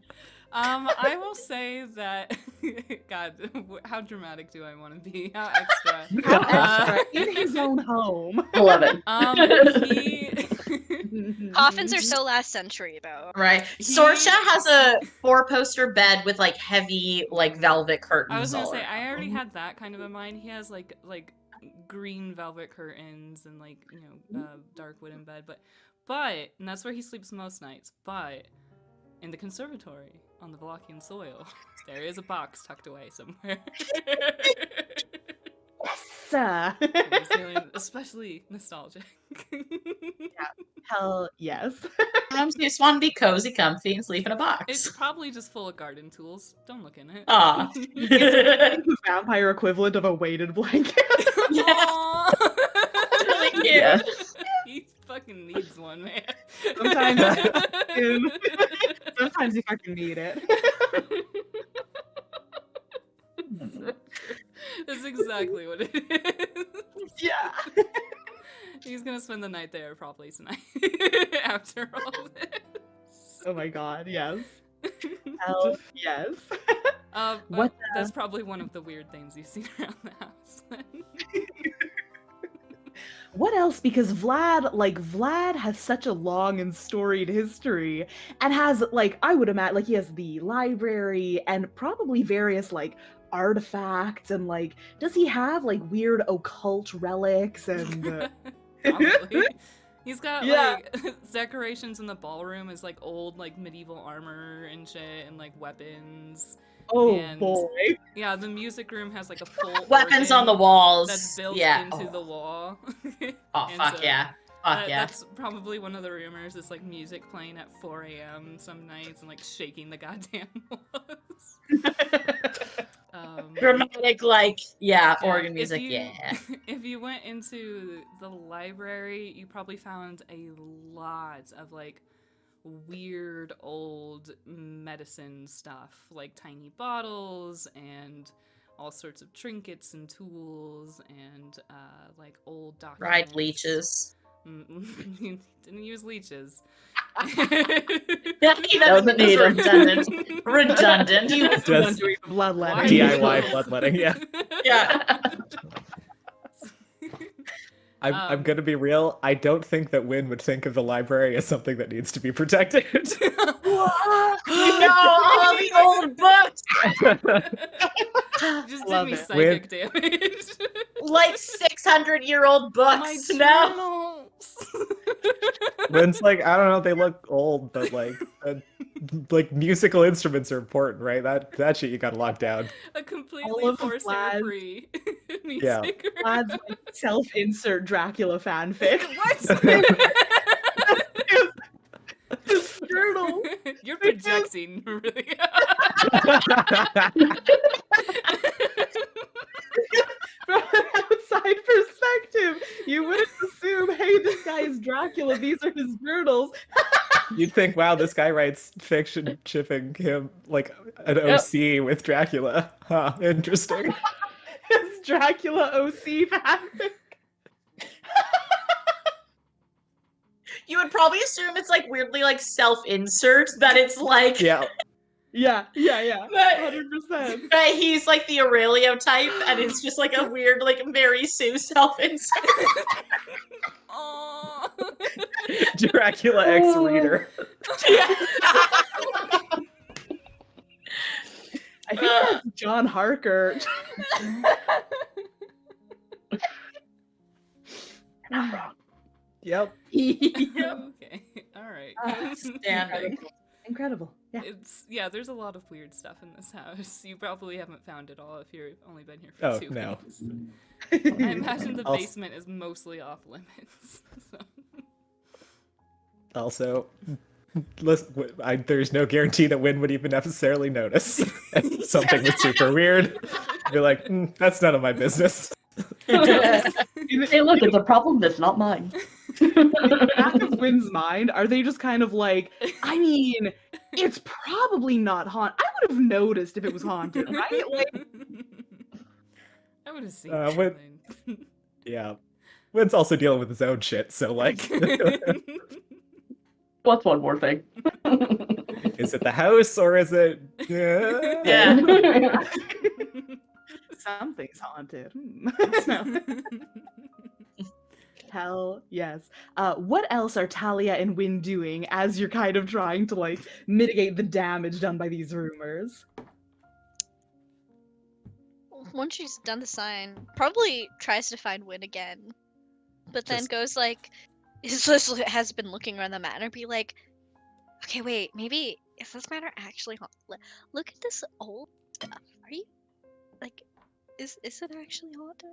I will say that, God, how dramatic do I want to be? How extra? How extra in his own home. 11. Coffins are so last century though. Right. Sorsha has a 4-poster bed with like heavy like velvet curtains. I was gonna all say around. I already had that kind of in mind. He has like green velvet curtains and like dark wooden bed, but and that's where he sleeps most nights. But in the conservatory on the Valachian soil, there is a box tucked away somewhere. Yes. I'm feeling especially nostalgic. Hell yes. Sometimes you just want to be cozy, comfy, and sleep in a box. It's probably just full of garden tools. Don't look in it. Aw. The vampire equivalent of a weighted blanket. Aw. Really cute. Yeah. He fucking needs one, man. Sometimes you fucking need it. That's exactly what it is. Yeah. He's gonna spend the night there probably tonight after all this. Oh my god, yes. Hell yes. But that's probably one of the weird things you've seen around the house. What else? Because Vlad has such a long and storied history and has, like, I would imagine, like, he has the library and probably various, like, artifacts and, like, does he have, like, weird occult relics and... Probably. He's got, Yeah. like, decorations in the ballroom is, like, old, like, medieval armor and shit and, like, weapons. Oh, And- boy. Yeah, the music room has, like, a full Weapons organ on the walls. that's built yeah. into the wall. Oh And fuck so yeah. Fuck yeah. That's probably one of the rumors. Is like music playing at 4 a.m. some nights and like shaking the goddamn walls. Dramatic, like, organ music, If you went into the library, you probably found a lot of like weird old medicine stuff, like tiny bottles and all sorts of trinkets and tools and like old documents. Fried leeches. Didn't use leeches. Yeah, he doesn't need them. Redundant. He was the one doing the bloodletting. DIY bloodletting, yeah. Yeah. I'm gonna be real. I don't think that Wynn would think of the library as something that needs to be protected. No, all the old books. Just did Love me it. psychic damage. Like 600-year-old books. My No. journals. Wynn's like, I don't know, they look old, but like musical instruments are important, right? That shit you gotta lock down. A All completely of Forsaker-free Yeah. music. Vlad's like self-insert Dracula fanfic. What? His journal. You're projecting, really. From an outside perspective, you wouldn't assume, hey, this guy is Dracula, these are his journals. You'd think, wow, this guy writes fiction shipping him like an OC with Dracula. Huh, interesting. His Dracula OC fanfic. You would probably assume it's like weirdly like self-insert, that it's like Yeah. Yeah. But- 100%. that he's like the Aurelio type, and it's just like a weird like Mary Sue self-insert. Aww. Dracula X reader. I think that's John Harker. Not wrong. Yep. Okay. All right. Outstanding. Incredible. Yeah. There's a lot of weird stuff in this house. You probably haven't found it all if you've only been here for Oh, 2 no. weeks. I imagine the Also- basement is mostly off limits. So. Also, listen, there's no guarantee that Wynn would even necessarily notice if something was super weird. Be like, that's none of my business. Hey, look, it's a problem that's not mine. In the back of Wynn's mind, are they just kind of like, I mean, it's probably not haunted. I would have noticed if it was haunted, right? Like, I would have seen Wynn- something. Yeah. Wynn's also dealing with his own shit, so like, What's one more thing? is it the house or is it? Yeah. something's haunted. Hell yes. What else are Talia and Wynn doing as you're kind of trying to like mitigate the damage done by these rumors? Once she's done the sign, probably tries to find Win again, but then Just- goes like, has been looking around the manor, be like, okay, wait, maybe is this manor actually look at this old stuff. Are you like, is it actually haunted?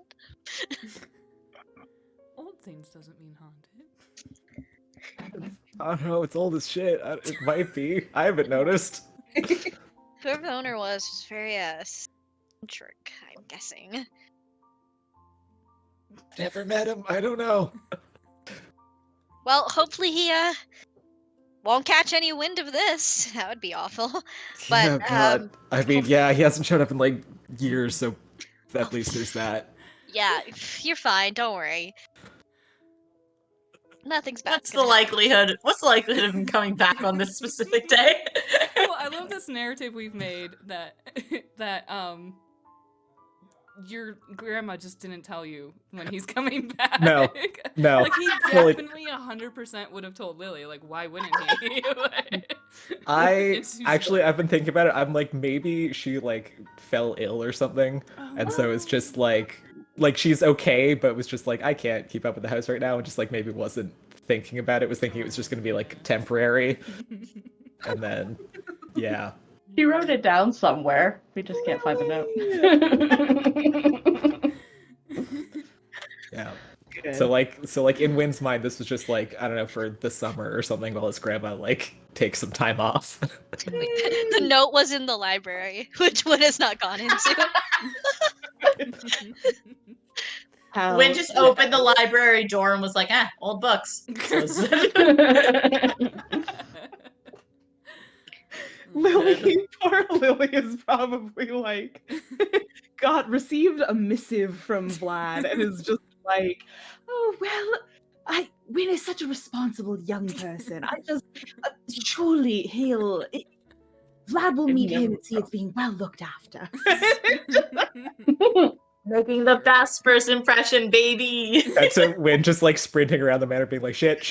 Old things doesn't mean haunted. I don't know, it's old as shit. It might be. I haven't noticed. Whoever the owner was very eccentric, I'm guessing. Never met him. I don't know. Well, hopefully he won't catch any wind of this. That would be awful. But God. I mean, yeah, he hasn't showed up in like years, so at least there's that. yeah, you're fine. Don't worry. Nothing's bad. What's the likelihood? What's the likelihood of him coming back on this specific day? Well, I love this narrative we've made that your grandma just didn't tell you when he's coming back. No. Like he Fully- definitely 100% would have told Lily. Like, why wouldn't he? I've been thinking about it. I'm like, maybe she like fell ill or something, and so it's just like she's okay, but was just like, I can't keep up with the house right now, and just like maybe wasn't thinking about it. Was thinking it was just gonna be like temporary, and then yeah. He wrote it down somewhere. We just can't find the note. Yeah. good. So like in Wynn's mind, this was just like, I don't know, for the summer or something while his grandma like takes some time off. The note was in the library, which Wynn has not gone into. Wynn just opened the library door and was like, old books. Lily, poor Lily is probably like received a missive from Vlad and is just like, oh well, Wynn is such a responsible young person. I just surely Vlad will meet him and see it's being well looked after. Making the best first impression, baby. That's it. Wynn just like sprinting around the manor, being like, shit.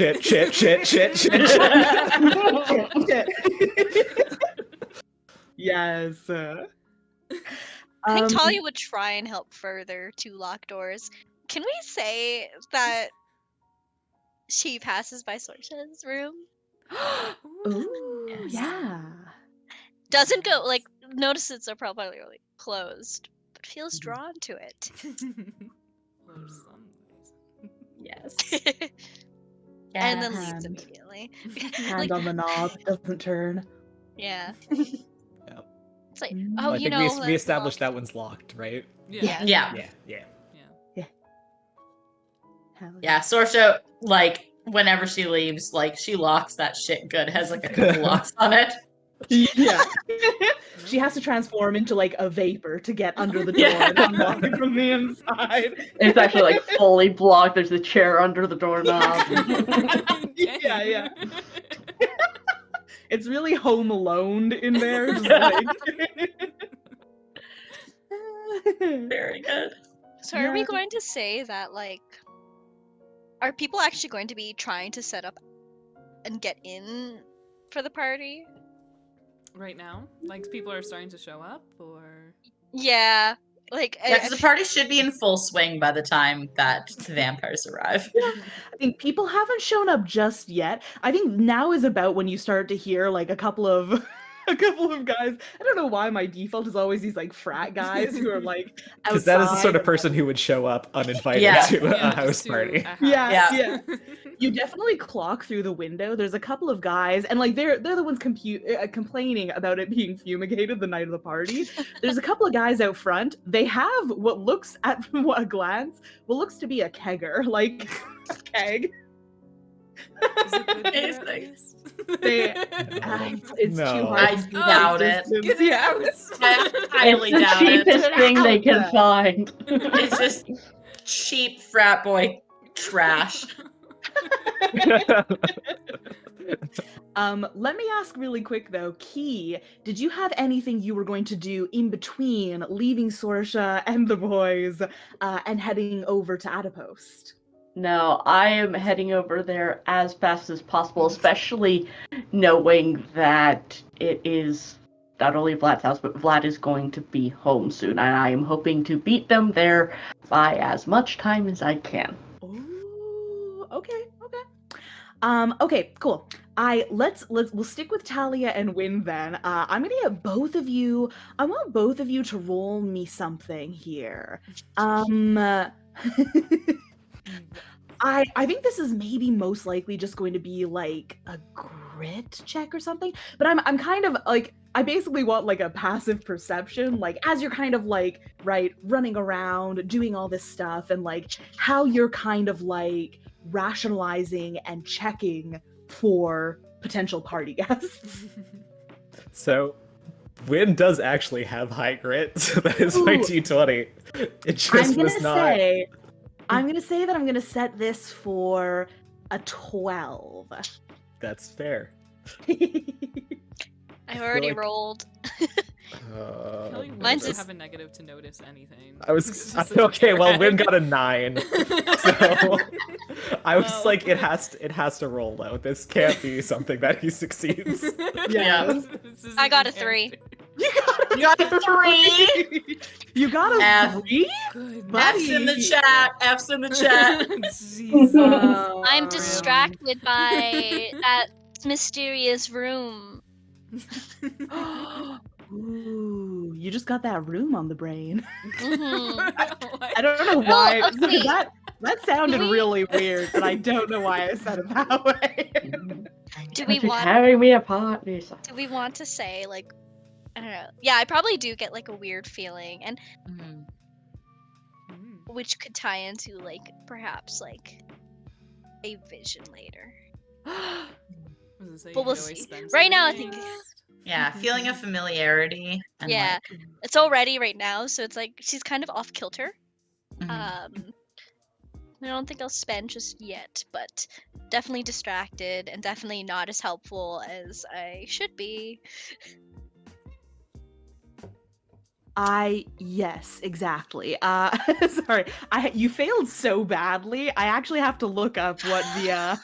Yes. I think Talia would try and help further to lock doors. Can we say that she passes by Sorcha's room? Ooh, yeah. Doesn't go, like, notices are probably really closed, but feels drawn to it. Yes. And then leaves immediately. Hand on the knob, doesn't turn. Yeah. Yep. It's like, I think we established that one's locked, right? Yeah. Yeah, Sorcha, like, whenever she leaves, like, she locks that shit good. Has, like, a couple locks on it. Yeah. She has to transform into, like, a vapor to get under the door and unlock it from the inside. It's actually, like, fully blocked. There's a chair under the doorknob. Yeah. It's really Home Alone in there. Just like... Very good. So are we going to say that, like, are people actually going to be trying to set up and get in for the party? Right now? Like, people are starting to show up, or...? Yeah. Like, Yeah, because the party should be in full swing by the time that the vampires arrive. I think people haven't shown up just yet. I think now is about when you start to hear like a couple of guys. I don't know why my default is always these like frat guys who are like outside. Because that is the sort of person who would show up uninvited to a house party. Yeah. You definitely clock through the window. There's a couple of guys, and like they're the ones complaining about it being fumigated the night of the party. There's a couple of guys out front. They have what looks at a glance what looks to be a kegger, like a keg. Is it good there, at least? It's No. too hard. I doubt it. Get it out! I highly It's the doubt it. cheapest thing they can find. It's just cheap frat boy trash. Let me ask really quick though, Key, did you have anything you were going to do in between leaving Sorcha and the boys and heading over to Adipost? No, I am heading over there as fast as possible, especially knowing that it is not only Vlad's house, but Vlad is going to be home soon, and I am hoping to beat them there by as much time as I can. Ooh, okay. Okay, cool. We'll stick with Talia and Wynn then. I'm gonna get both of you. I want both of you to roll me something here. I think this is maybe most likely just going to be like a grit check or something, but I'm kind of like, I basically want like a passive perception, like as you're kind of like, right, running around, doing all this stuff, and like how you're kind of like rationalizing and checking for potential party guests. So, Wynn does actually have high grit, so that is my D20. It just was not... I'm gonna say that I'm gonna set this for a 12. That's fair. I already like- rolled. Kelly Mine's doesn't just- have a negative to notice anything. I was okay. Well, Wynn got a 9, so I was like, it has to roll though. This can't be something that he succeeds. Yeah. I got a 3. You got a 3? You got a F. 3? Good. F's in the chat. F's in the chat. Jesus. I'm distracted by that mysterious room. Ooh, you just got that room on the brain. Mhm. I don't know why. Oh, okay. That sounded really weird, but I don't know why I said it that way. Do we want? Carry me apart, Lisa. Do we want to say like? I don't know. Yeah, I probably do get like a weird feeling, and which could tie into like perhaps like a vision later. But we'll see. Right now, I think. Yeah, feeling of familiarity. And Yeah, like, it's already right now, so it's like she's kind of off kilter. I don't think I'll spend just yet, but definitely distracted and definitely not as helpful as I should be. Yes, exactly. Sorry, you failed so badly. I actually have to look up what the.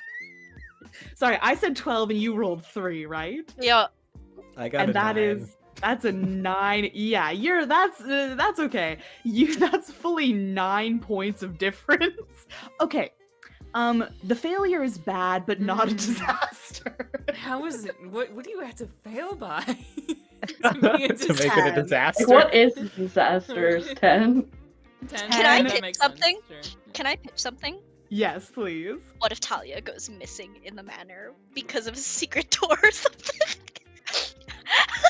Sorry, I said 12 and you rolled 3, right? Yeah. I got and a that 9. is that's a 9. Yeah, that's okay. That's fully 9 points of difference. Okay. The failure is bad, but not a disaster. How is it? What do you have to fail by? To make it a disaster. What is disasters? 10? 10. Can I That pitch makes sense. something? Sure. Can I pitch something? Yes, please. What if Talia goes missing in the manor because of a secret door or something?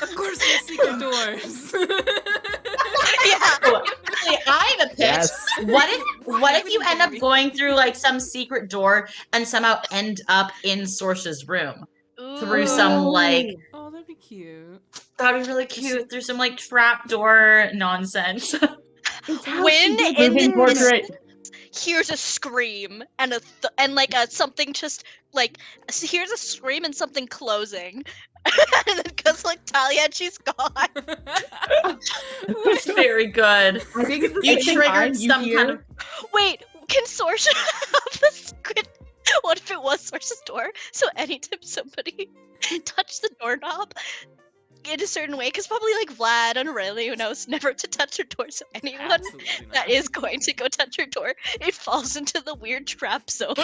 Of course, there's secret doors. Yeah. Actually, I have a pitch. Yes. What if you end up going through like some secret door and somehow end up in Sorsha's room through some like Oh, that'd be cute. that'd be really cute through some like trapdoor nonsense. When in Moving portrait. here's a scream and something just like here's a scream and something closing. And then goes like Talia and she's gone. It's very good. I think it's the You same triggered time you some hear- kind of Wait, can Sorsha have the secret? What if it was Sorsha's door? So anytime somebody touched the doorknob in a certain way, because probably like Vlad and Aurelia knows never to touch her door, so anyone Absolutely not. that is going to go touch her door, it falls into the weird trap zone.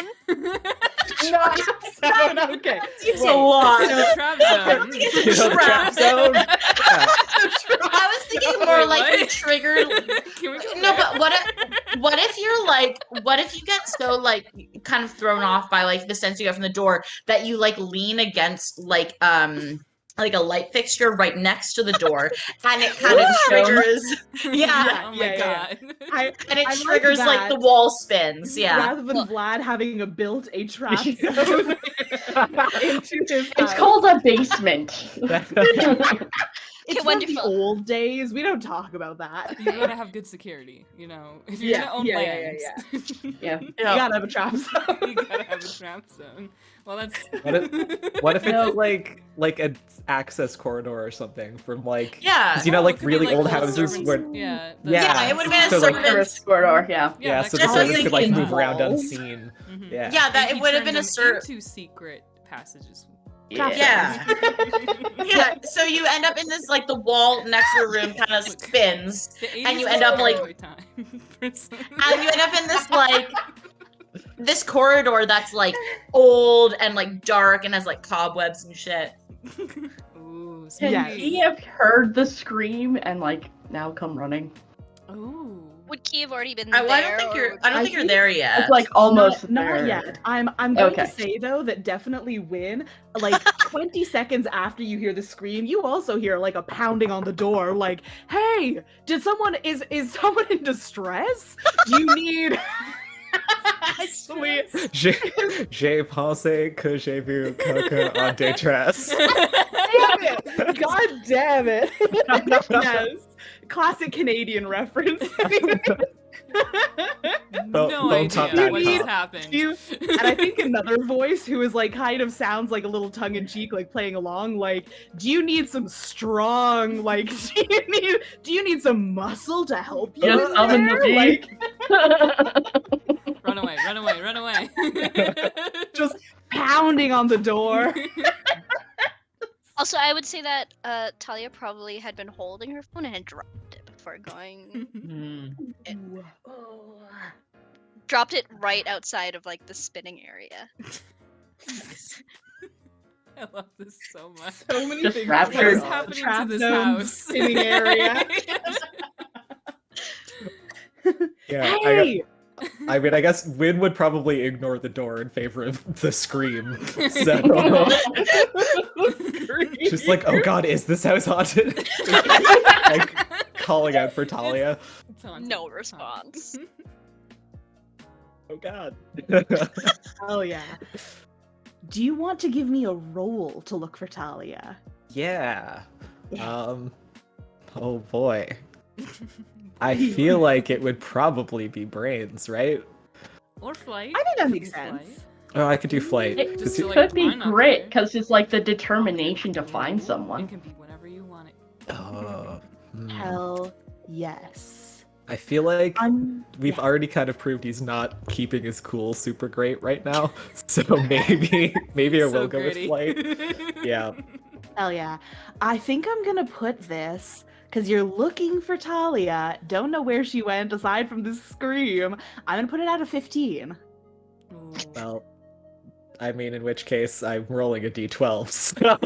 Okay. Seems a lot. The trap zone. You know, the trap zone? Yeah. I was thinking more Wait, like what? you triggered. Can we go No, there? but what if you're like, what if you get so like kind of thrown off by like the sense you get from the door that you like lean against like a light fixture right next to the door, and it kind of triggers. Yeah, Oh my god. and it I like triggers like the that. wall spins. Yeah. Rather than Vlad having built a trap zone into his It's house. called a basement. It's Okay, from the wonderful. old days. We don't talk about that. You gotta have good security, you know. If you're gonna own land, Yeah. You gotta have a trap zone. you gotta have a trap zone. Well, that's. What if No. it's like an access corridor or something from like Yeah. 'cause you know Oh, it like could be, really like, old old houses servants- where Yeah. Yeah, it would've been a so, like, servant- Service corridor, yeah. yeah, so the that's what I servants was could like thinking. move around Walls. unseen. Mhm. Yeah. Yeah, that And it you would have turn been a them cert. into secret passages. Trap Yeah. zones. Yeah. So you end up in this like the wall next to the room kind of spins, The 80s And you was end up, a like- great time for some- and you end up in this like this corridor that's like old and like dark and has like cobwebs and shit. Ooh, Can Yes. he have heard the scream and like now come running? Ooh. Would Key have already been Well, there? I don't think or you're. would- I don't I think you're think there yet. It's like almost Not there. yet. I'm going to Okay. say though that definitely when like 20 seconds after you hear the scream, you also hear like a pounding on the door. Like, hey, did someone is someone in distress? Do you need? Actually, J'ai pensé que j'ai vu quelqu'un en détresse. damn it! God damn it! Yes, classic Canadian reference. No don't top idea that what top. just happened. And I think another voice who is like kind of sounds like a little tongue in cheek, like playing along. Like, do you need some strong? Like, do you need some muscle to help you? Just summon the there? Like, Run away, run away, run away. just pounding on the door. Also, I would say that Talia probably had been holding her phone and had dropped it before going. Dropped it right outside of like the spinning area. I love this so much. So many Just things. wrapped What her is in happening to trap this zone, house? spinning area. Yeah, Hey, I mean, I guess Win would probably ignore the door in favor of the scream. So just like, oh god, is this house haunted? Like calling out for Talia. It's haunted. No It's haunted. response. Oh god. Oh yeah. Do you want to give me a roll to look for Talia? Yeah. Yeah. Oh boy. I feel like it would probably be brains, right? Or flight. I think that Could makes be sense. flight. Oh, I could do flight. It Just could to, like, be why not grit try? because it's like the determination to find It someone. can be whatever you want it. Oh. Hell yes. I feel like we've yeah. already kind of proved he's not keeping his cool super great right now. So maybe I will go with flight. Yeah. Hell yeah. I think I'm gonna put this, because you're looking for Talia, don't know where she went aside from this scream. I'm gonna put it at a 15. Ooh. Well, I mean, in which case I'm rolling a d12. So.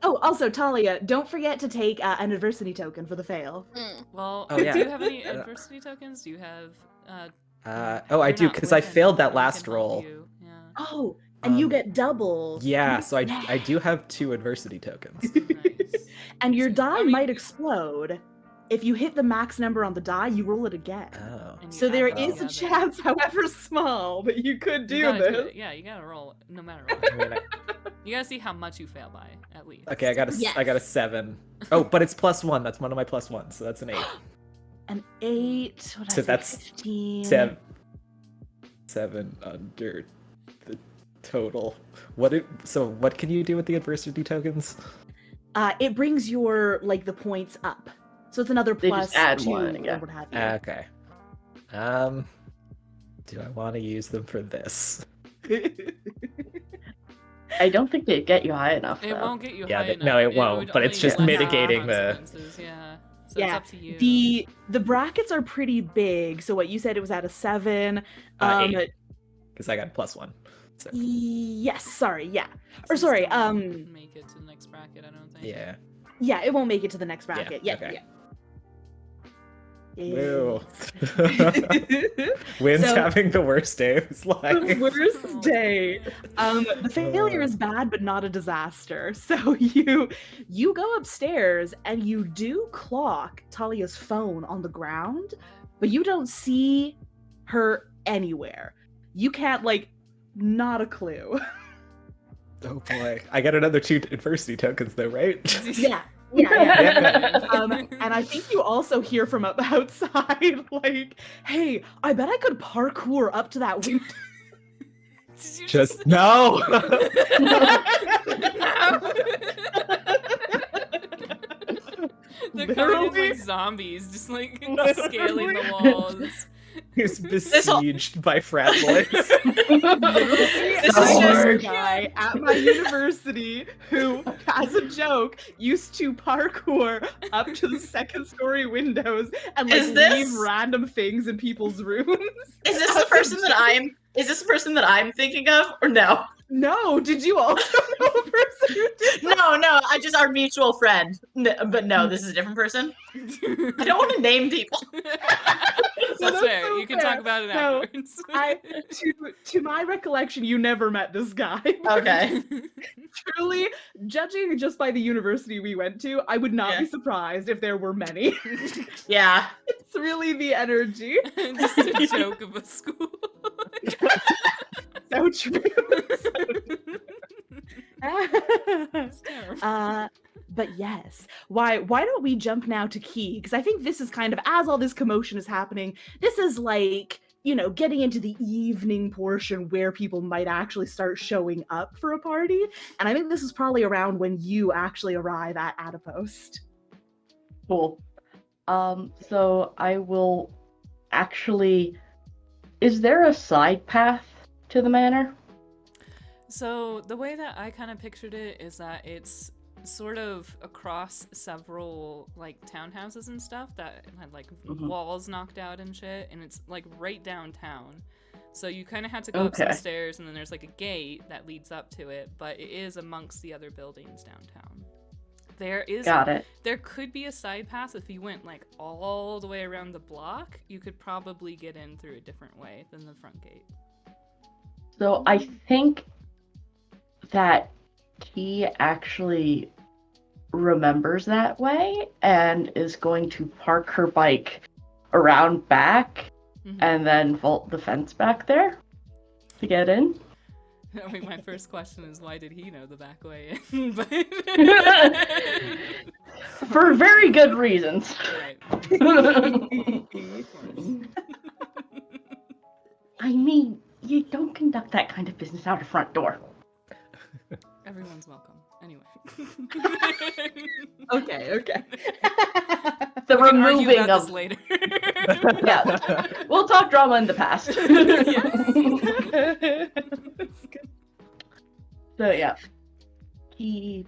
Oh, also, Talia, don't forget to take an adversity token for the fail. Well, Oh, yeah. do you have any adversity tokens? Do you have? Oh, I you're do, not because I with failed that anyone who last can help roll. you. Yeah. Oh, and you Um, get double. Yeah, so I do have 2 adversity tokens. Nice. And your So, die I mean- might explode. If you hit the max number on the die, you roll it again. Oh. And you So there add them is a together. chance, however small, that you could You do gotta this. it. Yeah, you gotta roll no matter what. I mean, You gotta see how much you fail by, at least. okay, I got a Yes. 7. Oh, but it's +1. That's one of my +1s, so that's an 8. An 8. What did So I say, that's 15. 7 under the total. What can you do with the adversity tokens? It brings your, like, the points up. So it's another They plus just add 2 one, yeah. or what have you. Okay. Do I want to use them for this? I don't think they'd get you high enough. It though. won't get you Yeah, high enough. no, it won't, would but it's only just lessen mitigating the- consequences, Yeah. So Yeah, it's up to you. the brackets are pretty big. So what you said, it was at a 7. 8. Because I got a +1. So Yes, sorry, yeah. So Or sorry, still won't make it to the next bracket, I don't think. yeah. yeah, it won't make it to the next bracket. Yeah, okay. yeah. Woo. Wynn's So- having the worst day of his life. Worst day. The failure is bad, but not a disaster. So you go upstairs and you do clock Talia's phone on the ground, but you don't see her anywhere. You can't, like, not a clue. Oh boy. I got another 2 adversity tokens though, right? Yeah. And I think you also hear from outside, like, hey, I bet I could parkour up to that window. Did you Just no. They're coming in Literally. like zombies, just like scaling the walls. He's besieged by frat boys. Literally, This I is know just- a guy at my university who, as a joke, used to parkour up to the 2nd-story windows and, like, Is this- leave random things in people's rooms. Is this the person that I'm? Is this the person that I'm thinking of, or no? No, did you also know a person who did? No, I just our mutual friend. But no, this is a different person. I don't want to name people. That's fair. so You can fair. talk about it No, afterwards. To my recollection, you never met this guy. Okay. Truly, judging just by the university we went to, I would not be Yeah. surprised if there were many. Yeah. It's really the energy. Just a joke of a school. So true. It's terrible. But yes, why don't we jump now to Key? Because I think this is kind of, as all this commotion is happening, this is like, you know, getting into the evening portion where people might actually start showing up for a party. And I think this is probably around when you actually arrive at Adipost. Cool. So I will actually. Is there a side path to the manor? So the way that I kind of pictured it is that it's sort of across several like townhouses and stuff that had like walls knocked out and shit, and it's like right downtown. So you kind of had to go up some Okay. stairs, and then there's like a gate that leads up to it, but it is amongst the other buildings downtown. Got it. There could be a side path if you went like all the way around the block. You could probably get in through a different way than the front gate. So I think that he actually remembers that way and is going to park her bike around back and then vault the fence back there to get in. I mean, my first question is, why did he know the back way in? But... For very good reasons. Right. I mean, you don't conduct that kind of business out a front door. Everyone's welcome. Anyway. Okay. The We can argue removing about of this later. Yeah, we'll talk drama in the past. So yeah, he,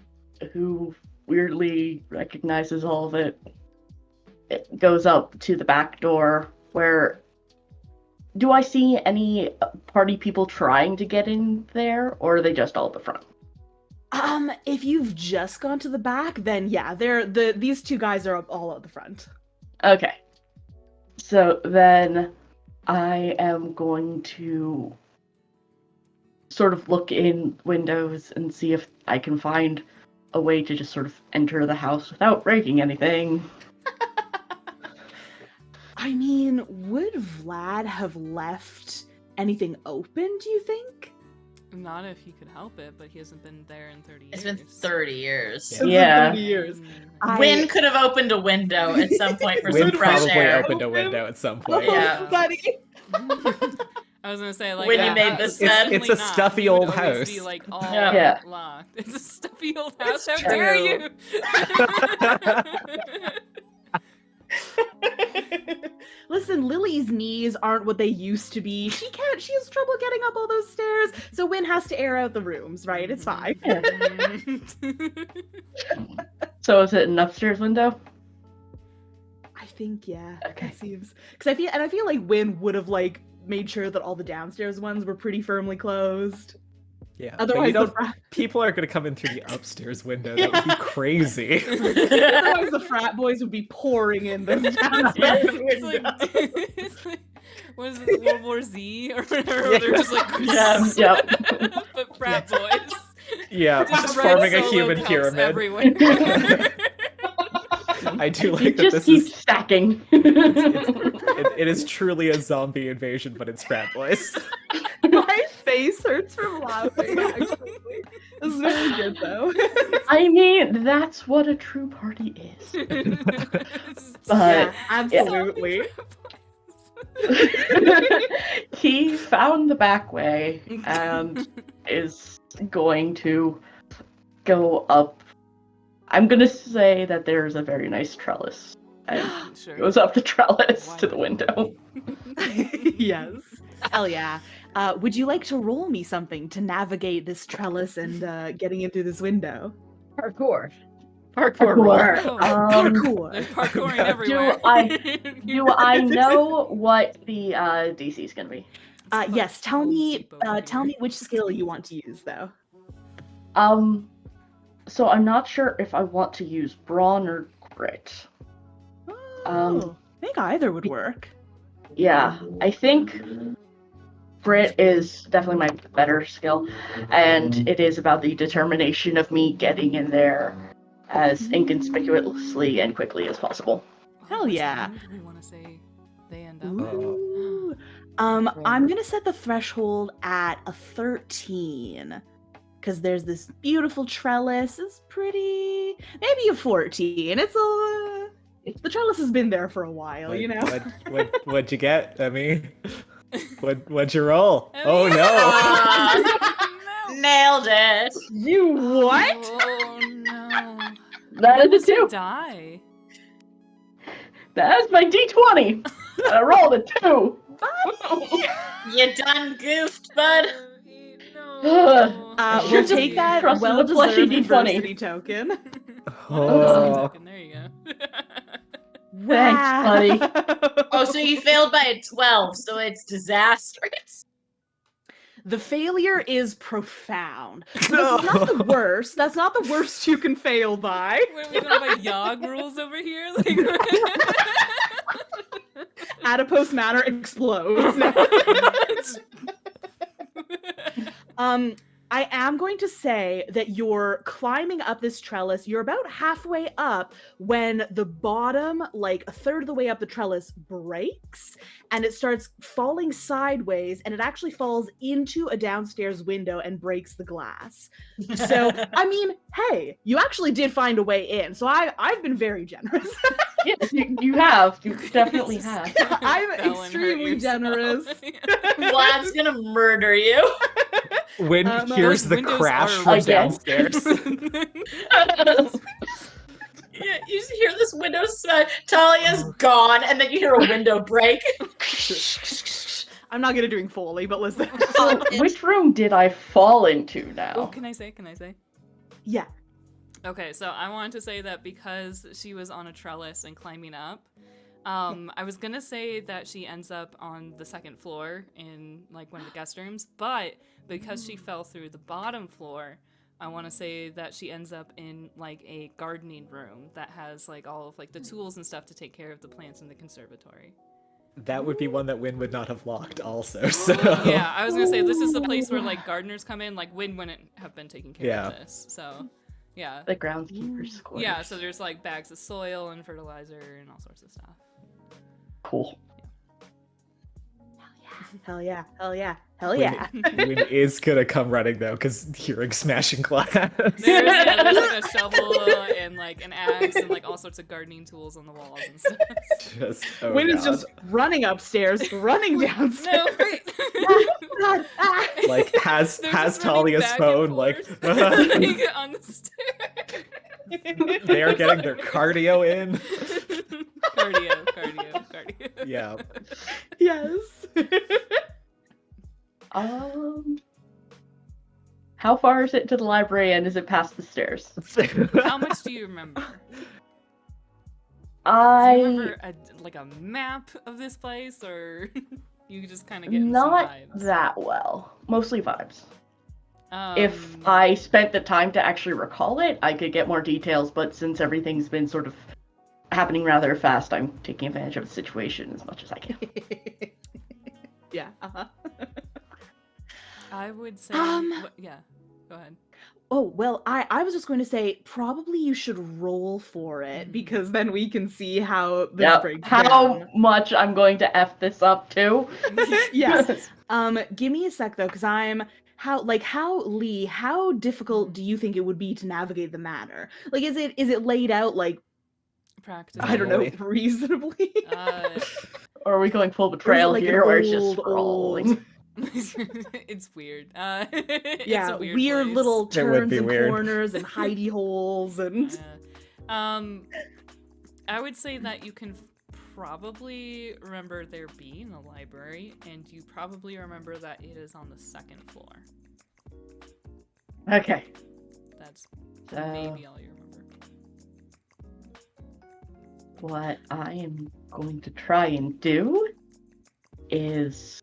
who weirdly recognizes all of it, goes up to the back door where... Do I see any party people trying to get in there, or are they just all at the front? If you've just gone to the back, then yeah, these two guys are all at the front. Okay. So then I am going to sort of look in windows and see if I can find a way to just sort of enter the house without breaking anything. I mean, would Vlad have left anything open, do you think? Not if he could help it, but he hasn't been there in 30 years. It's been 30 years. It's been Yeah. 30 years. Wynn could have opened a window at some point for Wynn some fresh probably air. opened a window at some point. Yeah. Buddy. I was gonna say, like, When you that made house, this set. definitely It's a not. stuffy He would old always house. Be, like, all Yeah. locked. It's a stuffy old house. It's How dare true. you? Listen, Lily's knees aren't what they used to be. She has trouble getting up all those stairs, so Wynn has to air out the rooms, right? It's fine. So is it an upstairs window? I think, yeah. Okay. It seems... Because I feel like Wynn would have, like, made sure that all the downstairs ones were pretty firmly closed. Yeah. Otherwise, People are going to come in through the upstairs window. That would be crazy. otherwise the frat boys would be pouring in those downstairs It's windows. like, it's like, what is it, World War Z or whatever? Where they're just like, Yep. but frat boys. Yeah, just red forming a solo human cups pyramid. everywhere. I do You like that just this keep is... stacking. It is truly a zombie invasion, but it's frat boys. My face hurts from laughing, actually. It's very good, though. I mean, that's what a true party is. Yeah, But absolutely. he found the back way and is going to go up. I'm gonna say that there's a very nice trellis. And Sure. goes up the trellis Why to the wouldn't window. Yes. Hell yeah. Would you like to roll me something to navigate this trellis and getting in through this window? Parkour. Parkour roll. Oh, Parkour. There's parkouring everywhere. Do I know what the DC is gonna be? Yes. Tell Home me. Depot Tell here. me which skill you want to use, though. So I'm not sure if I want to use brawn or grit. Oh, I think either would work. Yeah, I think grit is definitely my better skill, and it is about the determination of me getting in there as inconspicuously and quickly as possible. Hell Which yeah. one do we want to say they end up? Ooh. I'm gonna set the threshold at a 13. Because there's this beautiful trellis. It's pretty. Maybe a 14. It's a. The trellis has been there for a while, you know? What'd you get? I mean, what'd you roll? Oh, Oh no! No. Nailed it. You what? Oh no. That is a 2. Die. That's my D20. I rolled a 2. You done goofed, bud. No. You're We'll take that trusting the well-deserved fleshy D20. adversity token. Oh, There you go. Thanks, buddy. Oh, so you failed by a 12, so it's disastrous. The failure is profound. So that's not the worst. That's not the worst you can fail by. What are we going by Yog rules over here? Like, Adipose matter explodes. I am going to say that you're climbing up this trellis. You're about halfway up when the bottom, like a third of the way up the trellis, breaks and it starts falling sideways, and it actually falls into a downstairs window and breaks the glass. So, I mean, hey, you actually did find a way in. So I've been very generous. Yes, you have. You definitely have. I'm Fell and hurt extremely yourself. generous. Vlad's gonna murder you. Win hears Those the windows crash are from again. downstairs. Yeah, you just hear this window smash. Talia's gone, and then you hear a window break. I'm not good at doing Foley, but listen. So, which room did I fall into Oh, now? can I say? Yeah. Okay, so I wanted to say that because she was on a trellis and climbing up, I was gonna say that she ends up on the second floor in like one of the guest rooms, but because she fell through the bottom floor, I want to say that she ends up in like a gardening room that has like all of like the tools and stuff to take care of the plants in the conservatory. That would be one that Win would not have locked also, so... Yeah, I was gonna say this is the place where like gardeners come in. Like Win wouldn't have been taking care of this, so yeah. The groundskeeper's quarters. Yeah, so there's like bags of soil and fertilizer and all sorts of stuff. Cool. Hell yeah. Hell yeah. Hell yeah. Win is gonna come running though, because hearing smashing glass. There's like a shovel and like an axe and like all sorts of gardening tools on the walls and stuff. Just, oh Win is God. just running upstairs, running downstairs. No, wait. God, ah. Like has They're just running Talia's back and phone like forth, like, on the stairs. they are getting their cardio in. Cardio. Yeah. Yes. How far is it to the library, and is it past the stairs? How much do you remember? Do I you remember like a map of this place, or you just kind of get not some vibes? that well. Mostly vibes. If I spent the time to actually recall it, I could get more details, but since everything's been sort of happening rather fast, I'm taking advantage of the situation as much as I can. Yeah. I would say, yeah. Go ahead. Oh, well, I was just going to say, probably you should roll for it, because then we can see how this Yep. breaks How down. much I'm going to F this up too. Yes. Give me a sec, though, because how difficult do you think it would be to navigate the matter? Like, is it laid out, like, Practically. I don't know, Normally. reasonably? Or are we going full betrayal like here, an where it's just old- scrolling? It's weird. It's Yeah, a weird weird place. little It would turns be and weird. corners and hidey holes and... Yeah. I would say that you can probably remember there being a library, and you probably remember that it is on the second floor. Okay. That's So, maybe all you remember. what I am going to try and do is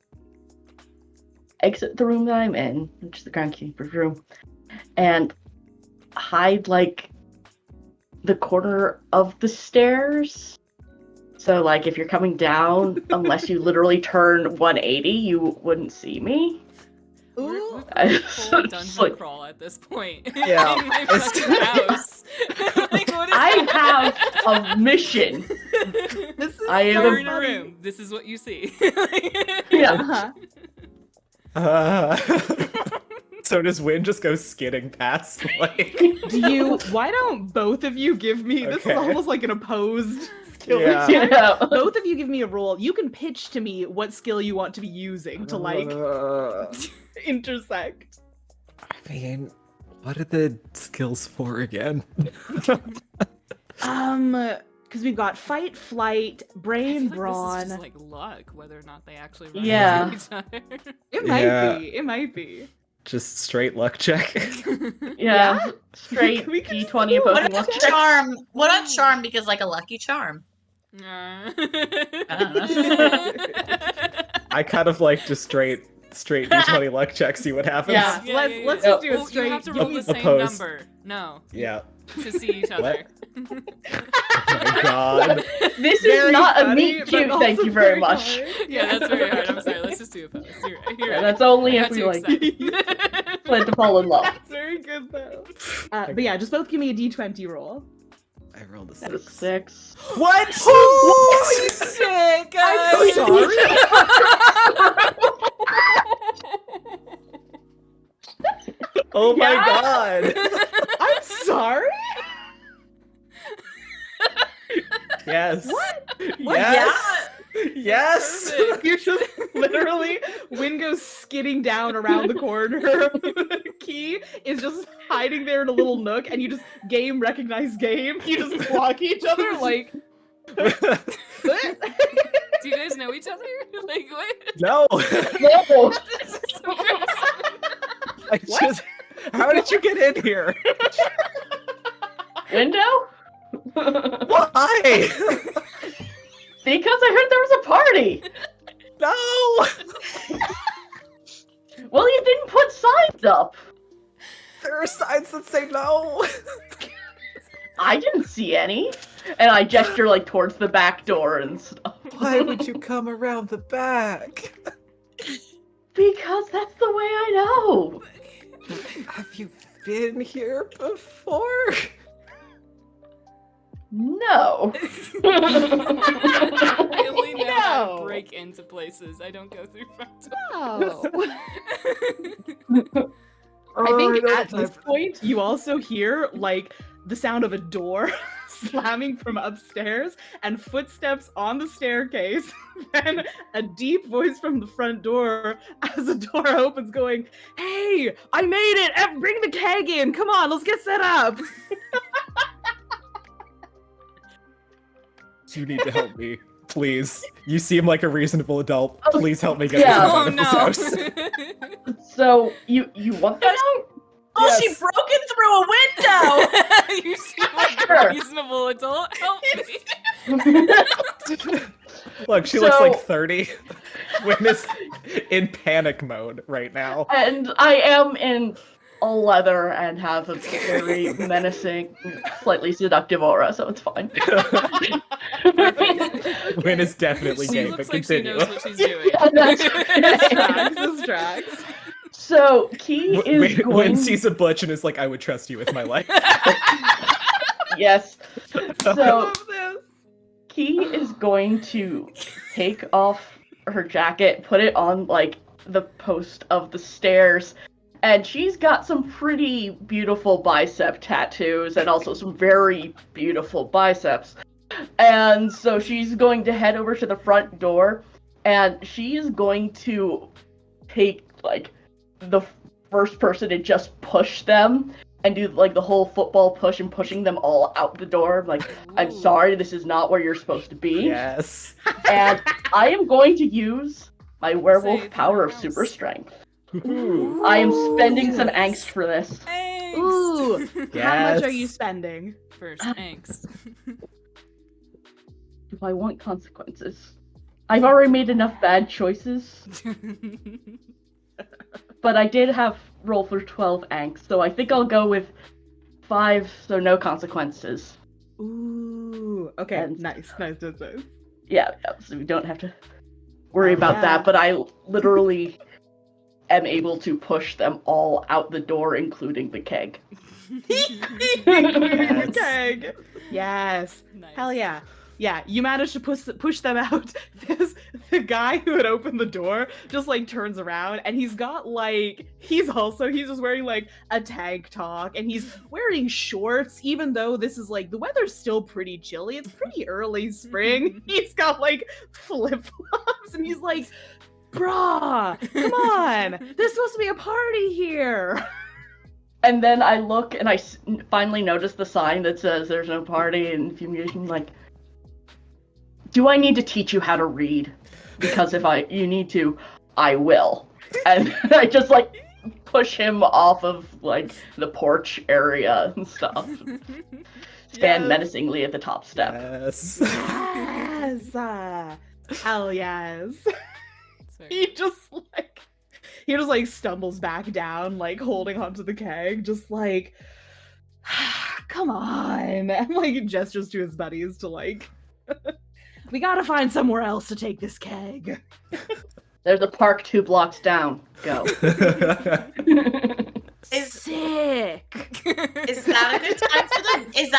exit the room that I'm in, which is the groundskeeper's room, and hide like the corner of the stairs. So like if you're coming down, unless you literally turn 180, you wouldn't see me. We're I- full it's dungeon like- crawl at this point. Yeah, In my it's- fucking house. Like, what is I happening? have a mission. This is I am so You're in a funny. room. This is what you see. Yeah. Uh-huh. So does Win just go skidding past, like... Why don't both of you give me, this is Okay. almost like an opposed skill. Yeah. Yeah. Both of you give me a roll. You can pitch to me what skill you want to be using to like intersect. I mean, what are the skills for again? Because we've got fight, flight, I brain, feel like brawn. this is just like luck, whether or not they actually run Yeah. into each other. It might Yeah. be. It might be. Just straight luck check. Yeah. Straight We can D20 do What opposing on luck check. charm? What on charm? Because like a lucky charm. I don't know. I kind of like just straight straight d20 luck check, see what happens. Yeah, let's just do a Oh, straight. you have to roll the same Opposed. number. No, Yeah. to see each other. Oh my god. This Very is not a funny, meet but cute, also thank you very much. hard. Yeah, that's very hard. I'm sorry. Let's just do opposed. You're right. You're Yeah, right. that's only I if got we too like excited. plan to fall in love. That's very good though. But yeah, just both give me a d20 roll. I rolled a That is 6. 6. What? Holy shit, guys! I'm sorry. Oh my Yeah. god. I'm sorry. Yes. What? Yes. Yes. Perfect. You're just literally Win goes skidding down around the corner. Key is just hiding there in a little nook, and you just recognize game. You just block each other like. Do you guys know each other? Like, what? No. No! This is so crazy. I just. How did you get in here? Window? Why? Because I heard there was a party! No. Well, you didn't put signs up! There are signs that say no. I didn't see any. And I gesture like towards the back door and stuff. Why would you come around the back? Because that's the way I know. Have you been here before? No. I only know how to No. break into places. I don't go through front Oh. doors. I think at this point you also hear like the sound of a door slamming from upstairs and footsteps on the staircase. Then a deep voice from the front door as the door opens going, "Hey, I made it! Bring the keg in! Come on, let's get set up!" You need to help me, please. You seem like a reasonable adult. Oh, Please help me get yeah. Oh this out of this no! house. So, you want that out? Oh, Yes. she broke it through a window! You seem like a Sure. reasonable adult. Help me. Look, she looks So- like 30. Win is in panic mode right now. And I am in all leather and have a very menacing, slightly seductive aura, so it's fine. Win is definitely She gay, looks but like she continue. knows what she's doing. Yeah, that's This right. tracks, this tracks. So, Key is Win going... sees a butch and is like, I would trust you with my life. Yes. I So, love this. Key is going to take off her jacket, put it on, like, the post of the stairs, and she's got some pretty beautiful bicep tattoos and also some very beautiful biceps. And so she's going to head over to the front door, and she's going to take, like, the first person to just push them and do, like, the whole football push and pushing them all out the door. Like, I'm Ooh. sorry, this is not where you're supposed to be. Yes. And I am going to use my werewolf Save power your of house. super strength. Ooh. I am spending some angst for this. Angst. Ooh. How much are you Yes. spending? First, angst. Do I want consequences? I've already made enough bad choices, but I did have roll for 12 angst, so I think I'll go with 5, so no consequences. Ooh. Okay. And- Nice. Yeah, so we don't have to worry Oh, about yeah. that, but I literally am able to push them all out the door, including the keg. Yes. Keg. Yes. Nice. Hell yeah. Yeah, you managed to push them out. The guy who had opened the door just like turns around and he's got like he's just wearing like a tank top and he's wearing shorts even though this is like the weather's still pretty chilly. It's pretty early spring. He's got like flip-flops and he's like, "Brah, come on. There's supposed to be a party here." And then I look and I finally notice the sign that says there's no party and fumigation. Like, do I need to teach you how to read? Because if you need to, I will. And I just like push him off of like the porch area and stuff. Stand Yes. menacingly at the top step. Yes. Yes. Hell yes. Sorry. He just like he just like stumbles back down, like holding onto the keg, just like, come on, and like gestures to his buddies to like, we gotta find somewhere else to take this keg. There's a park 2 blocks down. Go. Sick. Is that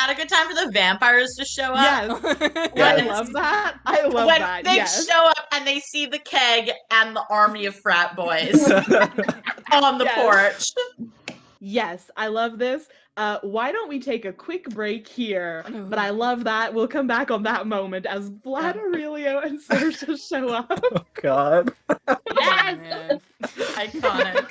a good time for the vampires to show up? Yes. Yeah. I love that. I love When that. they Yes. show up and they see the keg and the army of frat boys on the Yes. porch. Yes, I love this. Why don't we take a quick break here? But I love that. We'll come back on that moment as Vlad, Aurelio, and Saoirse show up. Oh God. Yes! Man. Iconic.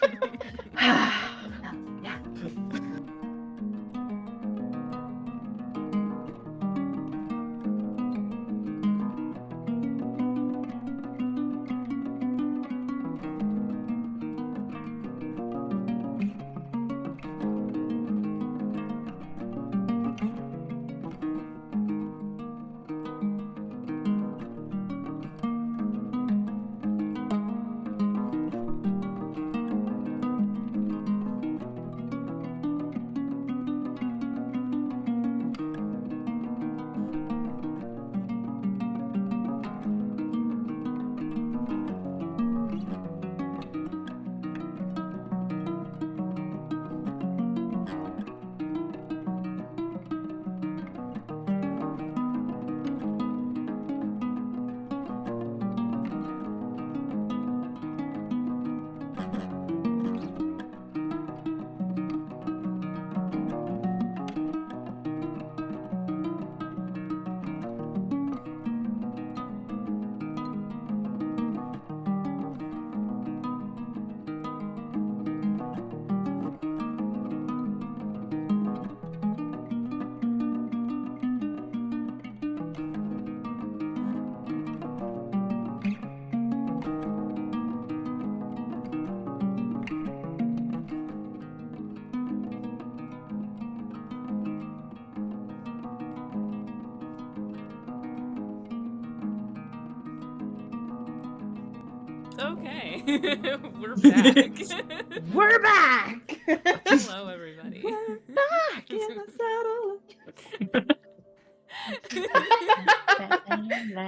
Okay, we're back. We're back! Hello, everybody. We're back in the saddle.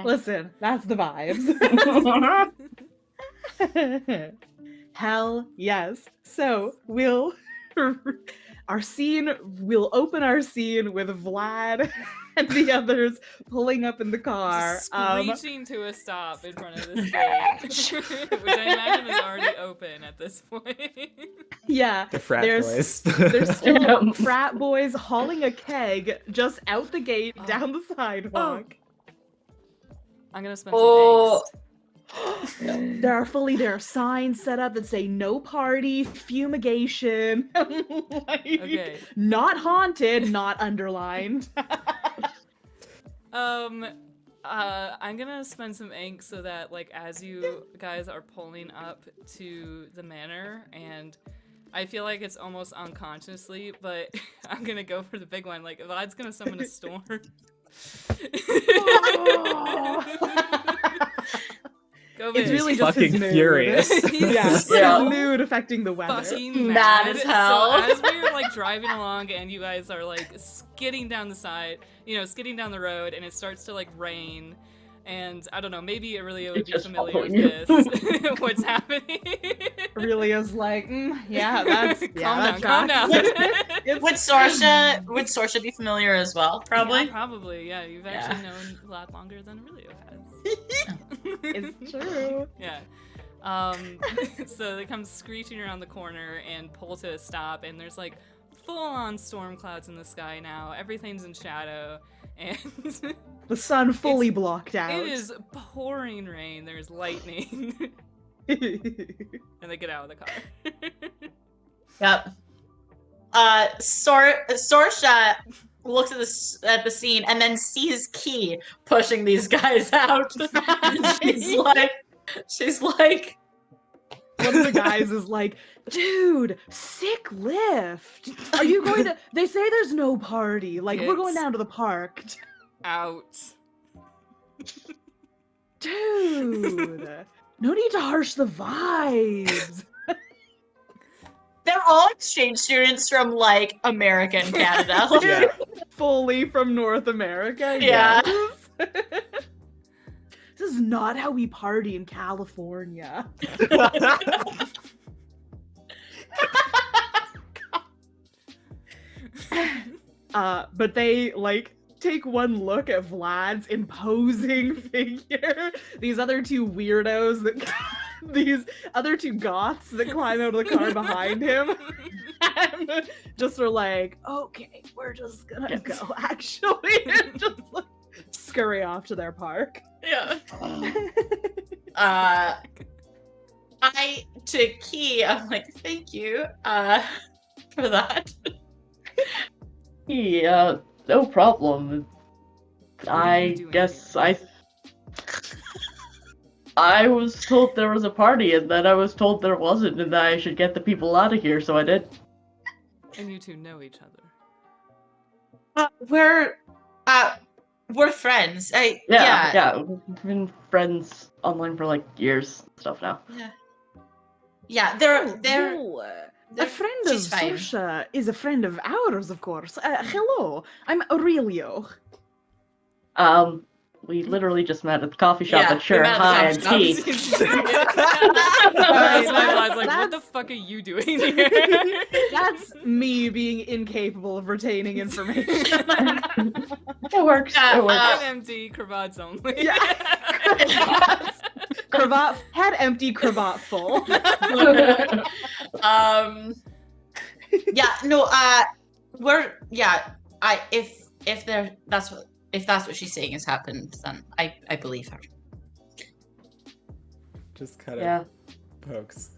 Listen, that's the vibes. Hell yes. So we'll open our scene with Vlad and the others pulling up in the car. Screeching to a stop in front of this gate, which I imagine is already open at this point. Yeah, The frat boys. there's still frat boys hauling a keg just out the gate, down the sidewalk. I'm gonna spend some angst. There are signs set up that say no party, fumigation, like, Okay. not haunted, not underlined. I'm gonna spend some ink so that, like, as you guys are pulling up to the manor, and I feel like it's almost unconsciously, but I'm gonna go for the big one. Like, Vlad's gonna summon a storm. Go It's bitch. really just fucking his mood. furious. Yeah, Yeah. his mood affecting the weather. Fucking Mad mad as hell. So as we're like driving along and you guys are like skidding down the side, skidding down the road, and it starts to like rain, and I don't know, maybe Aurelio would It's be just familiar with following this. What's happening? Aurelio's like, yeah, that's Calm down. It's- Would Sorsha be familiar as well? Probably. Yeah, probably. Yeah, you've actually known a lot longer than Aurelio has. It's true. Yeah. So they come screeching around the corner and pull to a stop, and there's like full-on storm clouds in the sky now. Everything's in shadow, and The sun fully blocked out. it is pouring rain. There's lightning, and they get out of the car. Yep. Sorsha looks at the scene and then sees Key pushing these guys out. And she's like, One of the guys is like, dude, sick lift. Are you going to? They say there's no party. Like, we're going Kids. down to the park. Out. Dude, no need to harsh the vibes. They're all exchange students from like America and Canada. Yeah. Fully from North America. Yeah. Yes. This is not how we party in California. But they like take one look at Vlad's imposing figure. These other two weirdos that these other two goths that climb out of the car behind him. And just are like, okay, we're just gonna go actually, and just like scurry off to their park. Yeah. To Key, I'm like, thank you, for that. Yeah, no problem. I doing guess I was told there was a party, and then I was told there wasn't, and that I should get the people out of here, so I did. And you two know each other. We're friends. Yeah, we've been friends online for like years and stuff now. Yeah, they're A friend of she's fine. Sorsha is a friend of ours, of course. Hello, I'm Aurelio. We literally just met at the coffee shop, Yeah, but sure, we met at hi, the I'm coffee T. shop. That's why I was like, what the fuck are you doing here? That's me being incapable of retaining information. It works. Yeah, It works. Head empty, cravats only. Yeah. Cravat, head empty, cravat full. If that's what she's saying has happened, then I believe her. Just kind of Yeah. pokes.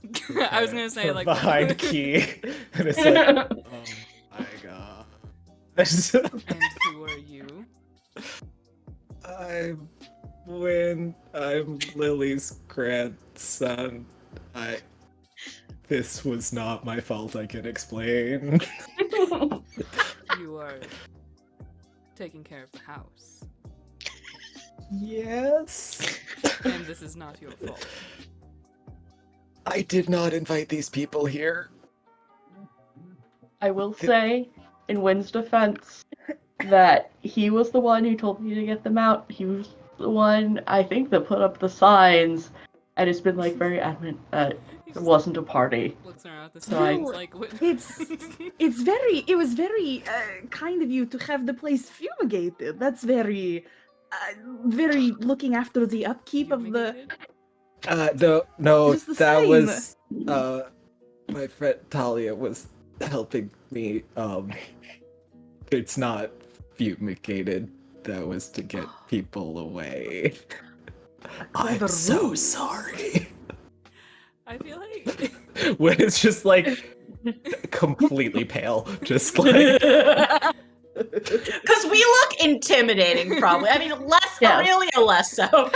I was gonna say, like, behind Key, and it's like, oh my god. And who are you? I'm Wynn. I'm Lily's grandson. This was not my fault. I can explain. You are taking care of the house. Yes. And this is not your fault. I did not invite these people here. I will say, in Wynn's defense, that he was the one who told me to get them out. He was the one, I think, that put up the signs, and has been like very adamant that it wasn't a party. Looks around at the So I- signs like, what? It was very kind of you to have the place fumigated. That's very looking after the upkeep of the. No, Just the that same. was my friend Talia was helping me. It's not fumigated. That was to get people away. I'm clever so ruse. sorry. I feel like When it's just like completely pale, just like Because we look intimidating, probably. I mean, less Yeah. Aurelia, less so.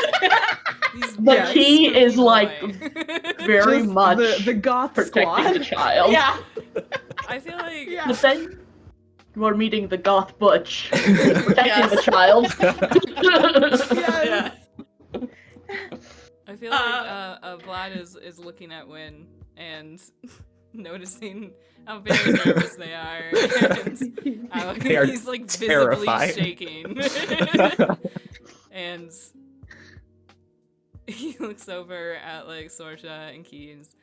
he's But very he spooky is, like, boy. Very Just much the goth protecting the squad. child. Yeah. I feel like Yeah. But then you are meeting the goth butch, protecting Yes. the child. Yeah. I feel like Vlad is looking at Wynn and noticing how very nervous they are, and how They are he's like visibly terrified. shaking. And he looks over at like Sorsha and Keys,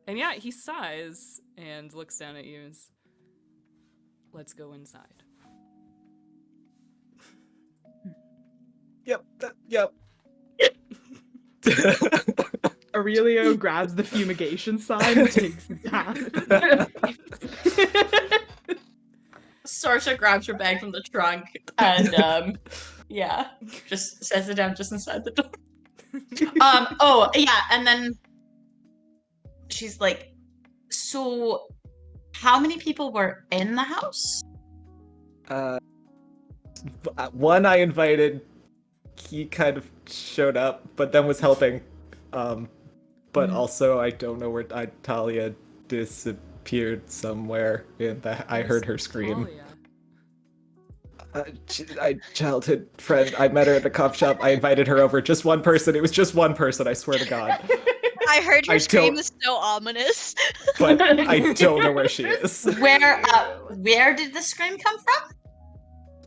and yeah, he sighs and looks down at you. And says, let's go inside. Yep. Yep. Aurelio grabs the fumigation sign and takes it down. Sorsha grabs her bag from the trunk and, yeah, just sets it down just inside the door. Oh, yeah, and then she's like, so how many people were in the house? One I invited, he kind of showed up, but then was helping. But also I don't know where Talia disappeared somewhere. I heard her scream. Childhood friend. I met her at the coffee shop. I invited her over. Just one person. It was just one person. I swear to God. I heard your I scream don't- is so ominous. But I don't know where she is. Where did the scream come from?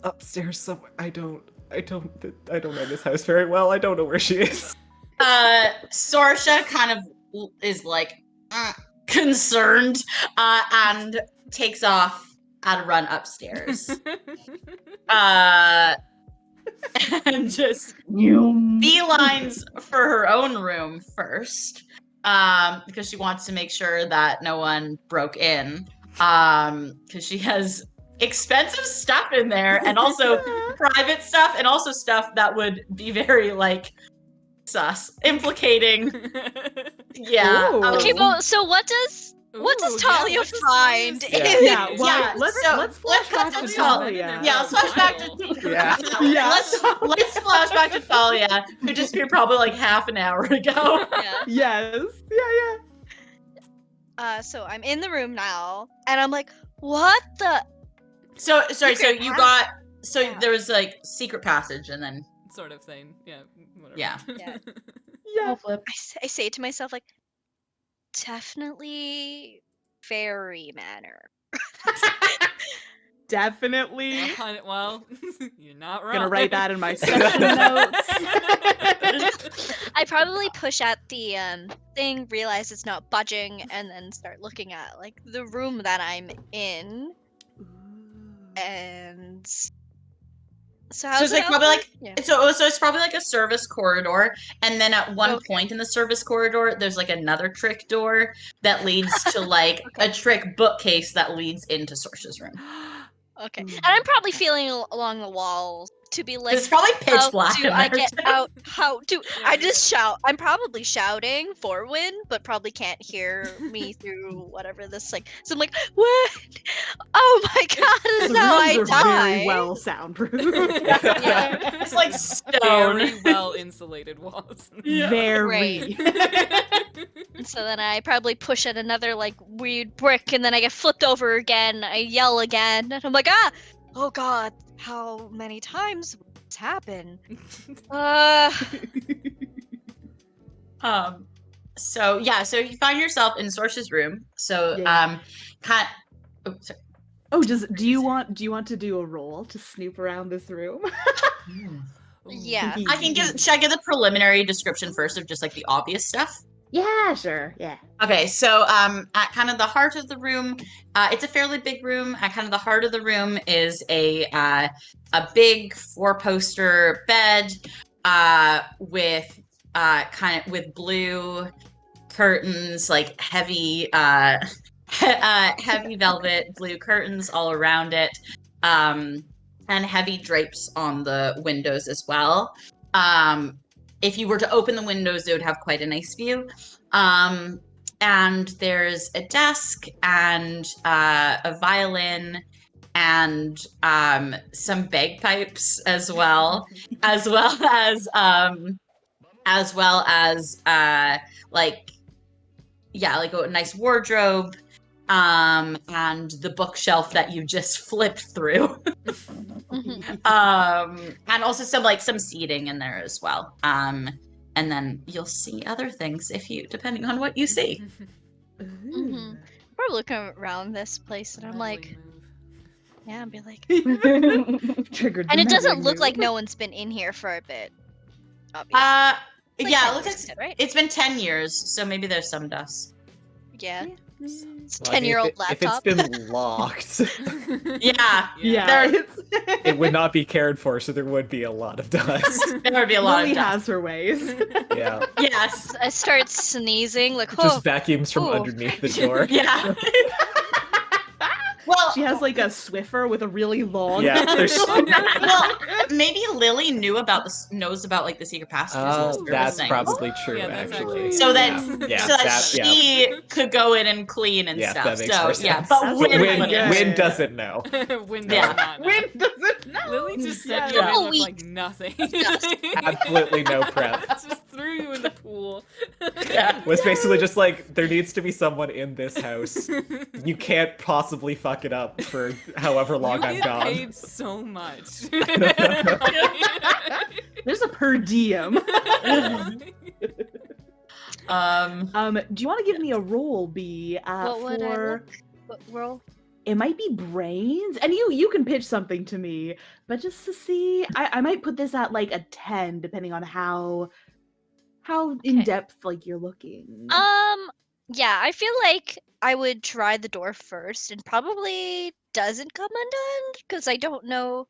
Upstairs somewhere. I don't know this house very well. I don't know where she is. Sorsha kind of is like concerned and takes off at a run upstairs. And just beelines for her own room first, because she wants to make sure that no one broke in, because she has expensive stuff in there, and also private stuff, and also stuff that would be very like sus, implicating. Yeah. Ooh. Okay, well, so what does Talia find? Yeah. Let's flash back to Talia. Yeah, let's flash back to Yeah. Let's flash back to Talia, who disappeared probably like half an hour ago. Yeah. Yes. Yeah. So I'm in the room now, and I'm like, what the? So sorry, so Secret you pass- got Yeah. there was like secret passage, and then Sort of thing. Yeah. Whatever. Yeah. Yeah. Yeah. Flip. I say to myself, like, definitely fairy manner. Definitely. Well, you're not wrong. Gonna write that in my session notes. I probably push at the thing, realize it's not budging, and then start looking at like the room that I'm in. And so how's so it's like it probably open? like Yeah. so it's probably like a service corridor, and then at one point in the service corridor, there's like another trick door that leads to like a trick bookcase that leads into Sorsha's room. Okay, and I'm probably feeling along the walls to be like, It's probably pitch how black. do in I there, get too. out? How do I just shout? I'm probably shouting for Win, but probably can't hear me through whatever this like. So I'm like, what? Oh my god, is The how I rooms are die. very well soundproof. Yeah. It's like stone. Very well insulated walls. Very. And so then I probably push at another like weird brick, and then I get flipped over again. I yell again, and I'm like, oh god, how many times will this happen? So yeah, so you find yourself in Sorsha's room. So Yeah. sorry. Oh, do you want to do a roll to snoop around this room? Yeah. I can should I give the preliminary description first of just like the obvious stuff? Yeah, sure. Yeah. Okay, so at kind of the heart of the room, it's a fairly big room. At kind of the heart of the room is a big 4-poster bed with with blue curtains, like heavy heavy velvet blue curtains all around it, and heavy drapes on the windows as well. If you were to open the windows, they would have quite a nice view. And there's a desk and a violin and some bagpipes as well, as well as like a nice wardrobe, and the bookshelf that you just flipped through. And also some seating in there as well. And then you'll see other things depending on what you see. We're looking around this place, and I'm like, yeah, and be like, Triggered. and the it doesn't meddling look move. like no one's been in here for a bit. Obviously. Like Yeah, 10 it looks years, like right? it's been 10 years, so maybe there's some dust. Yeah. It's Well, I mean, 10-year-old if it's laptop. been locked, Yeah, Yeah. it would not be cared for, so there would be a lot of dust. there would be a lot Lily of dust. has her ways. Yeah, Yes. I start sneezing, like, it oh, just vacuums from Ooh. underneath the door. Yeah. Well, She has like a Swiffer with a really long. Yeah, there's- well, maybe Lily knows about like the secret passages. and Oh, the that's things. probably true, Yeah, that's actually. actually- So that Yeah, so that that- she could go in and clean and Yeah, stuff. that makes so more yeah, sense. but That's Win, pretty Win, good. Win doesn't know. Win Yeah. does not know. Win doesn't know. Lily just said Yeah. you in Oh, with we- like nothing. Absolutely no prep. Just threw you in the pool. Yeah. Was basically just like, there needs to be someone in this house. You can't possibly fuck it up for however long you I'm get gone. paid so much. There's a per diem. Do you want to give me a roll, B? What would I for look? What roll? it might be brains, and you can pitch something to me, but just to see, I might put this at like a 10, depending on how in depth like you're looking. Yeah, I feel like I would try the door first, and probably doesn't come undone because I don't know.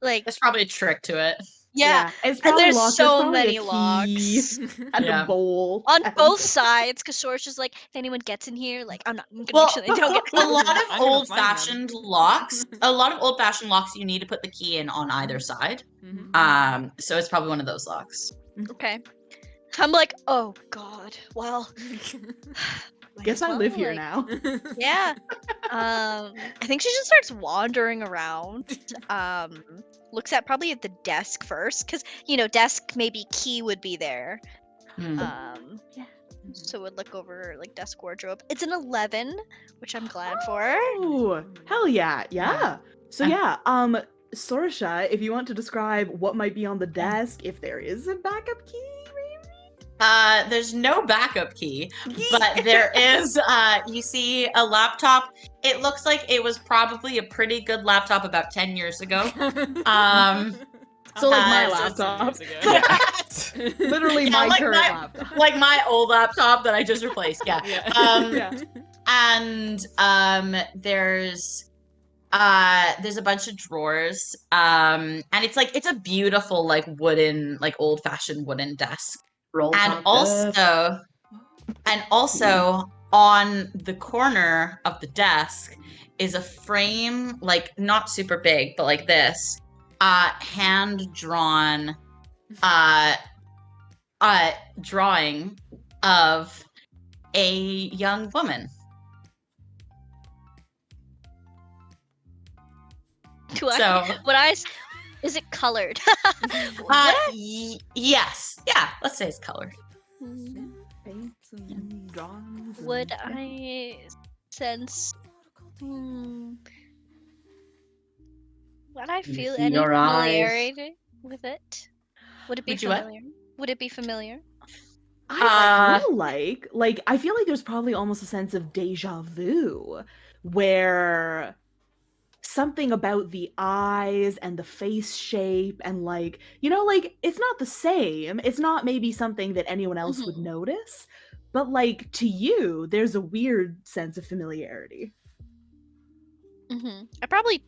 Like, There's probably a trick to it. yeah, it's and probably there's locked. so probably many a key locks and Yeah. a bolt on and- both sides. Because Sorcerer's like, if anyone gets in here, like, I'm gonna Well, make sure they don't get. a lot of I'm gonna old-fashioned locks. A lot of old-fashioned locks, you need to put the key in on either side. Mhm. So it's probably one of those locks. Okay, I'm like, oh god, well. might Guess as I live well, here like- now. Yeah. I think she just starts wandering around. Looks at probably at the desk first, because desk maybe key would be there. Hmm. Yeah. So would look over like desk wardrobe. It's an 11, which I'm glad for. Oh, hell yeah. So yeah, Sorsha, if you want to describe what might be on the desk, if there is a backup key, There's no backup key, but there is, you see a laptop. It looks like it was probably a pretty good laptop about 10 years ago. So like my just 10 laptop. years ago. Literally Yeah, my like current my- laptop. Like my old laptop that I just replaced, yeah. Yeah. And there's a bunch of drawers. And it's a beautiful like wooden, like old-fashioned wooden desk. And also on the corner of the desk is a frame, like not super big, but like this, hand drawn drawing of a young woman. Is it colored? Yes. Yeah, let's say it's colored. Would I sense? Would I feel any your eyes. familiarity with it? Would it be Would you what? familiar? Would it be familiar? I feel like I feel like there's probably almost a sense of deja vu where something about the eyes and the face shape and like it's not the same. It's not maybe something that anyone else would notice, but like to you there's a weird sense of familiarity. I probably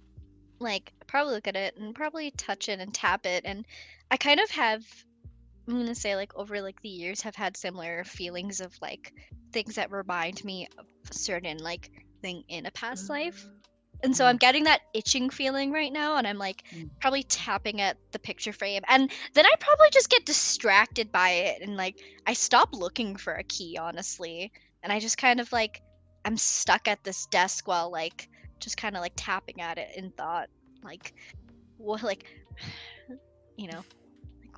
look at it and probably touch it and tap it, and I kind of have, I'm gonna say, like over like the years have had similar feelings of like things that remind me of a certain like thing in a past life. And so I'm getting that itching feeling right now, and I'm like probably tapping at the picture frame, and then I probably just get distracted by it, and like I stop looking for a key, honestly, and I just kind of like I'm stuck at this desk while like just kind of like tapping at it in thought, like what, like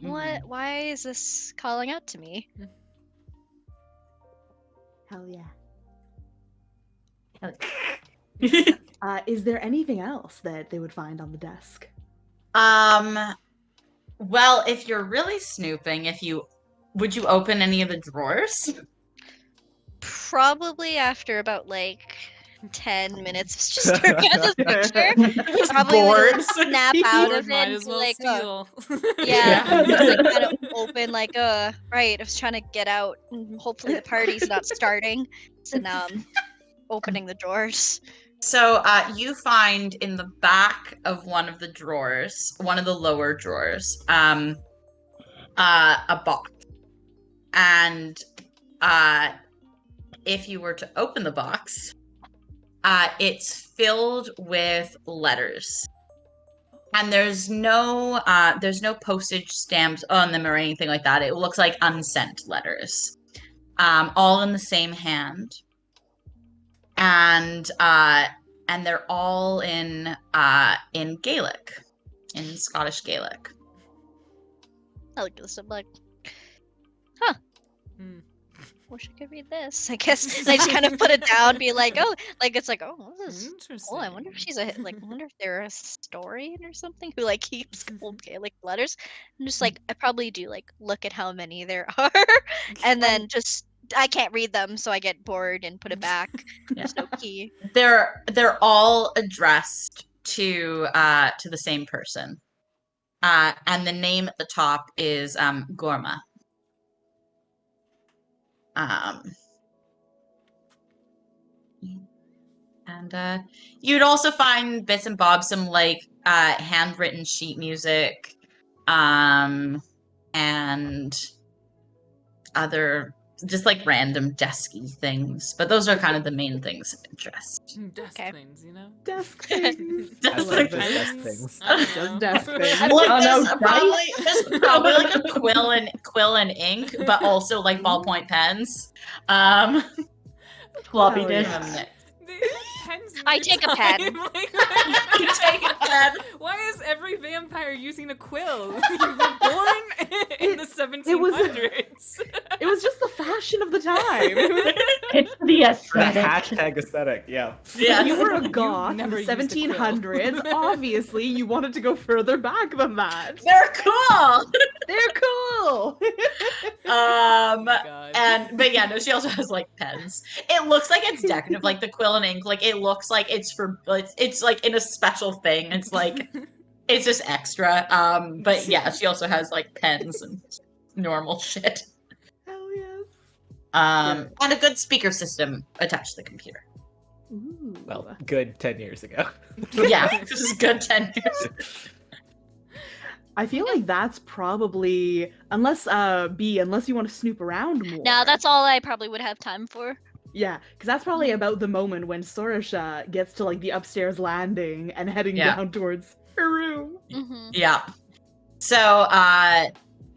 what? Why is this calling out to me? Hell yeah. Is there anything else that they would find on the desk? Well, if you're really snooping, would you open any of the drawers? Probably after about like 10 minutes of just staring at the picture. Probably bored. would snap out of it Might and as be well like, steal. yeah, like kind of open, like, right, I was trying to get out, and hopefully the party's not starting. So now I'm opening the drawers. So you find in the back of one of the drawers, one of the lower drawers, a box. And if you were to open the box, it's filled with letters. And there's no postage stamps on them or anything like that. It looks like unsent letters, all in the same hand. And they're all in Gaelic, in Scottish Gaelic. I look at this, I'm like, huh. Wish I could read this. I guess and I just kind of put it down, be like, oh, like it's like, oh, is Interesting. cool. I wonder if she's I wonder if they're a historian or something who like keeps old Gaelic letters. I'm just like, I probably do like look at how many there are, and then just I can't read them, so I get bored and put it back. There's no key. They're all addressed to the same person. And the name at the top is Gorma. And you'd also find bits and bobs, some like handwritten sheet music, and other just like random desky things. But those are kind of the main things of interest. Desk Okay. things, you know? Desk things. I I like love those it. desk things. I don't Just know. desk things. Like Oh, no, there's probably like a quill and ink, but also like ballpoint pens. Floppy Hell disk. yeah. They had pens in I their take a time. pen. Like, You take a pen. why is every vampire using a quill? You were born in the 1700s. It was just the fashion of the time. It's the The aesthetic. hashtag aesthetic, yeah. Yeah. If you were a goth in never the used a quill. 1700s, obviously you wanted to go further back than that. They're cool. They're cool. Oh my God. But yeah, no, she also has like pens. It looks like it's decorative, like the quill and ink. Like it looks like it's like in a special thing. It's like it's just extra. But yeah, she also has like pens and normal shit. Hell yes. And a good speaker system attached to the computer. Ooh. Well, good 10 years ago. Yeah, this is good 10 years. I feel like that's probably unless you want to snoop around more. Now that's all I probably would have time for. Yeah, because that's probably about the moment when Sorisha gets to like the upstairs landing and heading Yeah. down towards her room. Mm-hmm. Yeah. So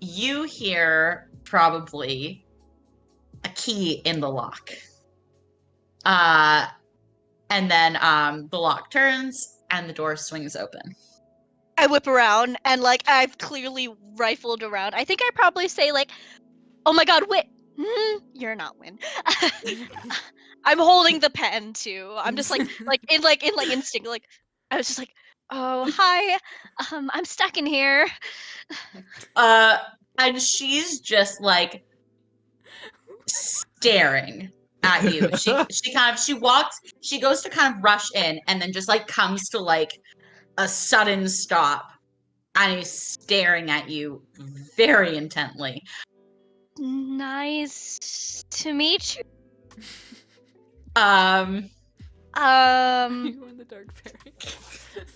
you hear probably a key in the lock. And then the lock turns and the door swings open. I whip around and like I've clearly rifled around. I think I probably say like, "Oh my God, Wit, you're not Win." I'm holding the pen too. I'm just like in instinct. Like I was just like, "Oh hi, I'm stuck in here." And she's just like staring at you. She goes to kind of rush in and then just like comes to like a sudden stop and is staring at you very intently. Nice to meet you. You won the dark fairy.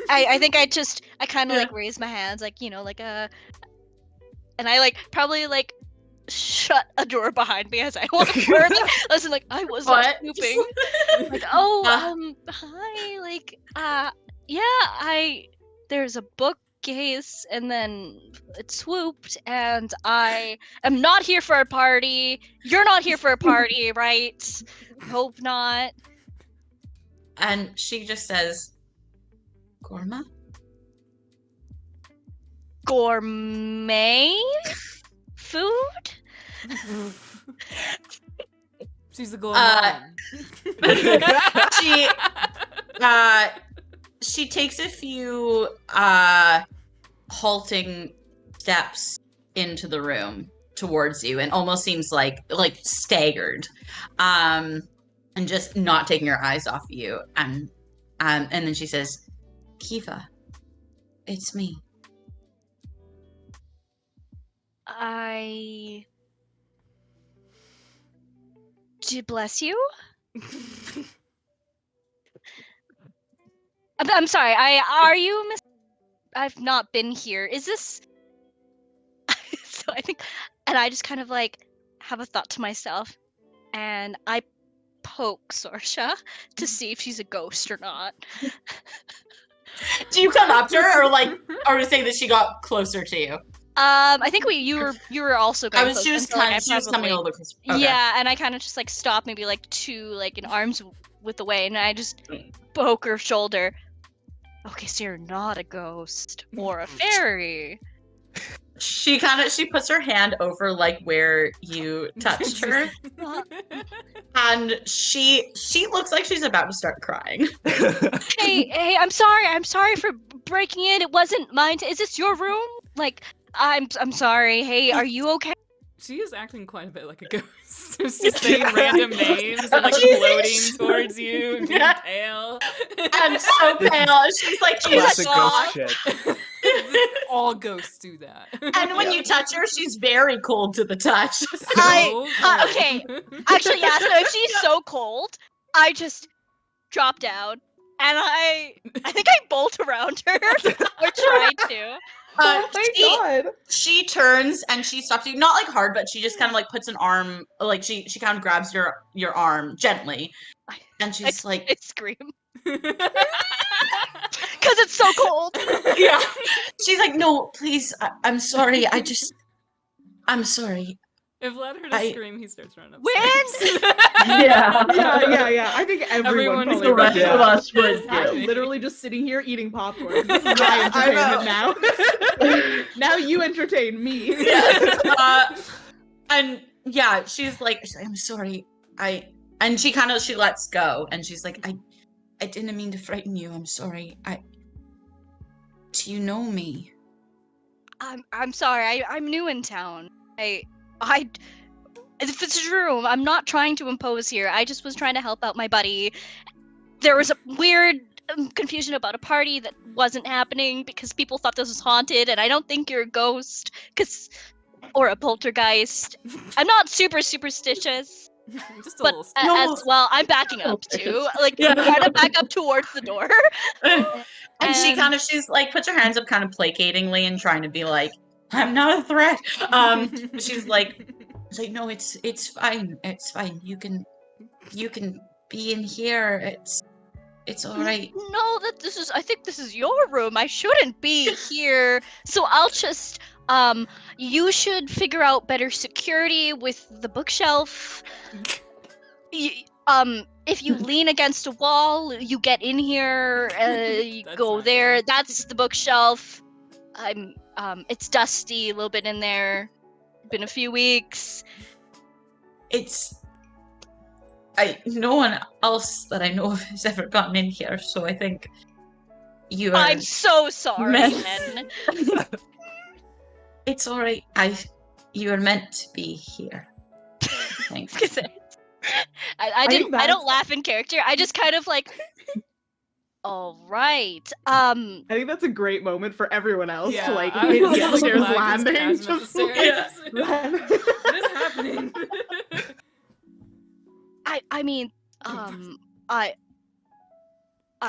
I think I kind of like raise my hands, like, you know, like and I like probably like shut a door behind me as I walk further. Listen, like I was not snooping. Like, oh, hi, like, yeah, there's a bookcase and then it swooped, and I am not here for a party. You're not here for a party, right? Hope not. And she just says, Gorma? Gourmet food? She's a gourmand. She takes a few halting steps into the room towards you and almost seems like staggered, and just not taking her eyes off you. And then she says, Kiva, it's me. Bless you? I'm sorry, are you Miss... I've not been here. Is this... So I think... And I just kind of like have a thought to myself, and I poke Sorsha to see if she's a ghost or not. Do you come up to her, or to say that she got closer to you? I think you were also going close. She was coming a little bit closer. Okay. Yeah, and I kind of just like stopped, maybe like in arms width away, and I just poke her shoulder. Okay, so you're not a ghost or a fairy. she puts her hand over like where you touched her, and she looks like she's about to start crying. Hey, I'm sorry for breaking in. It wasn't mine. Is this your room? Like, I'm sorry. Hey, are you okay? She is acting quite a bit like a ghost. Just saying random names and like floating towards you and being pale. And so pale. She's like, Classic ghost shocked. shit. All ghosts do that. And when you touch her, she's very cold to the touch. So Okay. Actually, yeah. So if she's so cold, I just drop down and I think I bolt around her or try to. Oh my god! She turns and she stops you, not like hard, but she just kind of like puts an arm, like she kind of grabs your arm gently, and she's like, I scream because it's so cold. yeah. She's like, no, please, I'm sorry. I'm sorry. If let her to scream, he starts running up. Wind! Yeah. I think everyone Everyone's probably The rest Yeah. of us would I'm do. literally just sitting here eating popcorn. This is my entertainment now. Now you entertain me. And yeah, she's like, I'm sorry. And she lets go, and she's like, I didn't mean to frighten you. I'm sorry. Do you know me? I'm sorry. I'm new in town. If it's true, I'm not trying to impose here. I just was trying to help out my buddy. There was a weird confusion about a party that wasn't happening because people thought this was haunted, and I don't think you're a ghost, or a poltergeist. I'm not super superstitious, Just a but little. as well, I'm backing up too. Like, trying to back up towards the door. And she's like, puts her hands up kind of placatingly and trying to be like, I'm not a threat. She's like, no, it's fine. It's fine. You can be in here. It's all right. No, I think this is your room. I shouldn't be here. So I'll just, you should figure out better security with the bookshelf. If you lean against a wall, you get in here, you go there. Good. That's the bookshelf. It's dusty, a little bit in there. Been a few weeks. No one else that I know of has ever gotten in here, so I think you are... I'm so sorry, then. It's all right. You are meant to be here. Thanks. I don't laugh in character. I just kind of like, all right. I think that's a great moment for everyone else to like I hit was the also upstairs glad landing. just crashing up the Just stairs. run. What is happening? I mean, I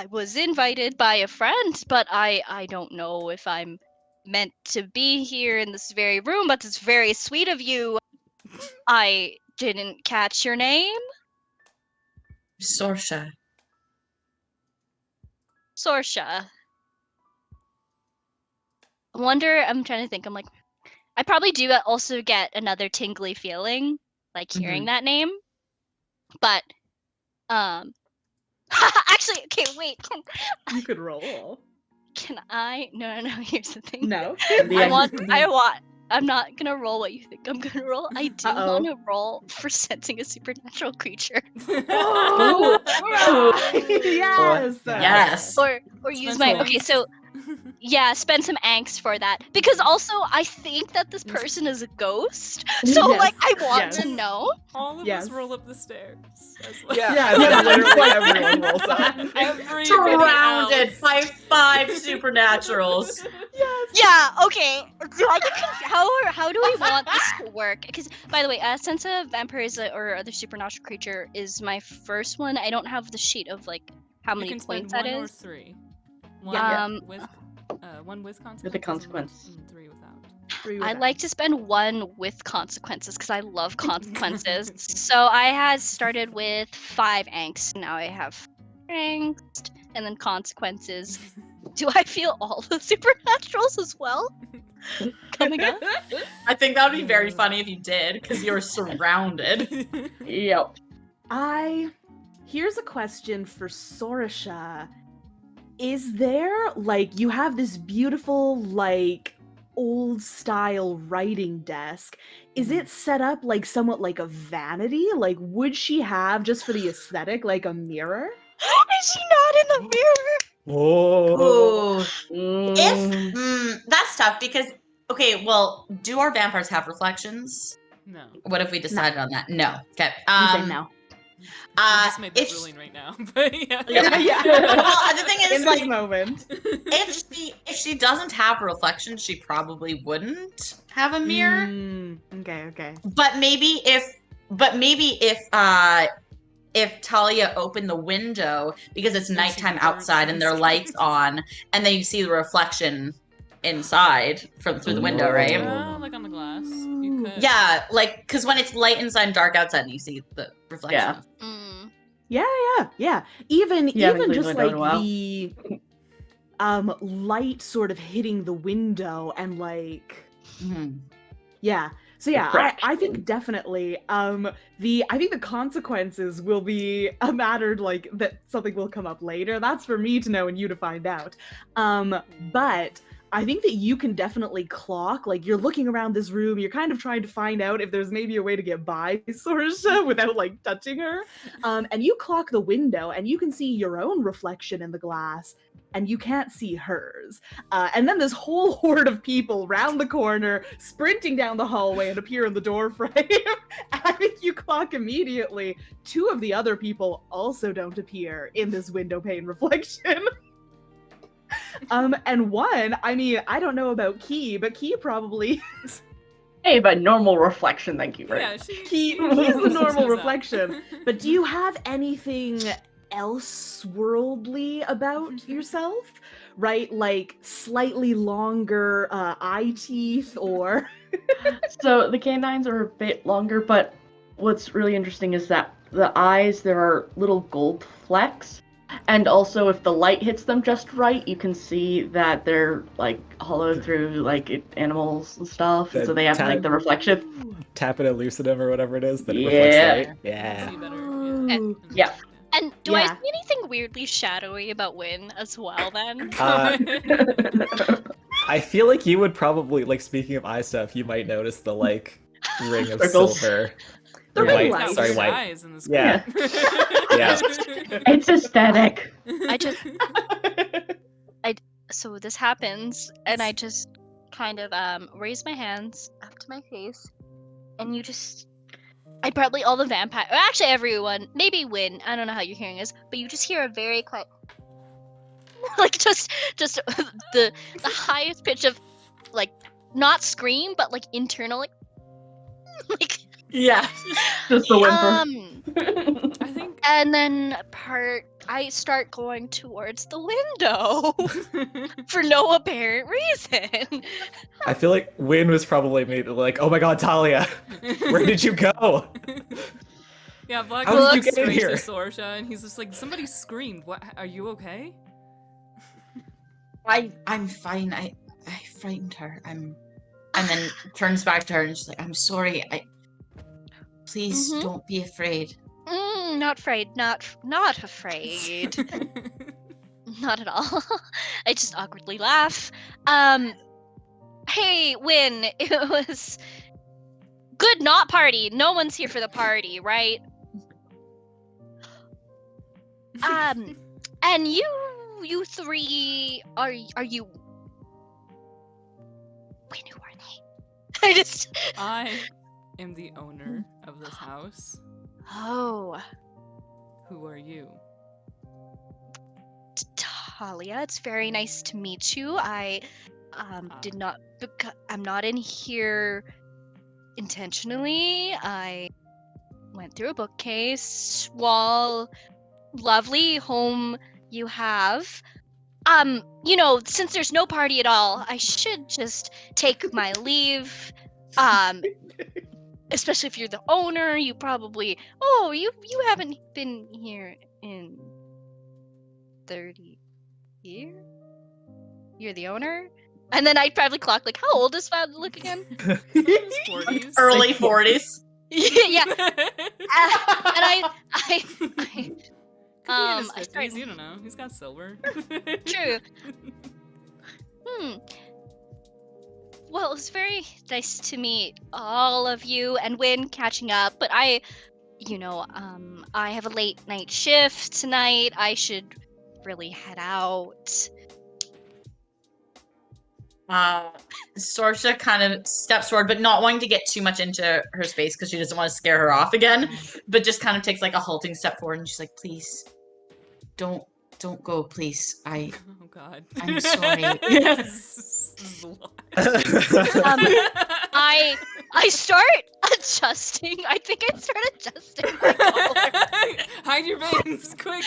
was invited by a friend, but I don't know if I'm meant to be here in this very room, but it's very sweet of you. I didn't catch your name. Sorsha. Sorsha. I'm trying to think. I'm like, I probably do also get another tingly feeling, like hearing that name. But, actually, okay, wait. You could roll. Can I? No. Here's the thing. No. I'm not gonna roll what you think I'm gonna roll. I do Uh-oh. want to roll for sensing a supernatural creature. Oh, yes. Yes. Or use my spend some angst for that, because also I think that this person is a ghost, so Yes. like I want Yes. to know. All of Yes. us roll up the stairs. As well. Yeah, literally everyone rolls up. Surrounded by 5 supernaturals. Yes. Yeah, okay. How do we want this to work? Because, by the way, sense of vampires or other supernatural creature is my first one. I don't have the sheet of like how You many can spend points that 1 or is. 3. Yeah. With one with consequences. With the consequence. And 3 without. I like to spend 1 with consequences because I love consequences. So I had started with 5 angst. Now I have angst and then consequences. Do I feel all the supernaturals as well coming up? I think that would be very funny if you did, because you're surrounded. Yep. Here's a question for Sorsha. Is there, like, you have this beautiful, like, old style writing desk. Is it set up like somewhat like a vanity? Like, would she have, just for the aesthetic, like a mirror? Is she not in the mirror? Whoa. Ooh. If that's tough because okay, well, do our vampires have reflections? No. What if we decided on that? No. Okay. You say no. I just made that if ruling right now. But yeah. Yeah. Well, the thing is, In like, this moment. if she doesn't have a reflection, she probably wouldn't have a mirror. Okay. But maybe if Talia opened the window because it's Then she nighttime burnt outside and there are lights on, and then you see the reflection inside through the window, right? Like on the glass. You could. Yeah, like because when it's light inside and dark outside, and you see the reflection. Yeah. Even cleaned just the window like in a while. the light sort of hitting the window and like yeah. So yeah, I think definitely I think the consequences will be a matter like that something will come up later. That's for me to know and you to find out. But I think that you can definitely clock, like you're looking around this room, you're kind of trying to find out if there's maybe a way to get by Sorsha without like touching her. And you clock the window and you can see your own reflection in the glass and you can't see hers. And then this whole horde of people round the corner, sprinting down the hallway and appear in the doorframe. I think you clock immediately 2 of the other people also don't appear in this window pane reflection. And one, I mean, I don't know about Key, but Key probably... Hey, but normal reflection, thank you. Right? Yeah, Key is the normal reflection. But do you have anything else worldly about yourself? Right? Like slightly longer eye teeth or... So the canines are a bit longer, but what's really interesting is that the eyes, there are little gold flecks. And also, if the light hits them just right, you can see that they're like hollowed through like animals and stuff, and so they have like the reflection. Tap it and lucid them or whatever it is that it Yeah. reflects light. Yeah. See better. Ooh. Yeah. And do I Yeah. see anything weirdly shadowy about Wynn as well then? I feel like you would probably, like, speaking of eye stuff, you might notice the like ring of Circles. silver. The Or ring white. lights. Sorry, Weird white. eyes in this Yeah. Yeah. It's aesthetic. So this happens, and I just kind of raise my hands up to my face, and I'd probably all the vampire, or actually everyone, maybe Wynn, I don't know how your hearing is, but you just hear a very quiet, like just the highest pitch of, like, not scream, but like internal, like Yeah. Just the whimper. I think. and then I start going towards the window for no apparent reason. I feel like Wynn was probably immediately like, "Oh my God, Talia, where did you go?" Yeah, Black How did you looks get in straight to here? Sorsha, and he's just like, "Somebody screamed. What? Are you okay?" I'm fine. I frightened her. And then turns back to her and she's like, "I'm sorry. Please don't be afraid." Not afraid. Not afraid. Not at all. I just awkwardly laugh. Hey, Wynn, it was good not party. No one's here for the party, right? And you three are you Wynn, who are they? I am the owner of this house. Oh, Who are you? Talia, it's very nice to meet you. I did not I'm not in here intentionally. I went through a bookcase. Wall, lovely home you have. Since there's no party at all, I should just take my leave. Especially if you're the owner, you probably you haven't been here in 30 years? You're the owner? And then I'd probably clock like, how old does Fad look again? 40s. Early 40s. Yeah. And I Could be in his I 50s, started- you don't know. He's got silver. True. Well, it was very nice to meet all of you and Win catching up, but I have a late night shift tonight. I should really head out. Sorsha kind of steps forward, but not wanting to get too much into her space because she doesn't want to scare her off again, but just kind of takes like a halting step forward and she's like, please, don't go, please. Oh God. I'm sorry. This is a lot. I start adjusting. I think I start adjusting my collar. Hide your veins, quick.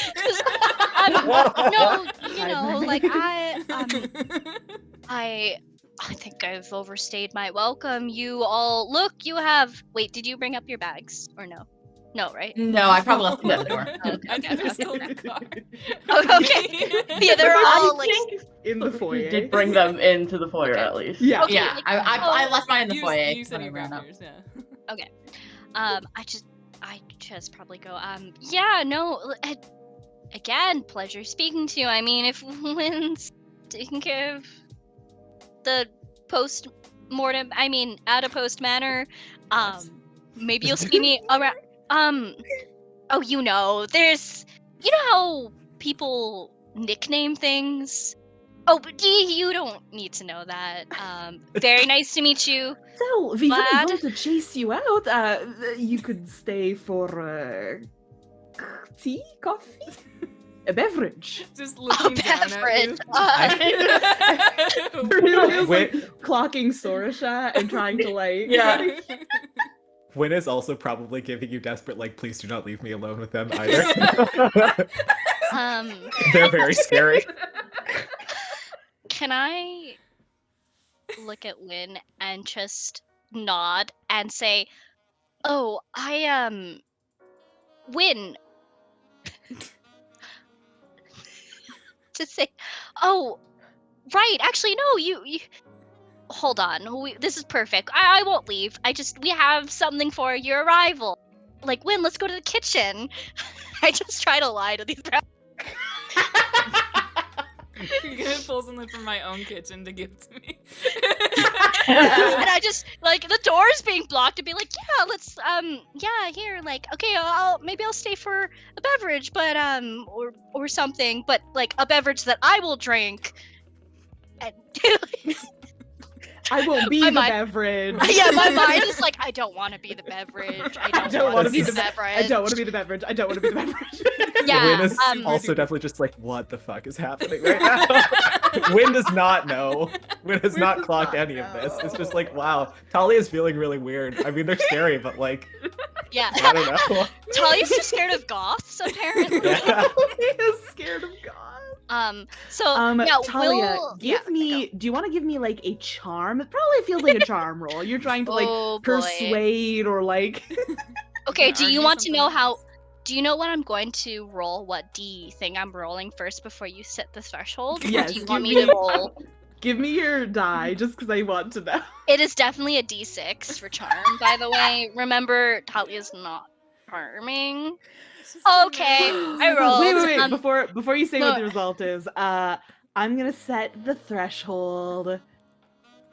I think I've overstayed my welcome. You all you have. Wait, did you bring up your bags or no? No, right? No, I probably left them at the door. I think they're still in the car. Okay. Yeah, they're all like in the foyer. You did bring them into the foyer at least. Yeah. Okay, Yeah, like, I left mine in the You foyer said when I you ran grabbed up. yours, yeah. Okay. I just probably go. Yeah, no. Again, pleasure speaking to you. I mean, if Wynn's taking care of the post-mortem, I mean, at a post manner, maybe you'll see me around. Oh, there's, how people nickname things. Oh, but you don't need to know that. Very nice to meet you. So, we wouldn't Glad. want to chase you out. You could stay for tea, coffee, a beverage. Just looking down Beverage. at you. Really Wait. clocking Sorsha and trying to Yeah. Wynn is also probably giving you desperate, like, please do not leave me alone with them either. They're very scary. Can I look at Wynn and just nod and say, "Oh, Wynn." Just say, "Oh, right. Actually, no. You hold on. This is perfect. I won't leave. We have something for your arrival. Like, Wynn, let's go to the kitchen." I just try to lie to these guys. You're gonna pull something from my own kitchen to give to me. And I just, like, the door's being blocked and be like, "Yeah, let's, here, like, okay, maybe I'll stay for a beverage, but, or something, but, like, a beverage that I will drink." And, I won't be My the mind- beverage. yeah, my mind is like, I don't want to be the beverage. I don't want to be the beverage. I don't want to be the beverage. I don't want to be the beverage. Yeah, Wynn is also definitely just like, what the fuck is happening right now? Wynn does not know. Wynn has not clocked any of this. It's just like, wow, Talia's feeling really weird. I mean, they're scary, but like, Yeah. I don't know. Talia's just scared of goths, apparently. Yeah. He is scared of God. Yeah, Talia, yeah, give me. Do you want to give me like a charm? It probably feels like a charm roll. You're trying to like Oh, boy. persuade or like. Okay, Gonna do you argue want to something know else. do you know what I'm going to roll? What D thing I'm rolling first before you set the threshold? Or Yes, do you want give me to me- roll? Give me your die, just because I want to know. It is definitely a D6 for charm, by the way. Remember, Talia's not charming. Okay, I rolled. Wait. Before you say no. what the result is, I'm gonna set the threshold.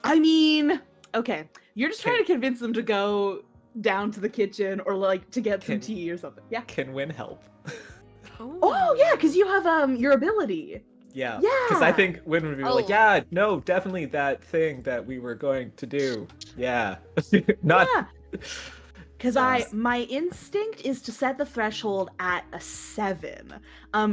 I mean, okay, you're just trying to convince them to go down to the kitchen or like to get some Can- tea or something. Yeah. Can Wynn help? Oh yeah, because you have your ability. Yeah. Because I Yeah. think Wynn would be Oh. like, yeah, no, definitely that thing that we were going to do. Yeah. Not. Yeah. Because Yes. my instinct is to set the threshold at a 7.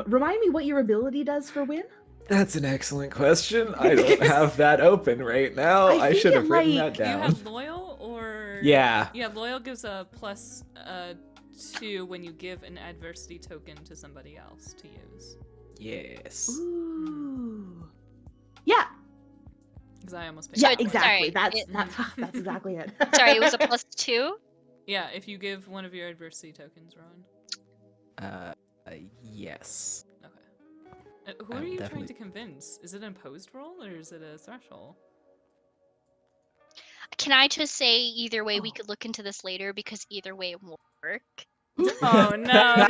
Remind me what your ability does for Win? That's an excellent question. I don't have that open right now. I I think should it have written might- that You down. have loyal or Yeah. Yeah, loyal gives a plus 2 when you give an adversity token to somebody else to use. Yes. Ooh. Yeah. Because I almost picked Yeah, that one. exactly. Sorry, That's exactly it. Sorry, it was a +2. Yeah, if you give one of your adversity tokens, Rowan. Yes. Okay. Who I are will you trying definitely- to convince? Is it an opposed roll or is it a threshold? Can I just say either way we Oh. could look into this later because either way it won't work. Oh no.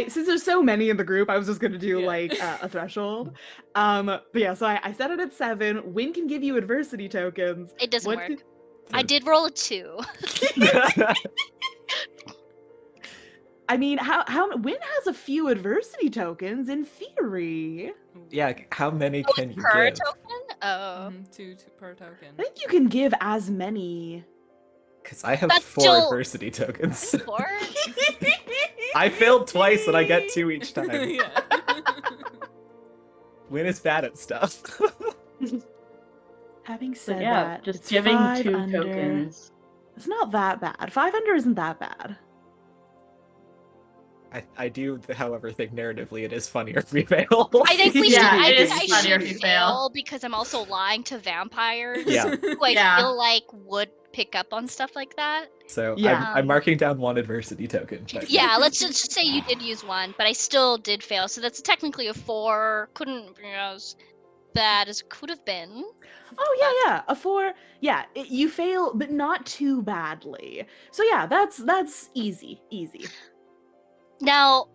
Since there's so many in the group, I was just gonna do Yeah. like a threshold. But yeah, so I set it at 7. Win can give you adversity tokens. It doesn't What work. did- I did roll a 2. I mean, how Win has a few adversity tokens in theory. Yeah, how many Oh, can you per give? token? Oh. Two per token. I think you can give as many. Because I have That's 4 still- adversity tokens. 4? I failed twice and I get 2 each time. Yeah. Win is bad at stuff. Having So said yeah, that, just it's giving 5 2 under. tokens. It's not that bad. 5 under isn't that bad. I do, however, think narratively it is funnier if we fail. I think we Yeah, should. I it think is I funnier should if you fail. because I'm also lying to vampires. Yeah. Who I Yeah. feel like would pick up on stuff like that. So Yeah. I'm marking down 1 adversity token. But Yeah, let's just say you did use 1, but I still did fail. So that's technically a 4. Couldn't be as bad as it could have been. Oh yeah, a 4. Yeah, you fail, but not too badly. So yeah, that's easy. Now,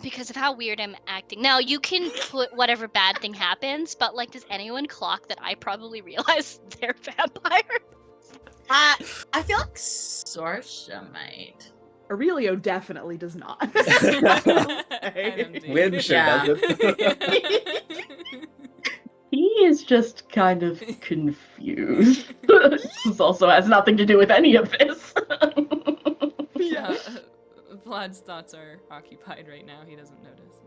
because of how weird I'm acting. Now, you can put whatever bad thing happens, but like, does anyone clock that I probably realize they're vampire? I feel like Sorsha might. Aurelio definitely does not. I don't do. Win sure Yeah. doesn't. He is just kind of confused. This also has nothing to do with any of this. Uh, Vlad's thoughts are occupied right now. He doesn't notice.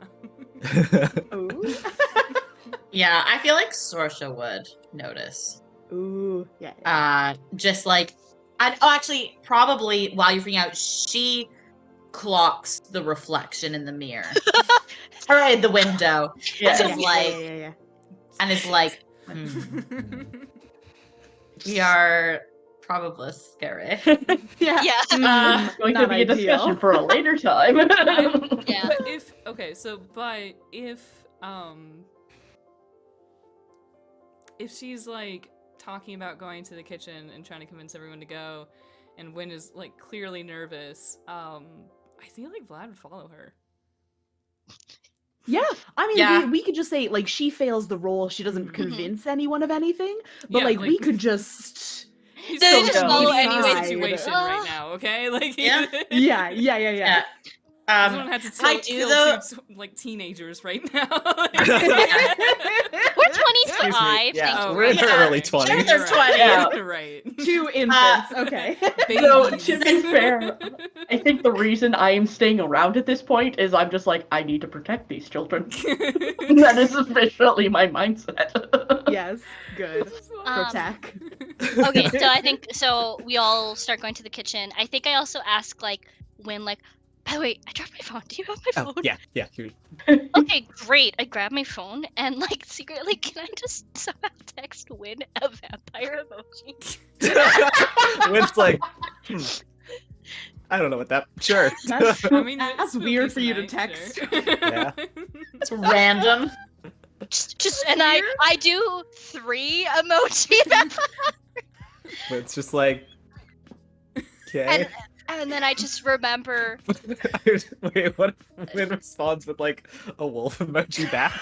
No. Ooh. Yeah, I feel like Sorsha would notice. Ooh, yeah. Just like, actually, probably while you're freaking out, she clocks the reflection in the mirror or in the window, Yeah. and is like, yeah. and is like, we are probably scary. Yeah. Yeah. It's going to not be a discussion ideal. for a later time. Yeah. But if she's like talking about going to the kitchen and trying to convince everyone to go, and Win is like clearly nervous, I feel like Vlad would follow her. Yeah, I mean, Yeah. we could just say like she fails the role. She doesn't Mhm. convince anyone of anything, but Yeah, like we like- could just. He's They still just in follow the anyway. situation right now, okay? Like, Yeah. Yeah. Yeah. Someone had to I kill do though. like teenagers right now. We're 25. Yeah, Thank you. we're in Yeah. the early 20s. Sure, they're 20. Yeah. Right. 2 infants. Okay. So, Babies. to be fair, I think the reason I am staying around at this point is I'm just like, I need to protect these children. That is officially my mindset. Yes. Good. Protect. Okay, so I think we all start going to the kitchen. I think I also ask like when like, oh wait, I dropped my phone. Do you have my phone? Oh, yeah. You're... Okay, great. I grab my phone and like secretly, can I just somehow text Win a vampire emoji? Win's like, I don't know what that. Sure. That's, I mean, that's spooky weird for you to tonight, text. sure. Yeah. It's random. Just and I do 3 emoji vampire, Win's just like, okay. and then I just remember. Wait, what if Win responds with like a wolf emoji back?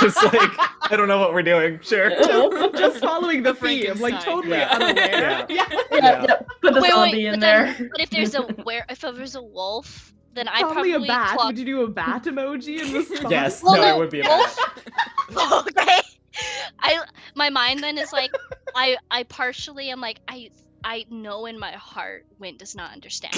Just like, I don't know what we're doing. Sure. Just following the theme, like Frankenstein. totally Yeah. unaware. Yeah. Yeah, put the Wait, zombie in but there. then, but if there's a wolf, then I Probably a bat. clock. Would you do a bat emoji in response? Yes. Well, no, no, it would be a wolf- bat. Okay. My mind then is like I partially am like I know in my heart Win does not understand.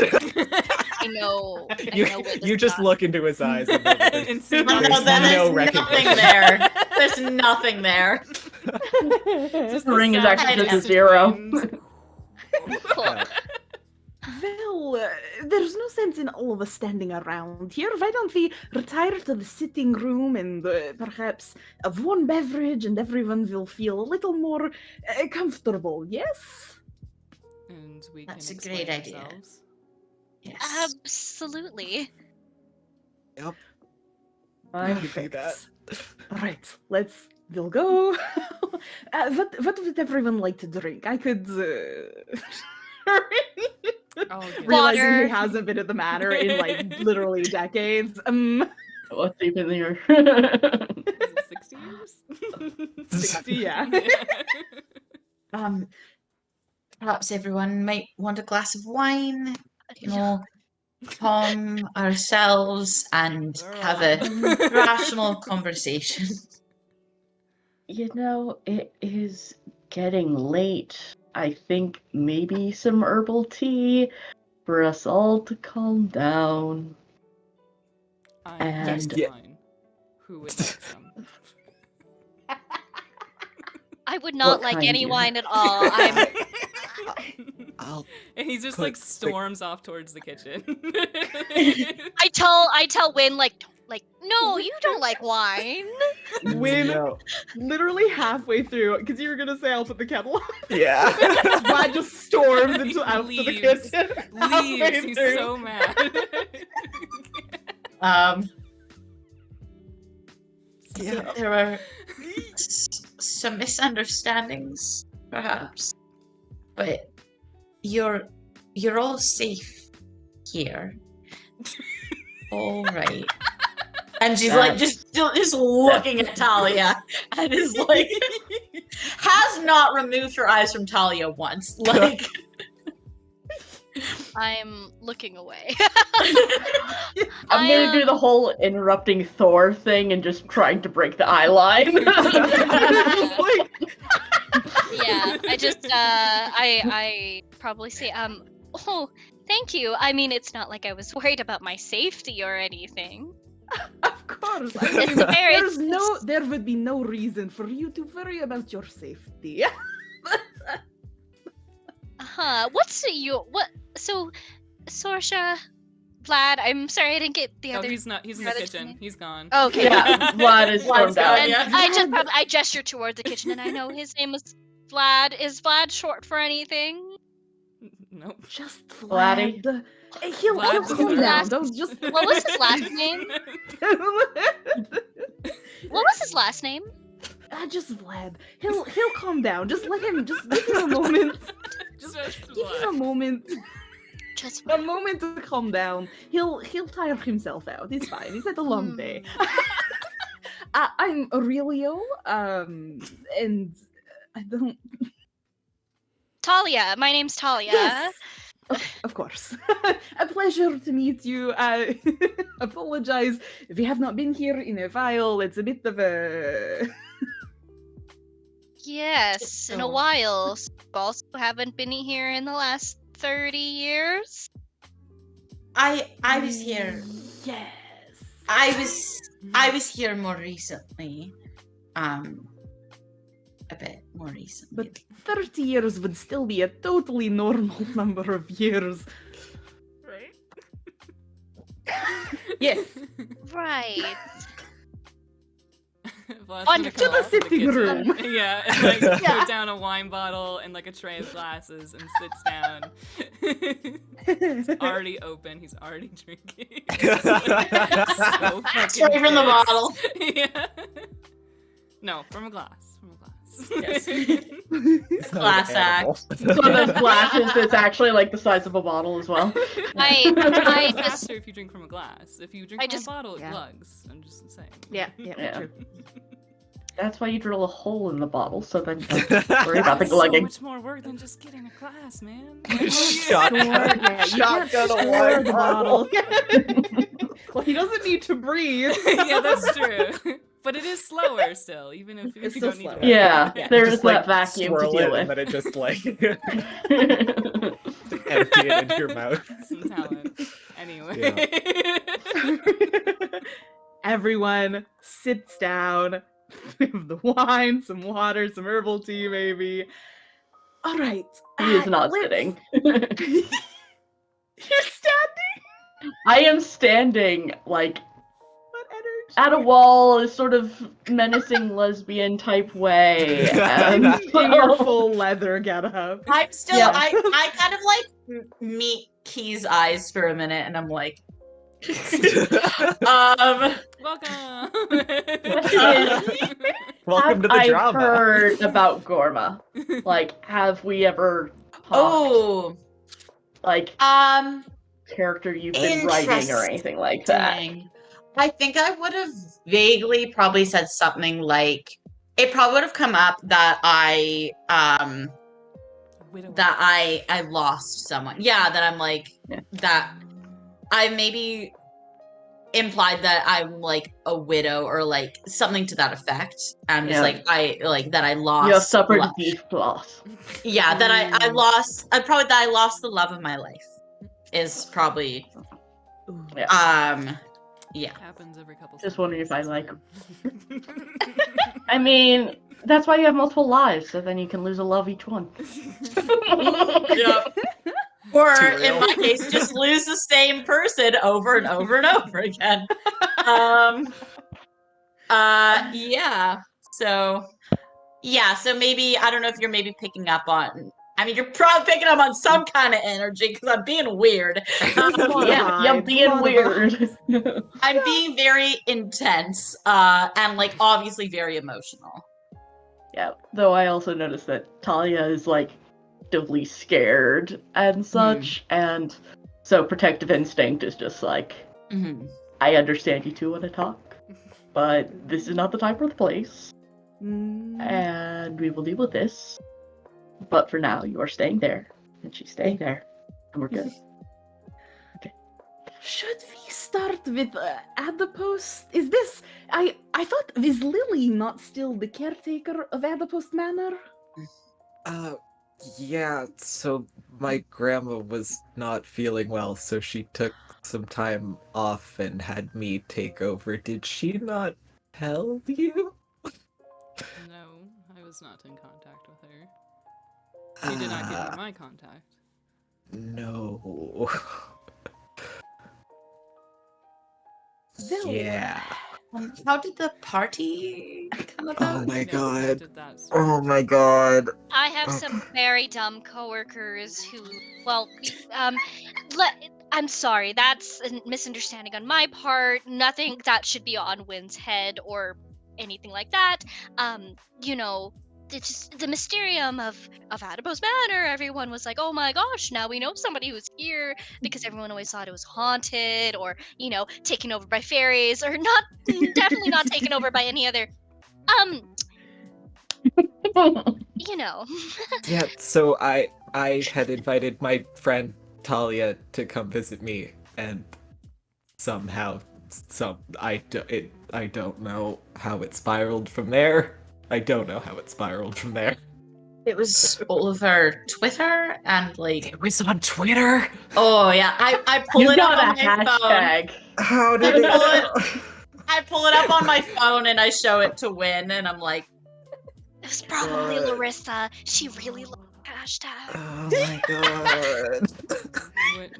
I know Win does You just not. look into his eyes and And see No, there's then no there's recognition. nothing there. There's nothing there. Just The ring is sound actually of just a the 0. wind. Cool. Yeah. Well, there's no sense in all of us standing around here. Why don't we retire to the sitting room and perhaps have one beverage and everyone will feel a little more comfortable, yes? And we That's can a great explain idea. ourselves. Yes. Absolutely. I'm You do that. Right, we'll go. What would everyone like to drink? I could... Oh, yeah. Realizing Water. he hasn't been at the manor in like literally decades. What's even there? Is it 60 years? 60, yeah. Perhaps everyone might want a glass of wine, you know, calm ourselves and have a rational conversation. You know, it is getting late. I think maybe some herbal tea for us all to calm down. I'm And- fine. Who would like some? I would not What like kind any do you wine at all. I'm I'll And he's just put like the- storms off towards the kitchen. I tell Win like no, you don't like wine. Win No. literally halfway through, because you were gonna say I'll put the kettle on. Yeah. Vlad just storms He into out to the leaves. kitchen. halfway Leaves. He's through. so mad. Yeah. There are some misunderstandings, perhaps, but you're all safe here. All right. And she's like just looking at Talia and is like has not removed her eyes from Talia once. Like I'm looking away. I'm gonna do the whole interrupting Thor thing and just trying to break the eye line. Yeah, I just I probably say oh, thank you. I mean, it's not like I was worried about my safety or anything. Of course. I It's mean, fair, there would be no reason for you to worry about your safety. So Sorsha, Vlad, I'm sorry I didn't get the Oh, other. he's not. He's in the brother's kitchen. name? He's gone. Okay. Yeah, Vlad is Vlad's stormed out. gone, And yeah. I gesture toward the kitchen, and I know his name was Vlad. Is Vlad short for anything? Nope. Just Vladdy. Vlad. He'll Vlad calm the down. Third. Don't just. What was his last name? What was his last name? Just Vlad. He'll calm down. Just give him a moment. Just rest Give him a moment. Just A moment to calm down. He'll tire himself out. He's fine. He's had a long day. I'm Aurelio, and I don't. Talia. My name's Talia. Yes, of course. A pleasure to meet you. I apologize if you have not been here in a while. It's a bit of a. Yes, in a Oh. while. Also haven't been here in the last 30 years. I was here. Yes. I was here more recently. A bit more recently. But 30 years would still be a totally normal number of years. Right? Yes. Right. Vlad's Wonderful. gonna come To the out sitting kitchen. room. Yeah, and like Yeah. put down a wine bottle and like a tray of glasses and sits down. Already open. He's already drinking. So fucking Straight from the pissed. bottle. Yeah. No, from a glass. From a glass. Yes. It's not Class an animal. So the glasses is actually like the size of a bottle as well. I It's just faster if you drink from a glass. If you drink I from just- a bottle, it Yeah. glugs. I'm just saying. Yeah, Yeah. true. That's why you drill a hole in the bottle, so then you don't worry about the That's so glugging. much more work than just getting a glass, man. Shut Sure, yeah, you can't Shotgun a store wine the bottle. Well, he doesn't need to breathe. Yeah, that's true. But it is slower still, even if It's you still don't need slower. to. Yeah, Yeah. there Just, is like, that vacuum to swirl deal it, and with. then it just like empty it into your mouth. Some talent. Anyway. Everyone sits down. We have the wine, some water, some herbal tea, maybe. All right. He is not let's- sitting. You're standing. I am standing, like, What energy? at a wall, a sort of menacing lesbian type way. in, And in your full leather getup. I'm still. Yeah. I kind of like meet Key's eyes for a minute, and I'm like, Welcome. Welcome have to the I drama. heard about Gorma? Like, have we ever talked? oh, like character you've been writing or anything like that. I think I would have vaguely probably said something like, it probably would have come up that I lost someone. Yeah, that I'm like that I maybe implied that I'm like a widow or like something to that effect. I'm just like I lost. You have suffered deep loss. Yeah, that I lost. I lost the love of my life. Is probably. Yeah. Happens every couple. Just wondering if I like. I mean, that's why you have multiple lives, so then you can lose a love each one. Yep. Or in my case, just lose the same person over and over and over again. So maybe I don't know if you're maybe picking up on. I mean, you're probably picking up on some kind of energy because I'm being weird. You're being weird. I'm being very intense, and like obviously very emotional. Yeah, though I also noticed that Talia is like actively scared and such, and so protective instinct is just like, I understand you two want to talk, but this is not the time or the place, and we will deal with this. But for now, you are staying there, and she's staying there, and we're good. Okay. Should we start with Adipose? Is this... I thought, is Lily not still the caretaker of Adipose Manor? Yeah, so my grandma was not feeling well, so she took some time off and had me take over. Did she not tell you? No, I was not in contact with her. She did not give me my contact. No. Yeah. How did the party come about? Oh my god. Oh my god. I have some very dumb coworkers who, I'm sorry, that's a misunderstanding on my part. Nothing that should be on Wynn's head or anything like that. It's just the mysterium of Adipose Manor. Everyone was like, oh my gosh, now we know somebody who's here, because everyone always thought it was haunted or, taken over by fairies, or definitely not taken over by any other, Yeah, so I had invited my friend Talia to come visit me, and somehow, I don't know how it spiraled from there. It was over Twitter and like. It was on Twitter? Oh yeah, I pull it up on my phone. How did it? I pull it up on my phone and I show it to Wynn, and I'm like, it was probably Larissa. She really loved the hashtag. Oh my god.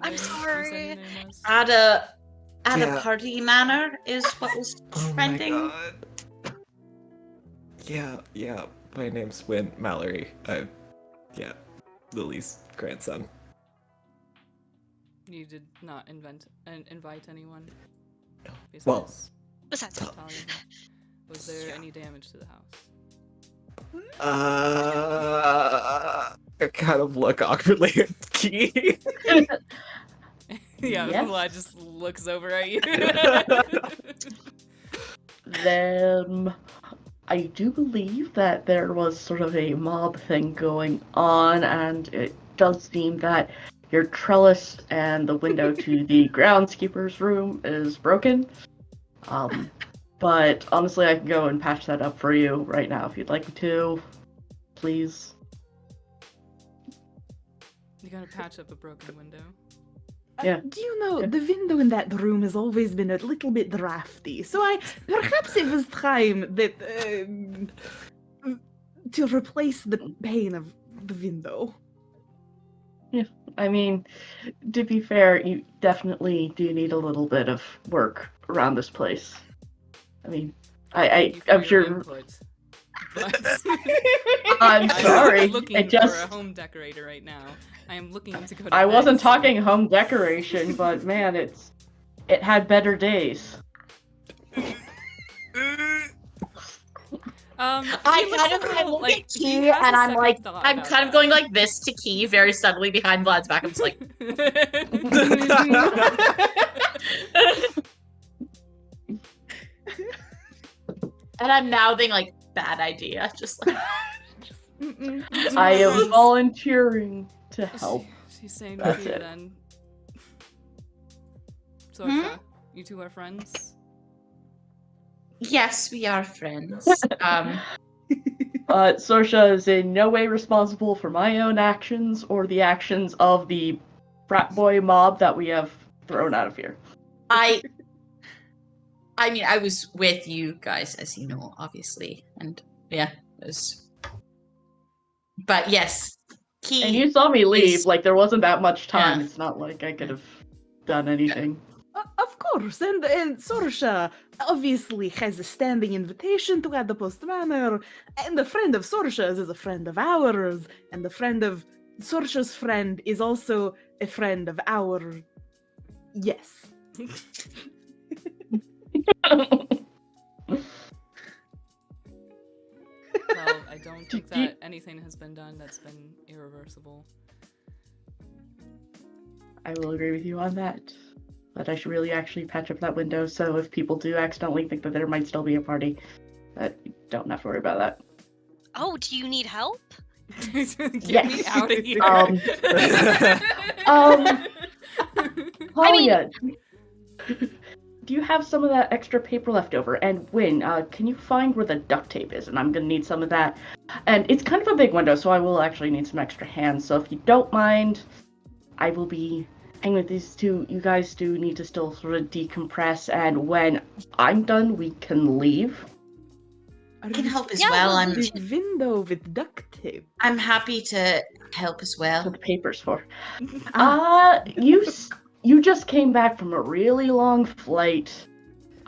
I'm sorry. At a party manor is what was trending. Oh my god. Yeah. My name's Wynn Mallory. Lily's grandson. You did not invite anyone? No. Besides Talia. Was there any damage to the house? I kind of look awkwardly at Key. Yeah, Yes. Vlad just looks over at you. Then I do believe that there was sort of a mob thing going on, and it does seem that your trellis and the window to the groundskeeper's room is broken. But honestly, I can go and patch that up for you right now if you'd like me to. Please. You gotta patch up a broken window. Yeah. Do you know, the window in that room has always been a little bit drafty, so perhaps it was time that to replace the pane of the window. Yeah, I mean, to be fair, you definitely do need a little bit of work around this place. I mean, I'm sure. I'm sorry. I'm looking for a home decorator right now. I am looking to go to I bed, wasn't so- talking home decoration, but man, it had better days. I look at Key and I'm like, I'm kind of going like this to Key very subtly behind Vlad's back. I'm just like, and I'm mouthing like, bad idea. Just like, I am volunteering to help. She's saying That's to you it. then. Sorsha, you two are friends? yes, we are friends. Sorsha is in no way responsible for my own actions or the actions of the frat boy mob that we have thrown out of here. I mean, I was with you guys, as you know, obviously, and yeah, it was. But yes, Key. And you saw me leave, is- like there wasn't that much time. Yeah. It's not like I could have done anything. Of course, and Sorsha obviously has a standing invitation to Adipose Manor, and a friend of Sorsha's is a friend of ours, and the friend of Sorsha's friend is also a friend of our... Yes. Well, I don't think that anything has been done that's been irreversible. I will agree with you on that. But I should really actually patch up that window, so if people do accidentally think that there might still be a party, that you don't have to worry about that. Oh, do you need help? Get me Yes. out of here. Talia, do you have some of that extra paper left over? And Wynn, can you find where the duct tape is? And I'm gonna need some of that. And it's kind of a big window, so I will actually need some extra hands. So if you don't mind, I will be hanging with these two. You guys do need to still sort of decompress, and when I'm done, we can leave. I can help as Yeah, well. we'll I'm The window with duct tape. happy to help as That's well. what the paper's for. Ah. You just came back from a really long flight.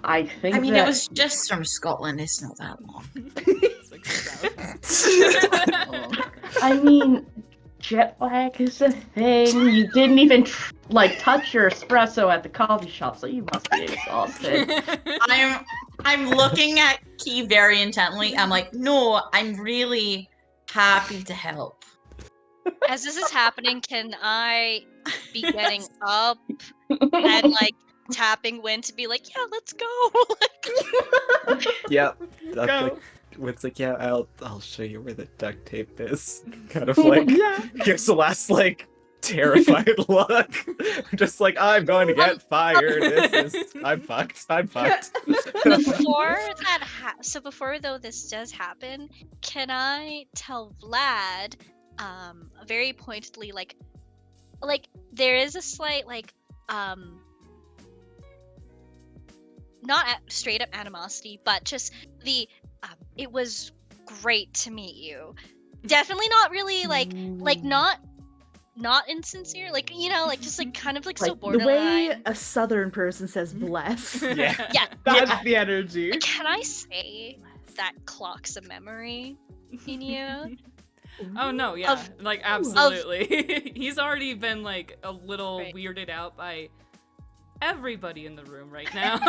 I think I mean, that it was just from Scotland. It's not that long. It's like south. I mean, jet lag is a thing. You didn't even touch your espresso at the coffee shop, so you must be exhausted. I'm looking at Key very intently. I'm like, no, I'm really happy to help. As this is happening, can I be getting up and like tapping Wynn to be like, yeah, let's go. Yep. Go. Like, it's like, yeah, I'll show you where the duct tape is. Kind of like Yeah. gives the last like terrified look. Just like, I'm going to get fired. I'm fucked. I'm fucked. Before that, before though this does happen, can I tell Vlad, very pointedly, like there is a slight not straight up animosity, but just the it was great to meet you. Definitely not really not insincere, just kind of so The borderline. way a southern person says bless. Yeah. Yeah. That's the energy. Can I say that clocks a memory in you? Oh no, yeah, absolutely. He's already been a little Right. weirded out by everybody in the room right now.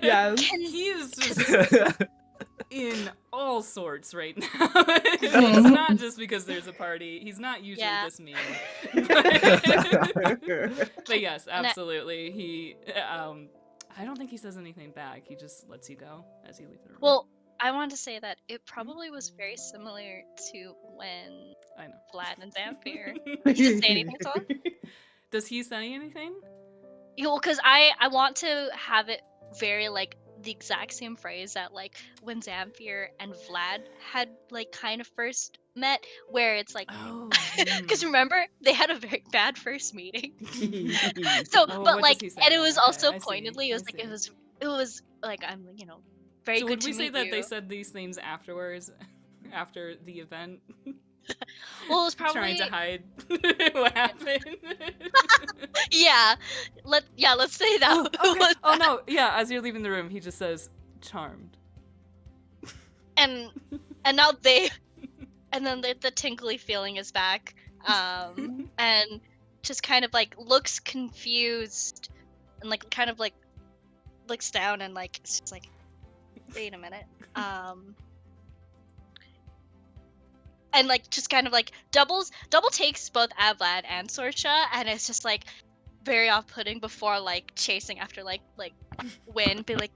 Yes. He's just in all sorts right now. It's not just because there's a party. He's not usually this mean. But yes, absolutely. He I don't think he says anything back. He just lets you go as you leave the room. Well, I wanted to say that it probably was very similar to when I know. Vlad and Zamfir. Did you say anything to him? Does he say anything? Because I want to have it very the exact same phrase that when Zamfir and Vlad had kind of first met, where it's Oh. because remember they had a very bad first meeting. So, Oh, but what does he say? and it was Okay, also I see, pointedly, it was I see. it was I'm very So good would to we say meet that you. they said these things afterwards, after the event, Well, it was probably trying to hide what happened? yeah. Let's say that. Okay. Oh no, yeah. As you're leaving the room, he just says, "Charmed." And now and then the tingly feeling is back, and just kind of looks confused, and kind of looks down and it's just wait a minute, and like just kind of like double takes both Avlad and Sorsha, and it's just like very off-putting before like chasing after like Win, be like,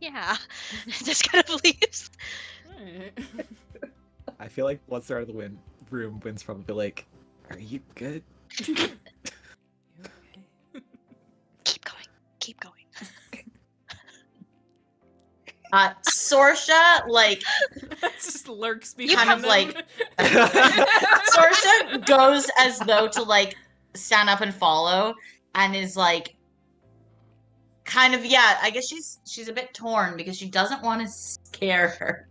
yeah, just kind of leaves. Alright. I feel like once they're out of the room, Wynn's probably like, "Are you good?" You okay? Keep going. Sorsha, like, just lurks behind kind of them. like Sorsha goes as though to like stand up and follow, and is like, kind of, yeah, I guess she's a bit torn because she doesn't want to scare her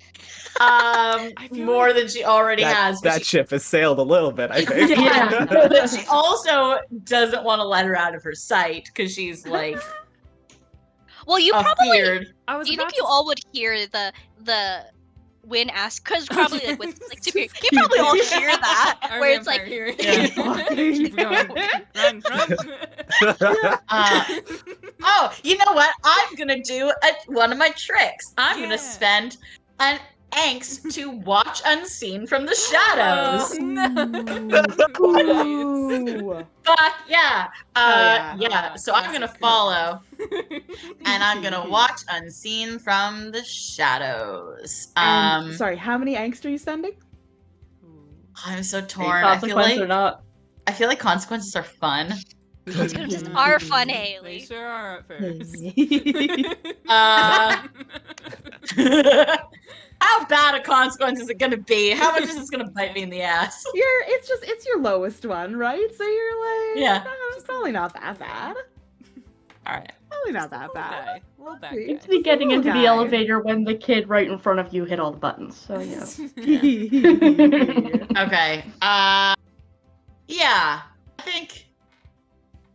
feel more like than she already has. But That ship has sailed a little bit, I think. yeah, but she also doesn't want to let her out of her sight because she's like Well, you probably. feared. I was Do you think about you to all would hear the Win ask? Because probably like with like superior, you probably all hear that Our where it's like, vampire hearing. Yeah. Keep going. Run. Oh, you know what? I'm gonna do one of my tricks. I'm Yeah. gonna spend an angst to watch unseen from the Oh, shadows. no. Ooh. Fuck yeah! yeah. Yeah. So I'm gonna Classic. follow, and I'm gonna watch unseen from the shadows. And sorry, how many angst are you spending? I'm so torn. I feel Consequence or like not. consequences are fun. Consequences are fun, They Haley. sure are at first. How bad a consequence is it gonna be? How much is this gonna bite me in the ass? It's your lowest one, right? So you're like, Yeah. it's probably not that bad. All right. Probably not that bad. Little bad It's guy. Be getting into guy. the elevator when the kid right in front of you hit all the buttons. So yeah. Okay. Yeah.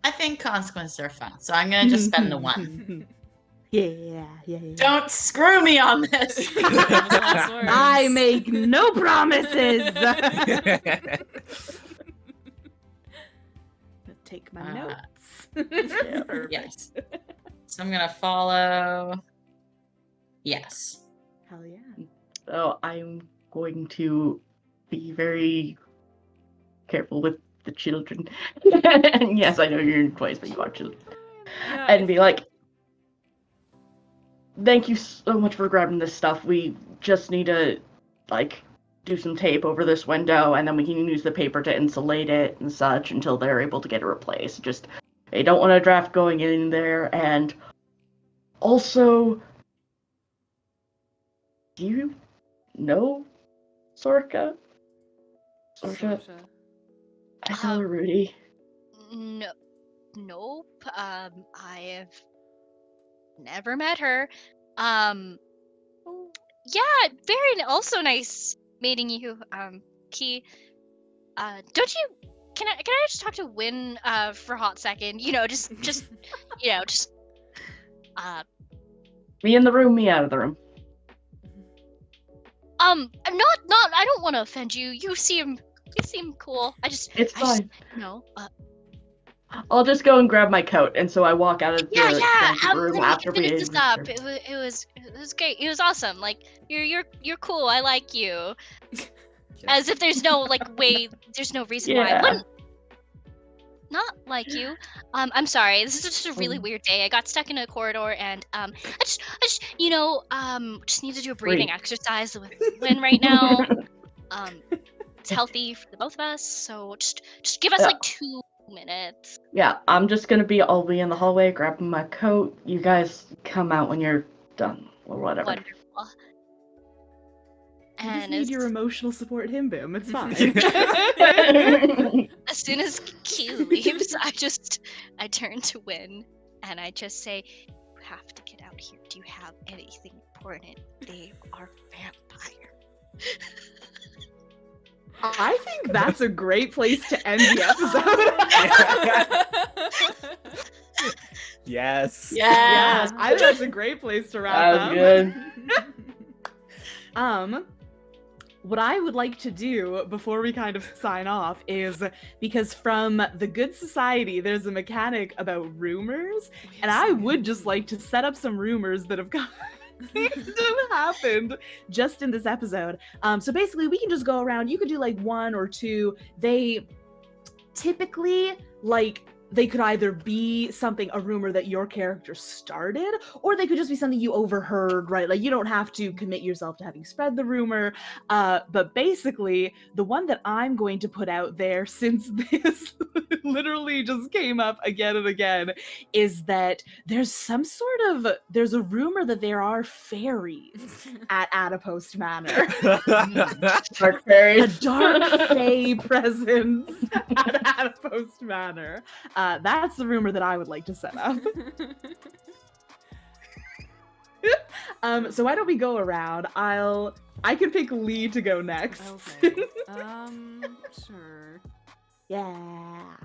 I think consequences are fun. So I'm gonna just spend the one. Yeah. Don't screw me on this. Last words. I make no promises. Take my notes. Yes. So I'm gonna follow. Yes. Hell yeah. So I'm going to be very careful with the children. And yes, I know you're in twice, but you are children. Yeah, And be like, thank you so much for grabbing this stuff. We just need to, like, do some tape over this window, and then we can use the paper to insulate it and such until they're able to get it replaced. Just, they don't want a draft going in there, and also, do you know Sorka? Sorsha? I call her Rudy. No, nope. I have never met her. Yeah, very also nice meeting you, Key. Don't you? Can I just talk to Win for a hot second? You know, just Me in the room, me out of the room. I'm not. I don't want to offend you. You seem cool. It's fine. No. I'll just go and grab my coat, and so I walk out of the Yeah. room Let after me we. finish this up. It was great. It was awesome. Like you're cool. I like you. As if there's no there's no reason why I wouldn't not like you. I'm sorry. This is just a really weird day. I got stuck in a corridor, and I just just need to do a breathing exercise with Lynn right now. It's healthy for the both of us. So just give us like 2 minutes. Yeah, I'll be in the hallway grabbing my coat. You guys come out when you're done or whatever. Wonderful. You just And need your emotional support him boom. It's fine. as soon as Q leaves, I turn to Win and I just say, "You have to get out here. Do you have anything important? They are vampire." I think that's a great place to end the episode. Yes. Yes, I think that's a great place to wrap That up. was good. What I would like to do before we kind of sign off is, because from the Good Society, there's a mechanic about rumors, and I would just like to set up some rumors that have happened just in this episode. So basically, we can just go around. You could do like 1 or 2. They typically they could either be a rumor that your character started, or they could just be something you overheard, right? Like, you don't have to commit yourself to having spread the rumor. But basically, the one that I'm going to put out there, since this literally just came up again and again, is that there's a rumor that there are fairies at Adipose Manor. Dark fairies. A dark fae presence at Adipose Manor. That's the rumor that I would like to set up. So why don't we go around? I can pick Lee to go next. Okay. Sure. Yeah.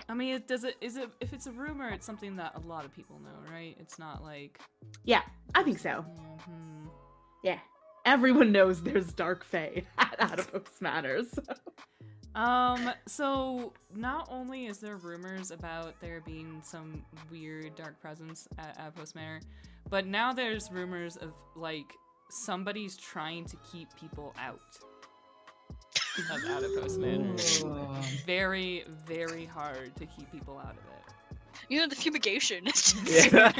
I mean, if it's a rumor, it's something that a lot of people know, right? It's not like... Yeah, I think so. Mm-hmm. Yeah. Everyone knows there's dark fae at Adipose Manor, so... So not only is there rumors about there being some weird dark presence at Adipose Manor, but now there's rumors of, like, somebody's trying to keep people out of Adipose Manor. Very, very hard to keep people out of it. You know, the fumigation. Yeah.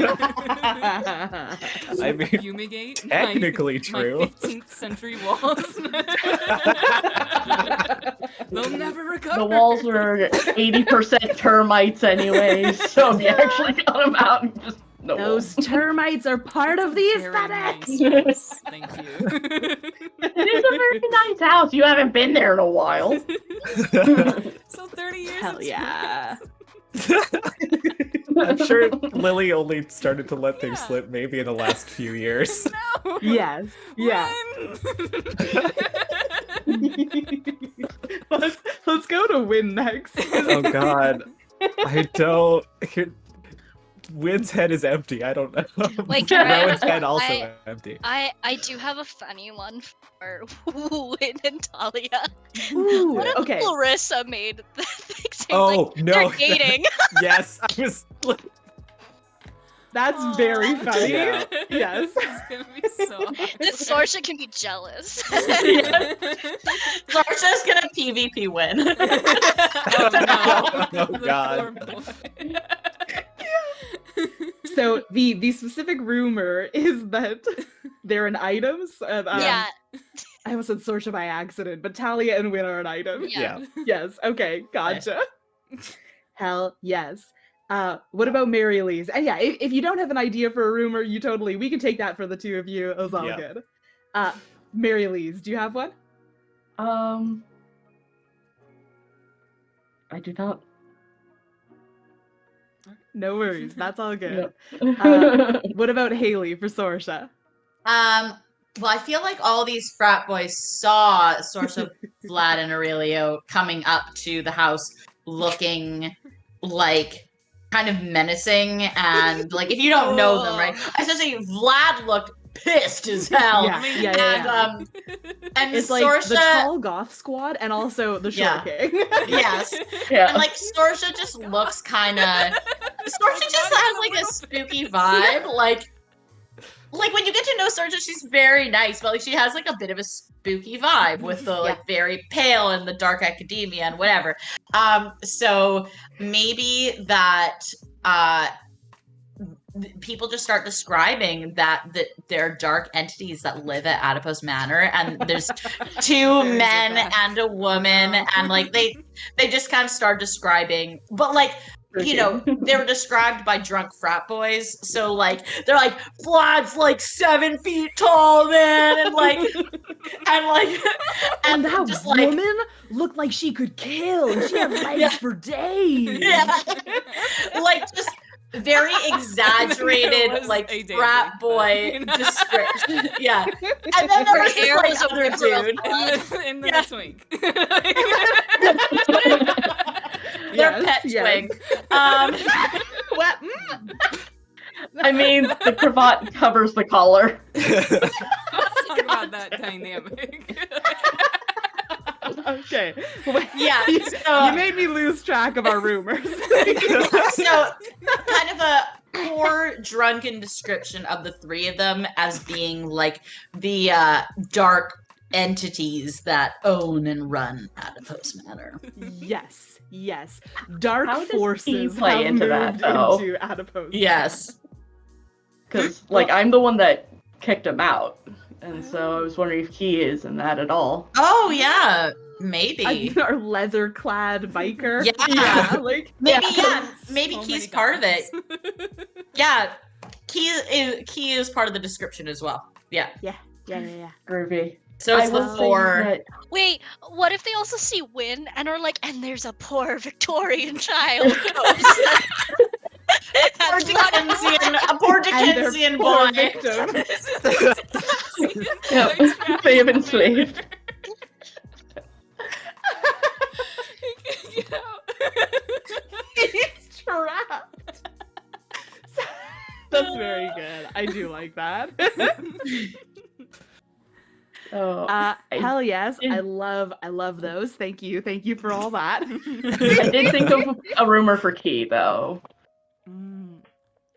I mean, Fumigate? technically true. My 15th century walls. They'll never recover. The walls are 80% termites anyway, so if you actually cut them out and just... No. Those termites are part of the Very aesthetic! nice. Yes, thank you. It is a very nice house. You haven't been there in a while. So 30 years. Hell yeah. I'm sure Lily only started to let things slip maybe in the last few years. No. Yes. Yeah. Let's go to Win next. Oh god. I don't... Wyn's head is empty. I don't know. Wait, can I- Rowan's head also empty. I do have a funny one for Win and Talia. Ooh, What if okay. Larissa made the thing say, Oh, like, no. they're dating? Yes, I was... That's very funny. Yeah. Yes. It's gonna be so hard. This Sorsha can be jealous. Sorsha's gonna PvP win. Oh no. Oh, The God. poor boy. So the specific rumor is that they're an items. Yeah. I almost said Sorsha by accident, but Talia and Win are an item. Yeah. Yes. Okay. Gotcha. Hell yes. What about Mary Elise? And yeah, if you don't have an idea for a rumor, we can take that for the two of you. It was all good. Mary Elise, do you have one? I do not. No worries. That's all good. Yep. What about Haley for Sorsha? Well, I feel like all these frat boys saw Sorsha, Vlad, and Aurelio coming up to the house looking like kind of menacing, and like if you don't know them, right? Especially Vlad looked pissed as hell. Yeah. And It's like Sorsha, the tall goth squad and also the short king. yes. Yeah. And like Sorsha just looks kind of. Sorsha just has like a spooky vibe. Like when you get to know Sorsha, she's very nice, but like she has like a bit of a spooky vibe with the like very pale and the dark academia and whatever. So maybe that people just start describing that they're dark entities that live at Adipose Manor, and there's two men and a woman, and like they just kind of start describing, but like you know, they were described by drunk frat boys, so like they're like Vlad's like 7 feet tall, man, and that just woman looked like she could kill, and she had legs for days. Yeah. Like just very exaggerated, like frat boy description. Yeah, and then there was this like other dude in the twink. Their pet twink. What? I mean, the cravat covers the collar. Let's talk about that dynamic. Okay. Yeah. You made me lose track of our rumors. So, kind of a poor drunken description of the three of them as being like the dark entities that own and run Adipose Manor. Yes, yes. Dark How does forces he play have into that, moved though? into Adipose. Yes. Because, like, I'm the one that kicked him out. And so I was wondering if he is in that at all. Oh, yeah. Maybe. Our leather-clad biker. Yeah. Like Maybe, Yeah. yeah. Maybe So Key's many part of it. gods. Yeah. Key is part of the description as well. Yeah. yeah. Groovy. So it's I the will say four. that Wait, what if they also see Win and are like, and there's a poor Victorian child? Poor Dickensian, a poor And their Dickensian poor boy. victim. Yep, they have enslaved. Get out. He's trapped. That's very good. I do like that. Oh, Hell yes. I love those. Thank you for all that. I did think of a rumor for Key, though.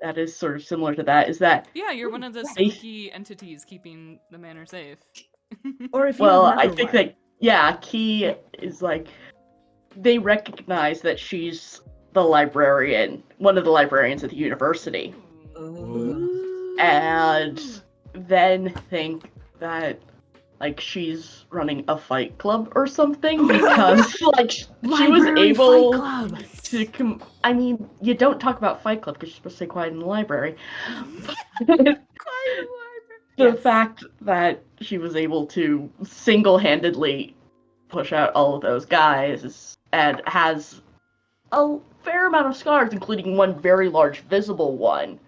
That is sort of similar to that. Is that Yeah, you're one of the spooky entities keeping the manor safe. Or if you well? have I another think one. that Key is like they recognize that she's the librarian, one of the librarians at the university, and then think that like she's running a fight club or something because like she was Library able Fight Club. to I mean, you don't talk about fight club because you're supposed to stay quiet in the library. The fact that she was able to single-handedly push out all of those guys and has a fair amount of scars, including one very large visible one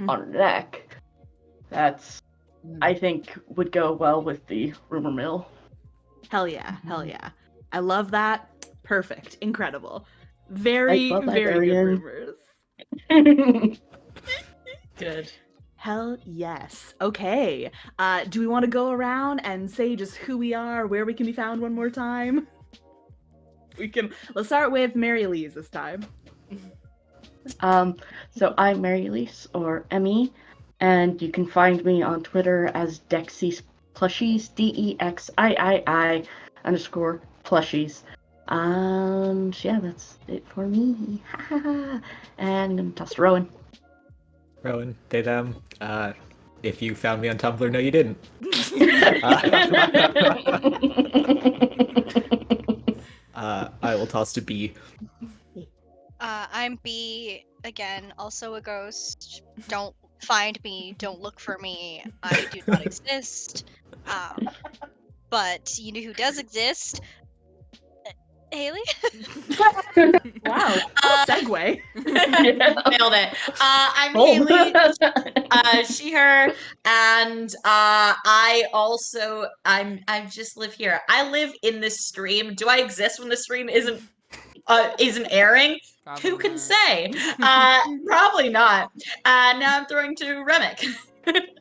on her neck. That's, I think, would go well with the rumor mill. Hell yeah. I love that. Perfect. Incredible. Very, Like, very good librarian. rumors. Good. Hell yes. Okay. Do we want to go around and say just who we are, where we can be found one more time? Let's start with Mary Elise this time. So I'm Mary Elise, or Emmy, and you can find me on Twitter as Dexii Plushies, DEXIII_plushies. Yeah, that's it for me. And toss to Rowan. Rowan, they, them. If you found me on Tumblr, no, you didn't. I will toss to B. I'm B again, also a ghost. Don't find me. Don't look for me. I do not exist. But you know who does exist? Haley? Wow. Segue. Nailed it. I'm Haley, she, her, and I just live here. I live in this stream. Do I exist when the stream isn't airing? Probably Who can not. say? Probably not. Now I'm throwing to Remick.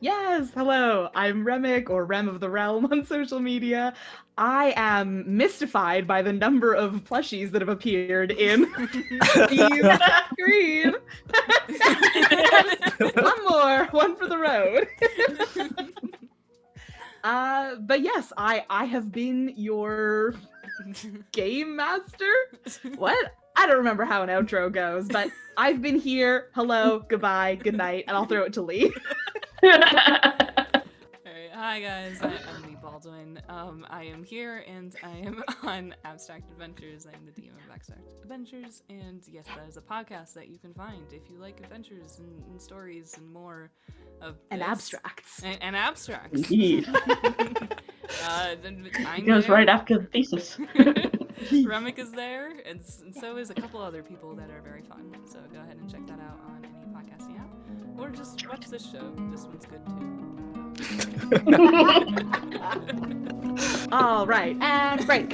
Yes, hello. I'm Remick, or Rem of the Realm on social media. I am mystified by the number of plushies that have appeared in the screen. One for the road. But yes, I have been your game master. What? I don't remember how an outro goes, but I've been here. Hello, goodbye, good night, and I'll throw it to Lee. Alright, hi guys, I'm Lee Baldwin. I am here and I am on Abstract Adventures. I'm the DM of Abstract Adventures, and yes, that is a podcast that you can find if you like adventures and stories and more of And this. abstracts. And abstracts. Indeed. Then It I'm goes there. right after the thesis. Remick is there, and so is a couple other people that are very fun. So go ahead and check that out on any podcasting app, or just watch this show. This one's good too. All right, and break.